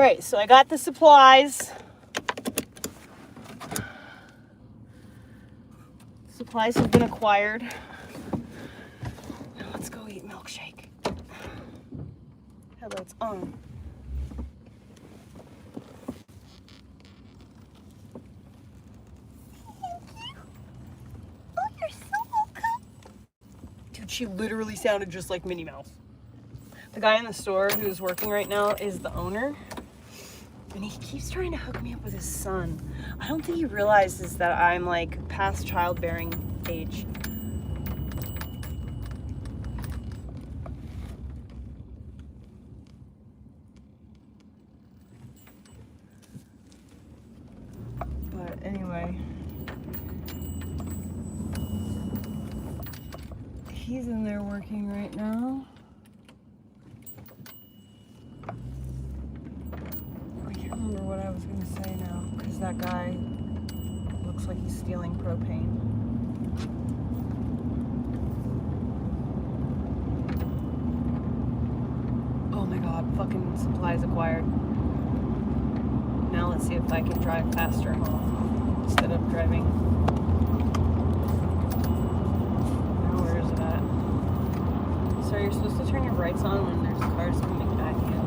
Alright, so I got the supplies. Supplies have been acquired. Now let's go eat milkshake. Headlights on. Oh, you're so welcome. Dude, she literally sounded just like Minnie Mouse. The guy in the store who's working right now is the owner. And he keeps trying to hook me up with his son. I don't think he realizes that I'm like past childbearing age. But anyway, he's in there working right now. I can't remember what I was going to say now, because that guy looks like he's stealing propane. Oh my god, fucking supplies acquired. Now let's see if I can drive faster home instead of driving. Now where is it at? So you're supposed to turn your brights on when there's cars coming at you.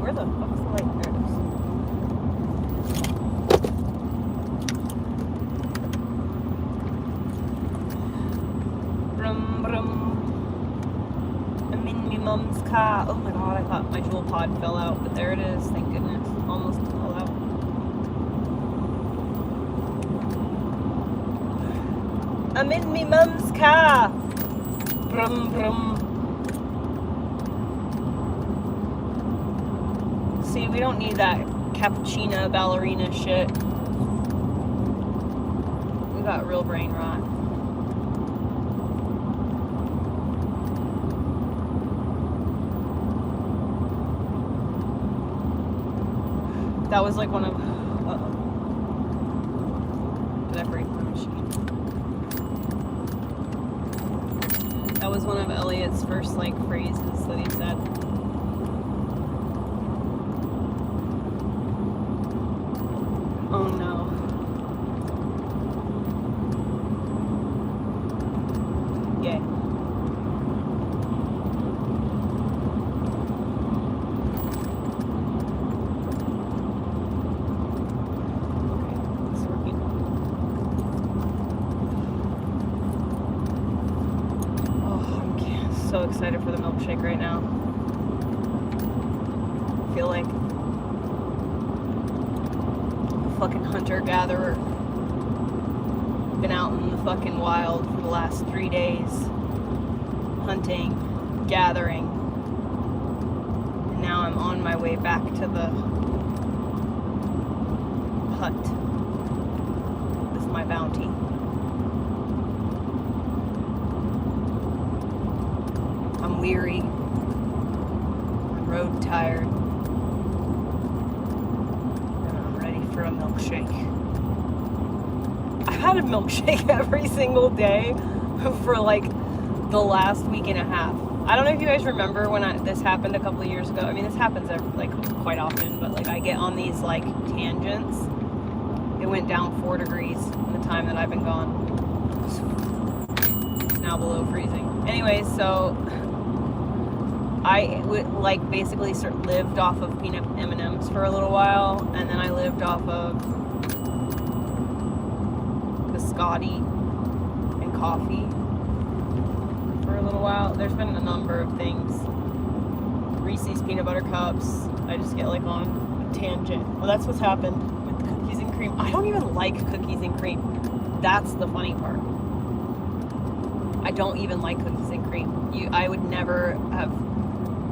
Where the fuck's the light? There it is. Brum brum. I'm in my mom's car. Oh my god, I thought my jewel pod fell out, but there it is. Thank goodness. Almost fell out. I'm in my mom's car. Brum brum. See, we don't need that cappuccino ballerina shit. We got real brain rot. That was like one of... Uh-oh. Did I break my machine? That was one of Elliot's first like phrases that he said. Oh no. Yay. So excited for the milkshake right now. I feel like a fucking hunter-gatherer. Been out in the fucking wild for the last 3 days. Hunting, gathering. And now I'm on my way back to the hut with my bounty. I'm weary, I'm road tired, and I'm ready for a milkshake. I've had a milkshake every single day for like the last week and a half. I don't know if you guys remember when this happened a couple of years ago. I mean, this happens like quite often, but like I get on these like tangents. It went down 4 degrees in the time that I've been gone. It's now below freezing. Anyway, so I like basically lived off of peanut M&Ms for a little while, and then I lived off of biscotti and coffee for a little while. There's been a number of things. Reese's peanut butter cups. I just get like on a tangent. Well, that's what's happened with the cookies and cream. I don't even like cookies and cream. That's the funny part. I don't even like cookies and cream. I would never have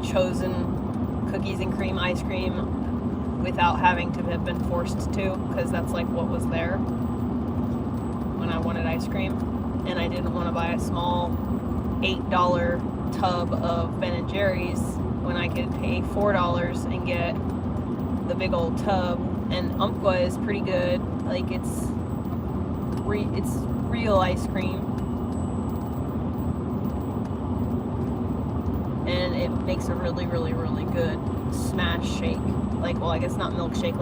chosen cookies and cream ice cream without having to have been forced to, because that's like what was there when I wanted ice cream, and I didn't want to buy a small $8 tub of Ben & Jerry's when I could pay $4 and get the big old tub. And Umpqua is pretty good. Like it's real ice cream. and it makes a really, really, really good smash shake. Like, well, I guess not milkshake,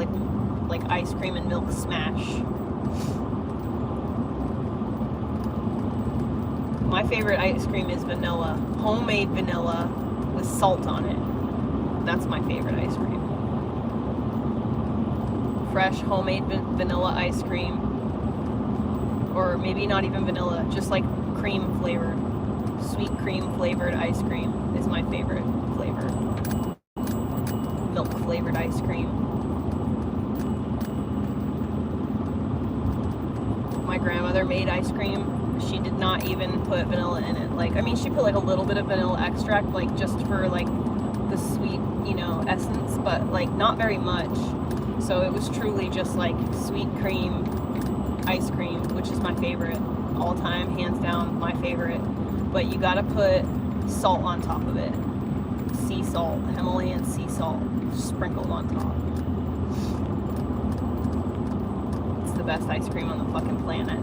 like ice cream and milk smash. My favorite ice cream is vanilla, homemade vanilla with salt on it. That's my favorite ice cream. Fresh homemade vanilla ice cream, or maybe not even vanilla, just like cream flavored, sweet cream flavored ice cream is my favorite flavor. Milk flavored ice cream. My grandmother made ice cream. She did not even put vanilla in it. Like, I mean, she put like a little bit of vanilla extract, like just for like the sweet, you know, essence, but like not very much. So it was truly just like sweet cream ice cream, which is my favorite all time, hands down my favorite. But you gotta put salt on top of it. Sea salt, Himalayan sea salt, sprinkled on top. It's the best ice cream on the fucking planet.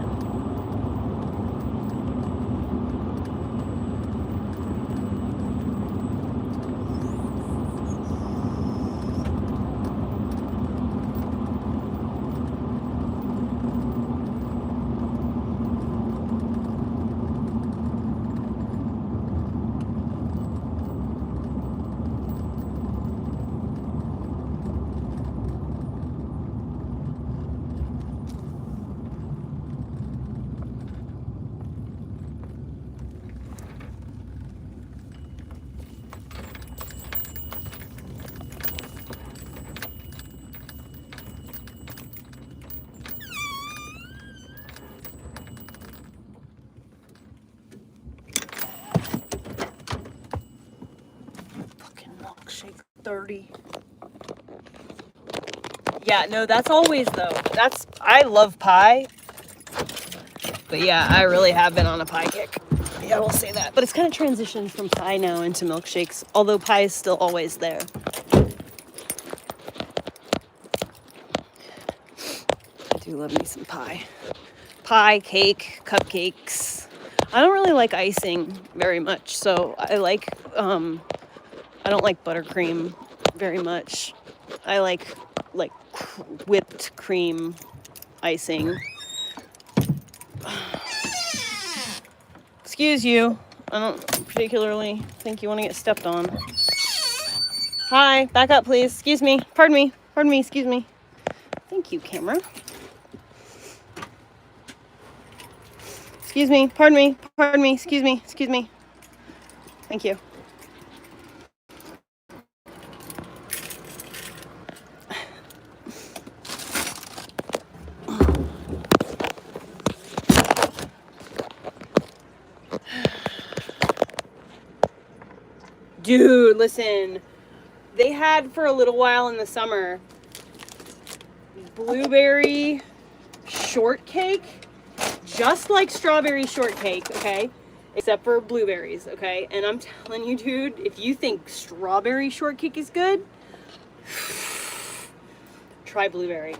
Milkshake 30. Yeah, no, that's always though. I love pie. But yeah, I really have been on a pie kick. Yeah, I will say that. But it's kind of transitioned from pie now into milkshakes, although pie is still always there. I do love me some pie. Pie, cake, cupcakes. I don't really like icing very much, so I like I don't like buttercream very much. I like whipped cream icing. Excuse you. I don't particularly think you want to get stepped on. Hi, back up please. Excuse me. Pardon me, excuse me. Thank you, camera. Excuse me, pardon me, excuse me. Thank you. Dude, listen. They had for a little while in the summer blueberry shortcake, just like strawberry shortcake, okay? Except for blueberries, okay? And I'm telling you, dude, if you think strawberry shortcake is good, try blueberry.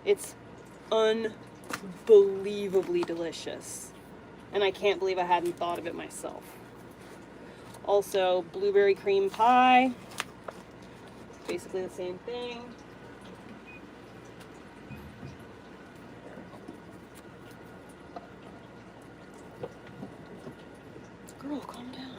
It's unbelievably delicious. And I can't believe I hadn't thought of it myself. Also, blueberry cream pie. Basically the same thing. Girl, calm down.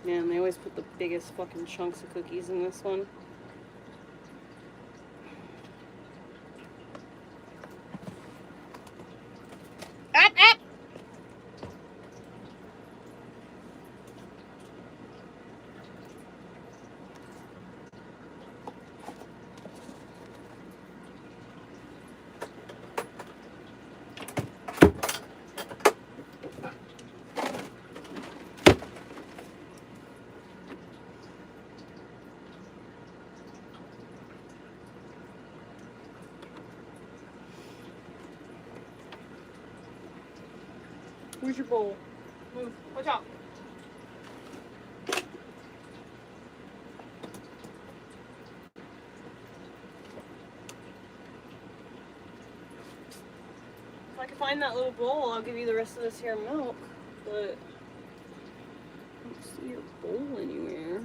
Man, they always put the biggest fucking chunks of cookies in this one. Where's your bowl? Move. Watch out. I can find that little bowl, I'll give you the rest of this here milk. But I don't see your bowl anywhere.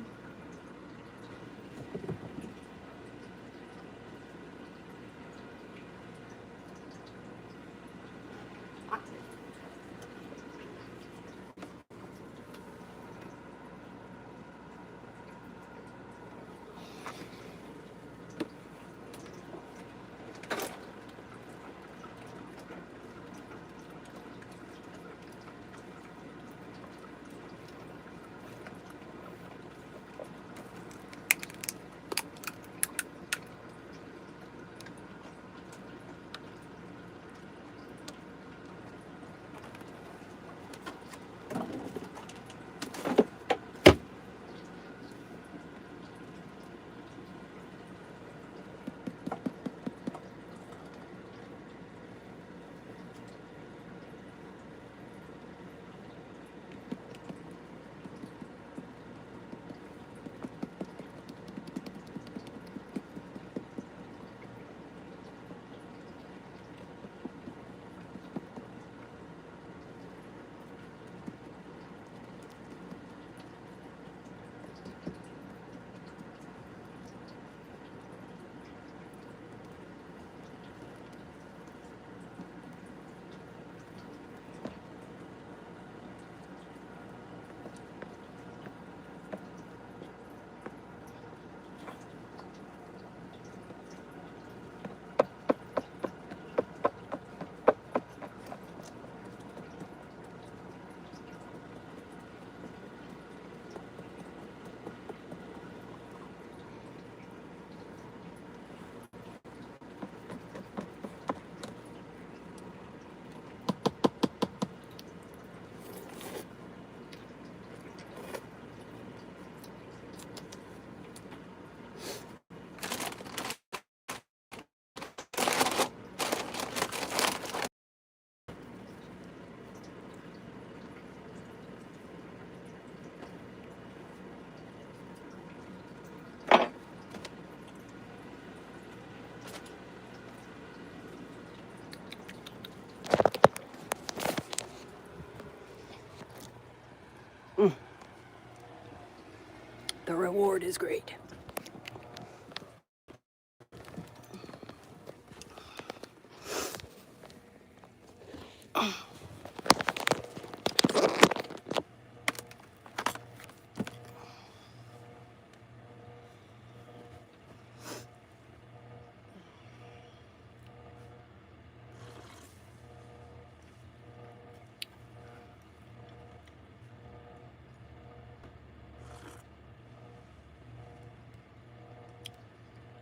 The reward is great.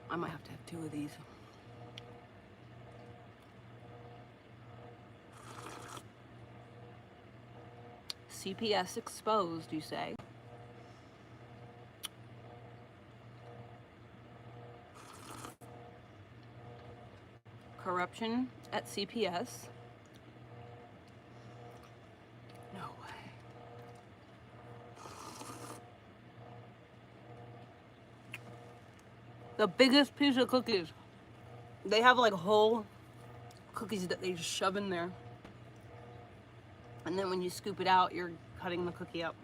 I might have to have 2 of these. CPS exposed, you say? Corruption at CPS. No way. The biggest piece of cookies. They have like whole cookies that they just shove in there. And then when you scoop it out, you're cutting the cookie up.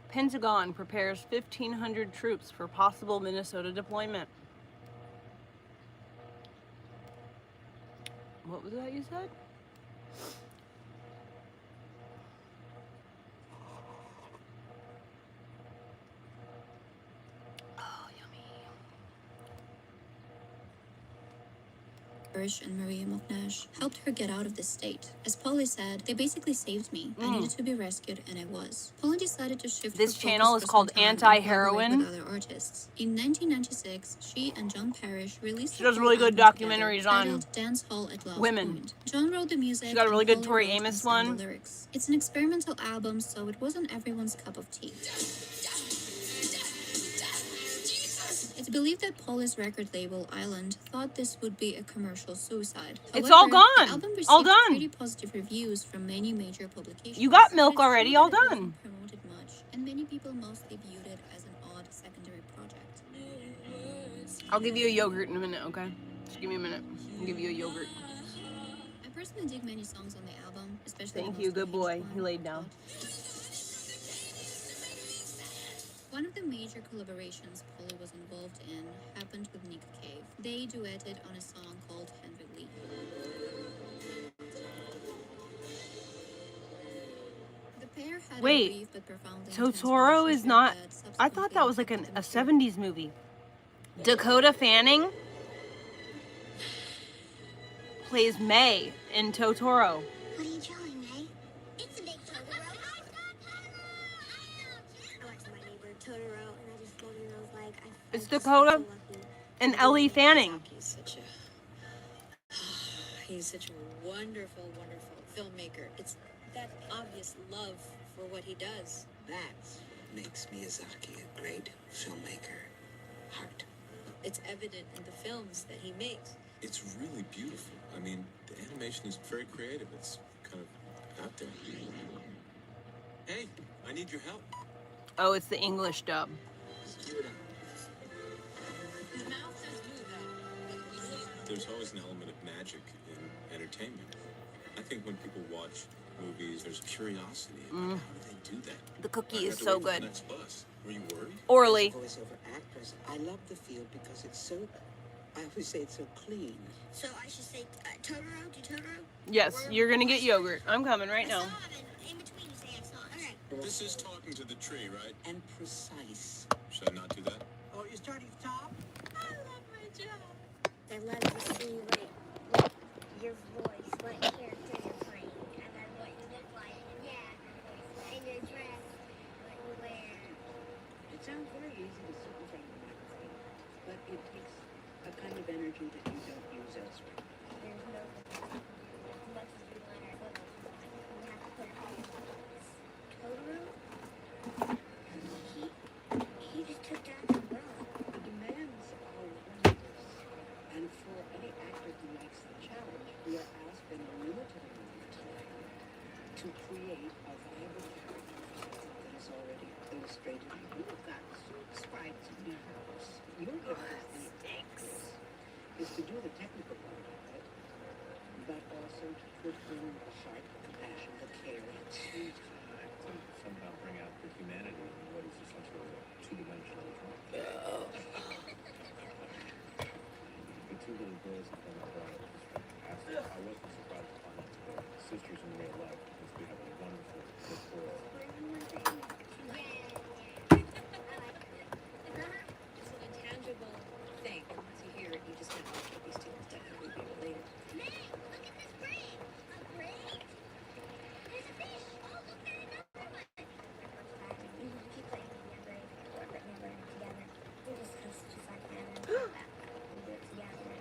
Pentagon prepares 1,500 troops for possible Minnesota deployment. What was that you said? And Maria Moknash helped her get out of this state. As Polly said, they basically saved me. I needed to be rescued, and I was. Polly decided to shift This her channel focus is for called some time and collaborate Anti-Heroin. with other artists. In 1996, she and John Parrish released She does a really full good album documentaries together on titled Dance Hall at Lost women. Point. John wrote the music. She got a really and good Polly Tori wrote Amos and sang one. the lyrics. It's an experimental album, so it wasn't everyone's cup of tea. It's It's believed that Paul's record label, Island, thought this would be a commercial suicide. It's all However, gone. The album received All done. pretty positive reviews from many major publications. You got but milk it's true already, that all it wasn't done. promoted much, and many people mostly viewed it as an odd secondary project. I'll give you a yogurt in a minute, okay? Just give me a minute. I'll give you a yogurt. I personally dig many songs on the album, especially Thank the you, most good unhinged boy. one, He laid down. One of the major collaborations Polly was involved in happened with Nick Cave. They duetted on a song called Henry Lee. The pair had a Wait, brief but profoundly intense Totoro is relationship not. that I thought that was like subsequently a 70s movie. Dakota Fanning plays May in Totoro. What are you drawing, May? It's a big Totoro. I went to my neighbor Totoro, and I just told him, I was like, I It's just Dakota feel so lucky. and Ellie Fanning. He's such a wonderful, wonderful filmmaker. It's that obvious love for what he does. That makes Miyazaki a great filmmaker. Heart. It's evident in the films that he makes. It's really beautiful. I mean, the animation is very creative. It's kind of out there. Hey, I need your help. Oh, it's the English dub. There's always an element of magic in entertainment. I think when people watch movies, there's curiosity. How do they do that? The cookie I is had to so wait for the good. next bus. Were you worried? Orally. Voiceover actors, I love the field because it's so, I always say it's so clean. So I should say Totoro? Do Totoro? Yes, you're gonna get yogurt. I'm coming right now. In between, you say I saw it. Okay. This is talking to the tree, right? And precise. Should I not do that? Oh, you're starting to top? I love my job. I love to see like your voice, what character you're playing, and then what you look like, yeah, and your dress, what you wear. It sounds very easy to sit in front of a microphone, but it takes a kind of energy that you don't use elsewhere. There's no as much as we want our photos, we have to put it on. Totoro, he just took down the world. The demands are horrendous, and for any actor who likes the challenge, we are asked in a limited amount of time to create a viable character for something that is already illustrated. You've got spikes in your house. Your job is to do the technical part of it, but also to put in the heart, the compassion, the care, and sweetheart. Somehow bring out the humanity in what is essentially a two-dimensional drawing. The two little girls in front of the I wasn't surprised to find out that they're sisters in real life because we have a wonderful rapport. It's an intangible thing. Once you hear it, you just know that these two will definitely be related. May, look at this braid. A braid? There's a fish. Oh, look, there's another one. We keep playing with your braid, but never together. We just like having that. We do it together.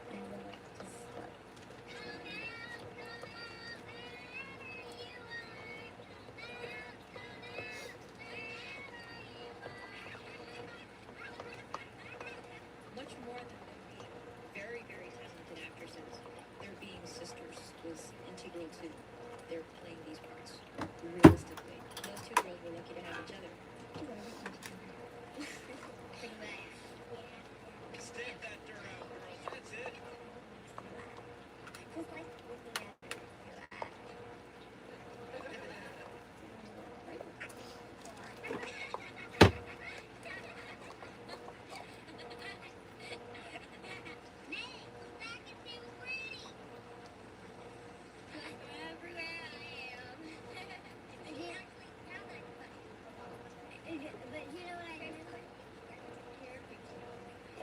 And we're like, just like. Much more than them being very, very talented actresses, their being sisters was integral to their playing these parts realistically. Those two girls were lucky to have each other. Pretty much. Stamp that dirt out, girls. That's it. Just like looking at But you know what I do?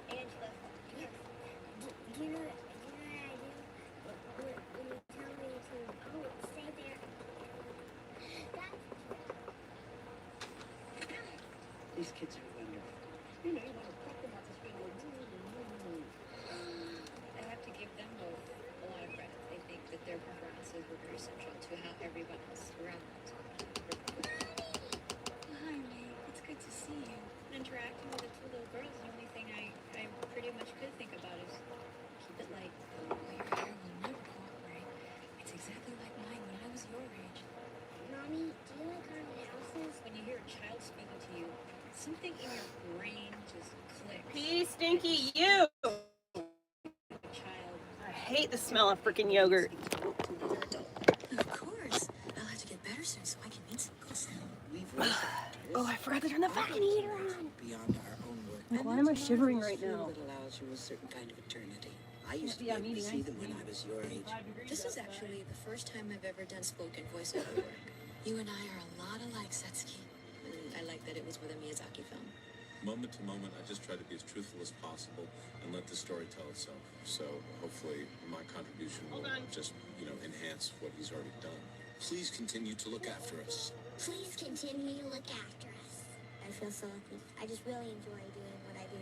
Angela, do you know what I do? When you tell me to, stay there. These kids are wonderful. You know, you want to put them on the screen. I have to give them both a lot of credit. I think that their performances were very central to how everyone else around them was. Hi, May. It's good to see you. Interacting with the two little girls, the only thing something in your brain just clicks. Pee stinky you! I hate the smell of freaking yogurt. Of course. I'll have to get better soon so I can meet some good sound. Oh, I forgot to turn the fucking heater on. Beyond our own work. Like, why am I shivering right now? That allows you a certain kind of eternity. I used to be able to see them when I was your age. This is actually the first time I've ever done spoken voiceover work. You and I are a lot alike, Setsuki. I like that it was with a Miyazaki film. Moment to moment, I just try to be as truthful as possible and let the story tell itself. So hopefully my contribution will just, enhance what he's already done. Please continue to look after us. Please continue to look after us. I feel so lucky. I just really enjoy doing what I do.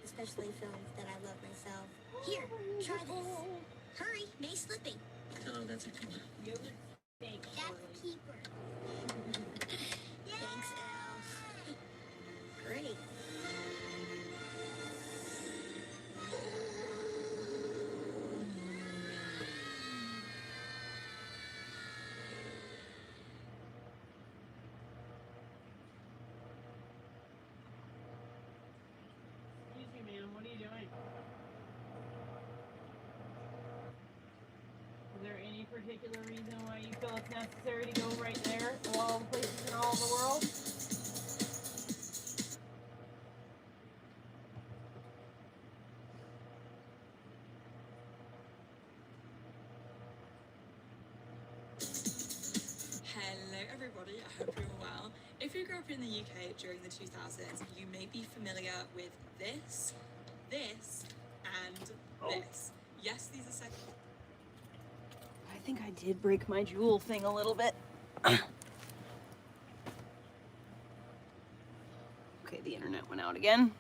Especially films that I love myself. Here, try this. Hurry, May's slipping. Oh, that's a keeper. That's a keeper. Thanks, Elle. Great. Excuse me, ma'am, what are you doing? Is there any particular reason why you feel it's necessary to go right there of all the places in all the world? Hello everybody, I hope you're well. If you grew up in the UK during the 2000s, you may be familiar with this, and this. Yes, these are second. I think I did break my jewel thing a little bit. Okay, the internet went out again.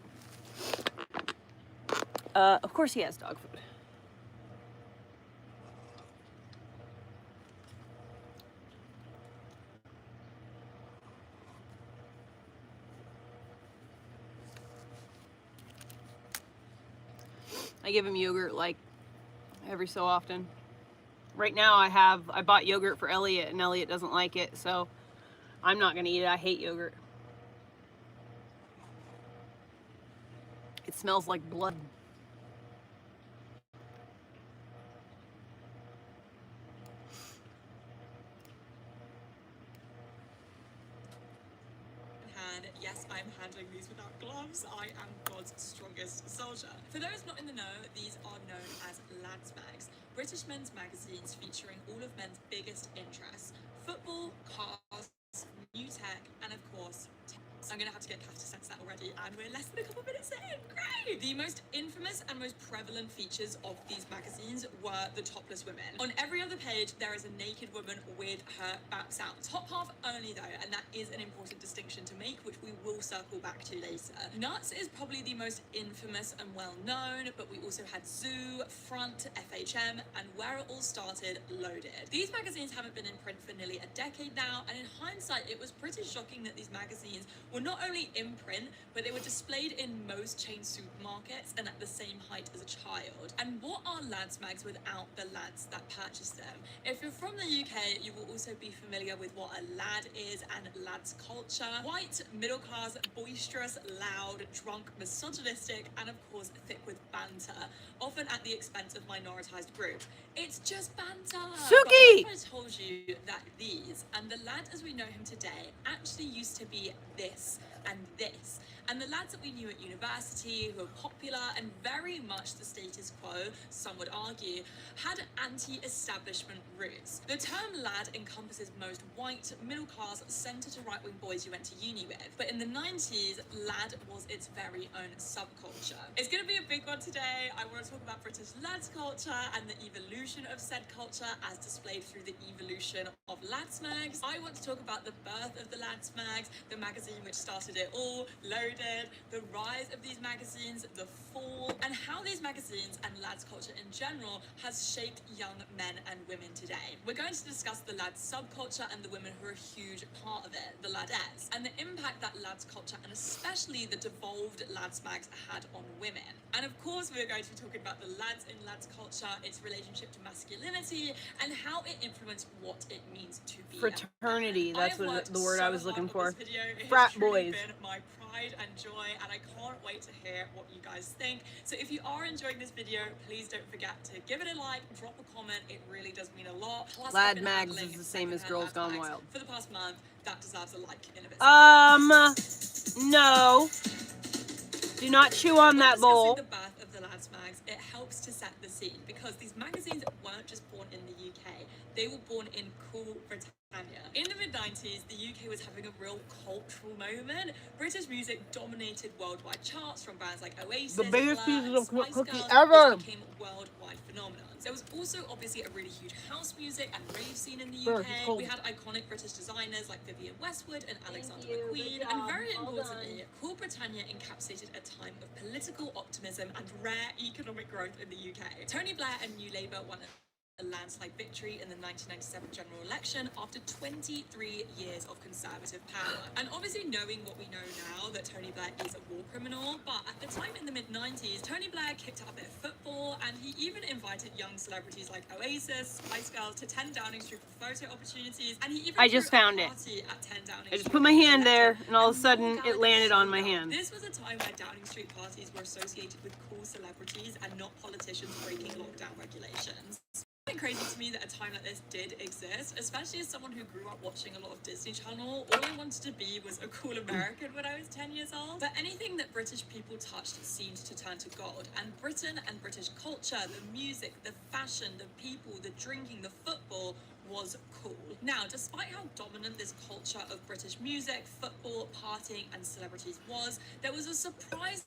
Of course he has dog food. I give him yogurt like every so often. Right now I bought yogurt for Elliot and Elliot doesn't like it, so I'm not gonna eat it. I hate yogurt. It smells like blood. Hand. Yes, I'm handling these without gloves. I am God's strongest soldier. For those not in the know, these are known as lads mags, British men's magazines featuring all of men's biggest interests: football, cars, new tech, and of course, I'm gonna have to get Kath to sense that already, and we're less than a couple minutes in. Great! The most infamous and most prevalent features of these magazines were the topless women. On every other page, there is a naked woman with her baps out. Top half only though, and that is an important distinction to make, which we will circle back to later. Nuts is probably the most infamous and well known, but we also had Zoo, Front, FHM, and where it all started, Loaded. These magazines haven't been in print for nearly a decade now, and in hindsight, it was pretty shocking that these magazines were not only in print, but they were displayed in most chain supermarkets and at the same height as a child. And what are lads mags without the lads that purchase them? If you're from the UK, you will also be familiar with what a lad is and lads culture. White, middle class, boisterous, loud, drunk, misogynistic, and of course thick with banter, often at the expense of minoritized group. It's just banter! Suki! But what if I told you that these, and the lad as we know him today, actually used to be this and this, and the lads that we knew at university, who were popular and very much the status quo, some would argue, had anti-establishment roots. The term lad encompasses most white, middle-class, centre to right-wing boys you went to uni with, but in the 90s, lad was its very own subculture. It's going to be a big one today. I want to talk about British lads culture and the evolution of said culture as displayed through the evolution of lads mags. I want to talk about the birth of the lads mags, the magazine which started it all, Loaded, the rise of these magazines, the fall, and how these magazines and lads culture in general has shaped young men and women today. We're going to discuss the lads subculture and the women who are a huge part of it, the ladettes, and the impact that lads culture and especially the devolved lads mags had on women. And of course, we're going to be talking about the lads in lads culture, its relationship to masculinity, and how it influenced what it means to be Fraternity, that's what the word I was looking for. Video. It Frat has truly boys. been my pride pride and joy, and I can't wait to hear what you guys think. So if you are enjoying this video, please don't forget to give it a like, drop a comment. It really does mean a lot. Plus, I've Lad been Mags handling is the same as secondhand Girls Gone Lad Mags Wild. for the past month. That deserves a like in a bit. No. Do not chew on that bowl. The birth of the Lads Mags, it helps to set the scene because these magazines weren't just born in the UK, they were born in cool Britannia. In the mid-90s, the UK was having a real cultural moment. British music dominated worldwide charts from bands like Oasis, The biggest Blur, pieces and of Spice cookie Girls, ever. which became worldwide phenomenons. There was also obviously a really huge house music and rave scene in the Sure, UK. it's cold. We had iconic British designers like Vivienne Westwood and Alexander McQueen, and very importantly, Cool Britannia encapsulated a time of political optimism and rare economic growth in the UK. Tony Blair and New Labour won a landslide victory in the 1997 general election after 23 years of Conservative power. And obviously knowing what we know now, that Tony Blair is a war criminal, but at the time in the mid-90s, Tony Blair kicked out a bit of football, and he even invited young celebrities like Oasis, Spice Girls to 10 Downing Street for photo opportunities, and he even I just threw a found it. party at 10 Downing I just Street put my when he was hand there, elected. and all of a sudden, Noel it Gallagher landed on showed my up. hand. This was a time where Downing Street parties were associated with cool celebrities and not politicians breaking lockdown regulations. It's crazy to me that a time like this did exist, especially as someone who grew up watching a lot of Disney Channel. All I wanted to be was a cool American when I was 10 years old. But anything that British people touched seemed to turn to gold. And Britain and British culture, the music, the fashion, the people, the drinking, the football was cool. Now, despite how dominant this culture of British music, football, partying, and celebrities was, there was a surprising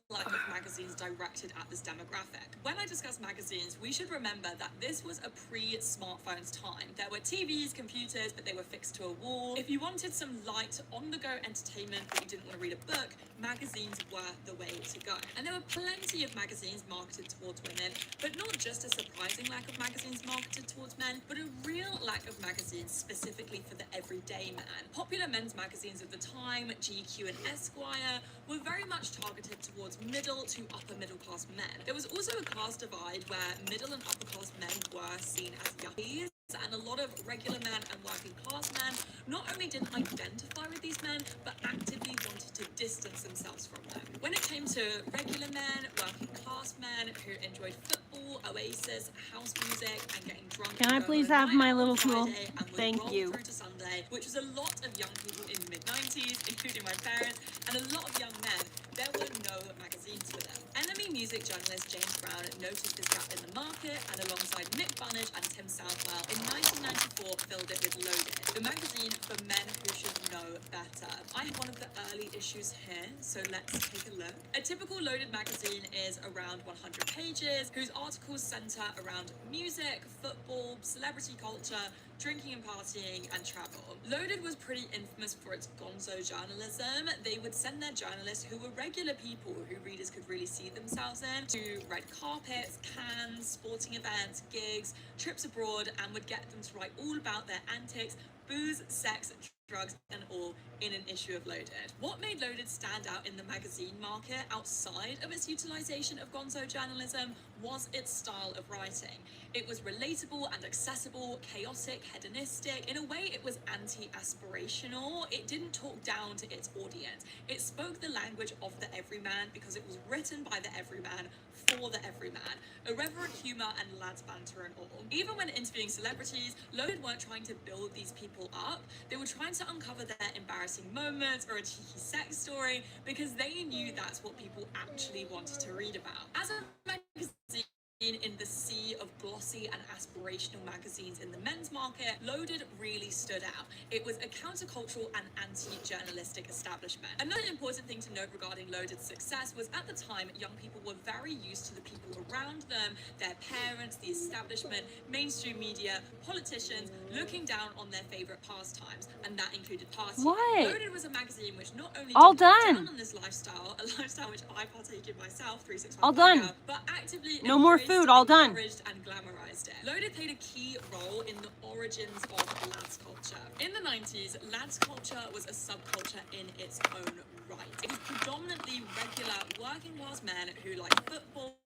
lack of magazines directed at this demographic. When I discuss magazines, we should remember that this was a pre-smartphones time. There were TVs, computers, but they were fixed to a wall. If you wanted some light, on-the-go entertainment, but you didn't want to read a book, magazines were the way to go. And there were plenty of magazines marketed towards women, but not just a surprising lack of magazines marketed towards men, but a real lack of magazines specifically for the everyday man. Popular men's magazines of the time, GQ and Esquire, were very much targeted towards middle to upper middle class men. There was also a class divide where middle and upper class men were seen as yuppies, and a lot of regular men and working class men not only didn't identify with these men, but actively wanted to distance themselves from them. When it came to regular men, working class men who enjoyed football, Oasis, house music, and getting drunk. Can I please have my little tool? Thank you. Through to Sunday, which was a lot of young people in the mid-90s, including my parents, and a lot of young men, there were no magazines for them. Enemy music journalist James Brown noticed this gap in the market, and alongside Nick Bunnage and Tim Southwell, in 1994 filled it with Loaded, the magazine for men who should know better. I have one of the early issues here, so let's take a look. A typical Loaded magazine is around 100 pages, whose articles center around music, football, celebrity culture, drinking and partying, and travel. Loaded was pretty infamous for its gonzo journalism. They would send their journalists, who were regular people who readers could really see themselves in, to red carpets, Cannes, sporting events, gigs, trips abroad, and would get them to write all about their antics, booze, sex, drugs, and all in an issue of Loaded. What made Loaded stand out in the magazine market outside of its utilization of gonzo journalism was its style of writing. It was relatable and accessible, chaotic, hedonistic. In a way, it was anti-aspirational. It didn't talk down to its audience. It spoke the language of the everyman because it was written by the everyman for the everyman. Irreverent humor and lads banter and all. Even when interviewing celebrities, Loaded weren't trying to build these people up. They were trying to uncover their embarrassing moments or a cheeky sex story because they knew that's what people actually wanted to read about. As a magazine in the sea of glossy and aspirational magazines in the men's market, Loaded really stood out. It was a countercultural and anti-journalistic establishment. Another important thing to note regarding Loaded's success was at the time, young people were very used to the people around them, their parents, the establishment, mainstream media, politicians, looking down on their favorite pastimes, and that included partying. What? Loaded was a magazine which not only All did not done. down on this lifestyle, a lifestyle which I partake in myself 3 6 months All done. ago, but actively No more embraced, food, all done. encouraged, and glamorized it. Loaded played a key role in the origins of lads culture. In the 90s, lads culture was a subculture in its own right. It was predominantly regular working class men who liked football,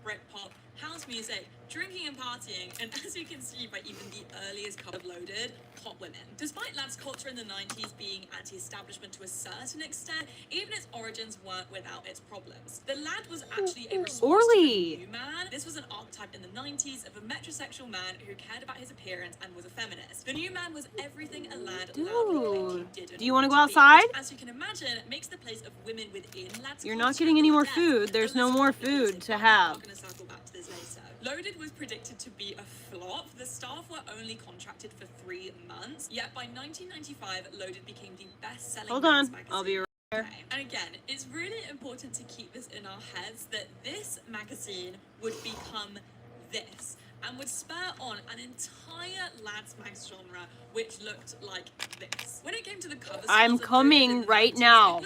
Britpop, house music, drinking and partying, and as you can see by even the earliest cover of Loaded, hot women. Despite lads culture in the 90s being anti-establishment to a certain extent, even its origins weren't without its problems. The lad was actually a response to the new man. This was an archetype in the 90s of a metrosexual man who cared about his appearance and was a feminist. The new man was everything a lad loudly didn't. Do you want to go outside? As you can imagine, it makes the place of women within lads You're not getting any more food. There's no more food to have. I'm going to circle back to this later. Loaded was predicted to be a flop. The staff were only contracted for 3 months, yet by 1995, Loaded became the best-selling Hold on, men's magazine. I'll be right there. And again, it's really important to keep this in our heads that this magazine would become this and would spur on an entire lads mags genre which looked like this. When it came to the cover, I'm coming right now.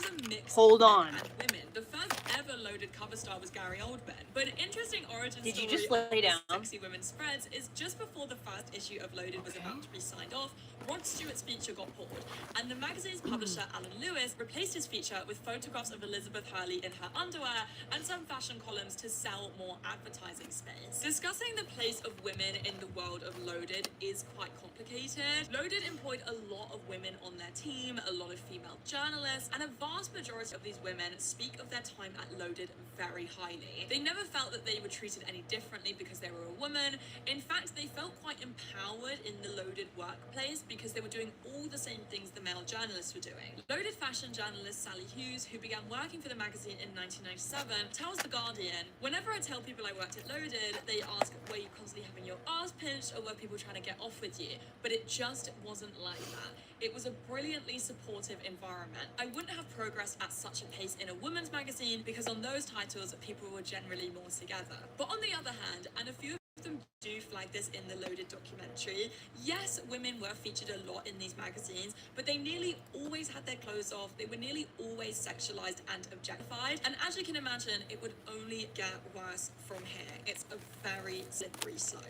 Hold on. Women. The first ever Loaded cover star was Gary Oldman. But an interesting origin Did you story just lay of down? Sexy Women Spreads is just before the first issue of Loaded was about to be signed off, Rod Stewart's feature got pulled, and the magazine's publisher, Alan Lewis, replaced his feature with photographs of Elizabeth Hurley in her underwear and some fashion columns to sell more advertising space. Discussing the place of women in the world of Loaded is quite complicated. Loaded employed a lot of women on their team, a lot of female journalists, and a vast majority of these women speak of their time at Loaded very highly. They never felt that they were treated any differently because they were a woman. In fact, they felt quite empowered in the Loaded workplace because they were doing all the same things the male journalists were doing. Loaded fashion journalist Sally Hughes, who began working for the magazine in 1997, tells The Guardian, "Whenever I tell people I worked at Loaded, they ask, were you constantly having your ass pinched or were people trying to get off with you? But it just wasn't like that. It was a brilliantly supportive environment. I wouldn't have progressed at such a pace in a women's magazine because on those titles, people were generally more together." But on the other hand, and a few of them do flag this in the Loaded documentary, yes, women were featured a lot in these magazines, but they nearly always had their clothes off, they were nearly always sexualized and objectified, and as you can imagine, it would only get worse from here. It's a very slippery slope.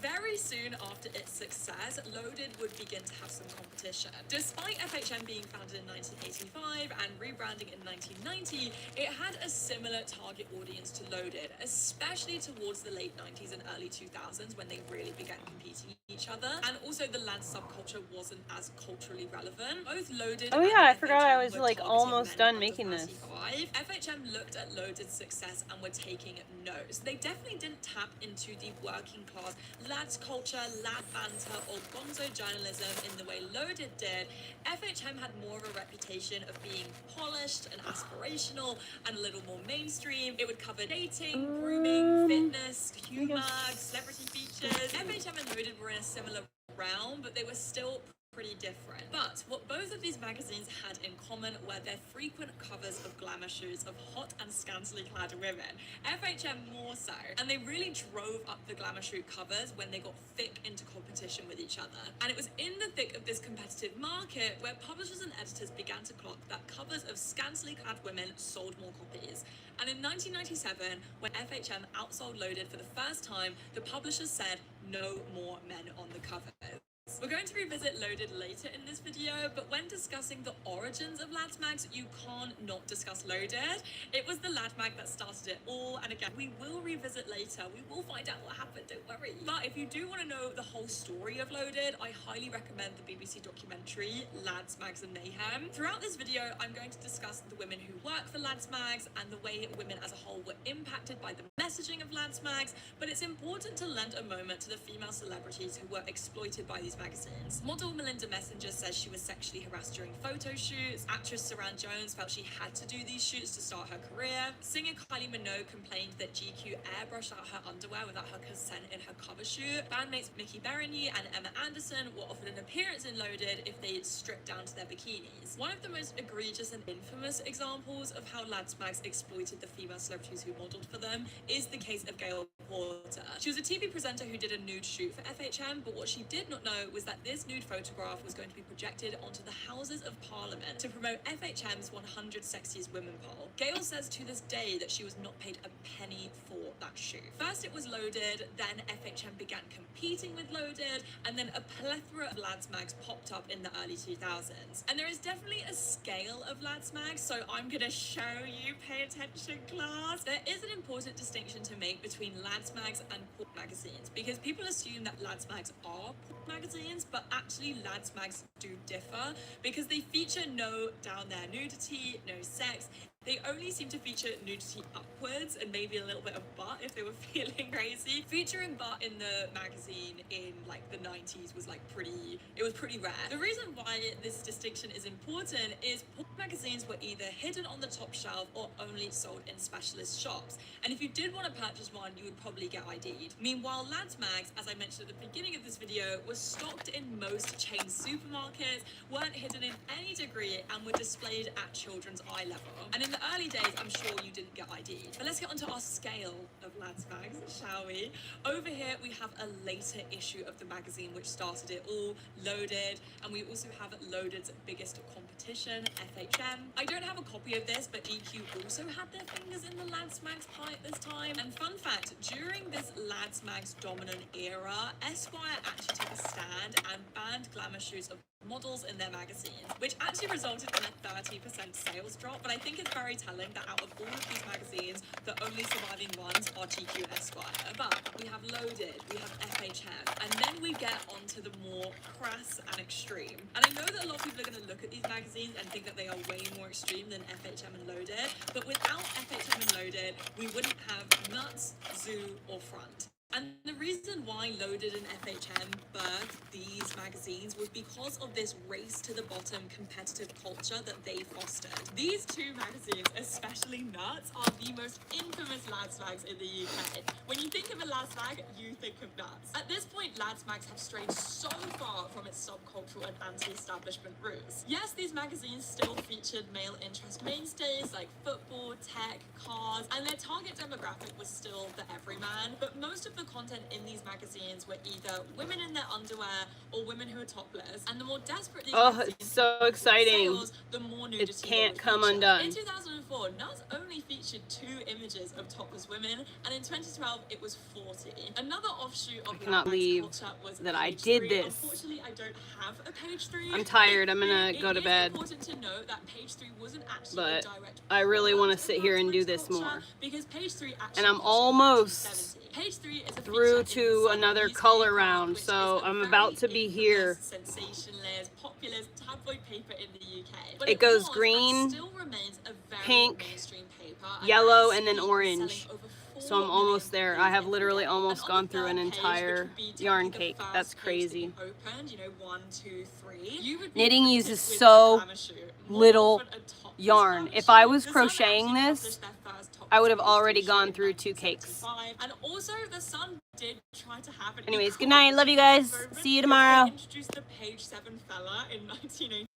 Very soon after its success, Loaded would begin to have some competition. Despite FHM being founded in 1985 and rebranding in 1990, it had a similar target audience to Loaded, especially towards the late 90s and early 2000s when they really began competing with each other. And also the lad subculture wasn't as culturally relevant. Both Loaded Oh and yeah, I forgot I FHM was were like targeting almost men done under making this. 35. FHM looked at Loaded's success and were taking notes. They definitely didn't tap into the working class lads culture, lad banter, or gonzo journalism in the way Loaded did. FHM had more of a reputation of being polished and aspirational and a little more mainstream. It would cover dating, grooming, fitness, humor, celebrity features. FHM and Loaded were in a similar realm, but they were still pretty different. But what both of these magazines had in common were their frequent covers of glamour shoots of hot and scantily clad women. FHM more so. And they really drove up the glamour shoot covers when they got thick into competition with each other. And it was in the thick of this competitive market where publishers and editors began to clock that covers of scantily clad women sold more copies. And in 1997, when FHM outsold Loaded for the first time, the publishers said no more men on the covers. We're going to revisit Loaded later in this video, but when discussing the origins of lads mags, you can't not discuss Loaded. It was the lad mag that started it all, and again, we will revisit later. We will find out what happened, don't worry. But if you do want to know the whole story of Loaded, I highly recommend the BBC documentary, Lads, Mags and Mayhem. Throughout this video, I'm going to discuss the women who work for lads mags and the way women as a whole were impacted by the messaging of lads mags, but it's important to lend a moment to the female celebrities who were exploited by these magazines. Model Melinda Messenger says she was sexually harassed during photo shoots. Actress Saran Jones felt she had to do these shoots to start her career. Singer Kylie Minogue complained that GQ airbrushed out her underwear without her consent in her cover shoot. Bandmates Mickey Berenier and Emma Anderson were offered an appearance in Loaded if they stripped down to their bikinis. One of the most egregious and infamous examples of how lads mags exploited the female celebrities who modelled for them is the case of Gail Porter. She was a TV presenter who did a nude shoot for FHM, but what she did not know was that this nude photograph was going to be projected onto the Houses of Parliament to promote FHM's 100 Sexiest Women poll. Gail says to this day that she was not paid a penny for that shoot. First it was Loaded, then FHM began competing with Loaded, and then a plethora of lads mags popped up in the early 2000s. And there is definitely a scale of lads mags, so I'm gonna show you, pay attention class. There is an important distinction to make between lads mags and porn magazines, because people assume that lads mags are porn magazines, but actually lads mags do differ, because they feature no down there nudity, no sex. They only seem to feature nudity upwards and maybe a little bit of butt if they were feeling crazy. Featuring butt in the magazine in like the 90s was like pretty rare. The reason why this distinction is important is porn magazines were either hidden on the top shelf or only sold in specialist shops. And if you did want to purchase one, you would probably get ID'd. Meanwhile, lads mags, as I mentioned at the beginning of this video, was stocked in most chain supermarkets, weren't hidden in any degree, and were displayed at children's eye level. And in the early days, I'm sure you didn't get ID'd. But let's get onto our scale of lads mags, shall we? Over here, we have a later issue of the magazine which started it all, Loaded, and we also have Loaded's biggest competition, FHM. I don't have a copy of this, but GQ also had their fingers in the lads mags pie at this time. And fun fact, during this lads mags dominant era, Esquire actually took a stand and banned glamour shoots of models in their magazines, which actually resulted in a 30% sales drop. But I think it's very telling that out of all of these magazines, the only surviving ones are GQ and Esquire. But we have Loaded, we have FHM, and then we get onto the more crass and extreme. And I know that a lot of people are going to look at these magazines and think that they are way more extreme than FHM and Loaded, but without FHM and Loaded, we wouldn't have Nuts, Zoo, or Front. And the reason why Loaded and FHM birthed these magazines was because of this race to the bottom competitive culture that they fostered. These two magazines, especially Nuts, are the most infamous lads mags in the UK. When you think of a lads mag, you think of Nuts. At this point, lads mags have strayed so far from its subcultural and anti-establishment roots. Yes, these magazines still featured male interest mainstays like football, tech, cars, and their target demographic was still the everyman, but most of the content in these magazines were either women in their underwear or women who are topless, and the more desperate these magazines it's so exciting. sales, the more nudity It can't they come would feature. undone. In 2004, Nuts only featured 2 images of topless women, and in 2012 it was 40. Another offshoot of I cannot believe was that I page did 3. this. Unfortunately, I don't have a page 3. I'm tired. I'm gonna go to bed. It is important to note that page 3 wasn't actually But a direct I really want to product sit of here and do Nuts this culture, more. because page 3 actually And I'm featured almost Page 3 is a through feature in to the another Sunday color newspaper, round, which so is a I'm very about to be infamous, here. sensationalist, populist tabloid paper in the UK. But It goes was, green, and still remains a very pink, mainstream paper, and yellow, as and then we speak, orange. selling over 4 So I'm almost million there. I have copies literally every day. almost And gone on the through an third page, which entire would be yarn technically the cake. That's first page that crazy. you opened, 1, 2, 3. You would be Knitting greeted uses with so a glamour shoot, more little often a topless yarn. glamour If I shoot. was The Sun crocheting actually this, published their first topless I would have page already shoot gone in through 2 cakes. 1975. And also, the Sun did try to have an Anyways, good night. Love you guys. See you tomorrow. Introduced the page 7 fella in 1980.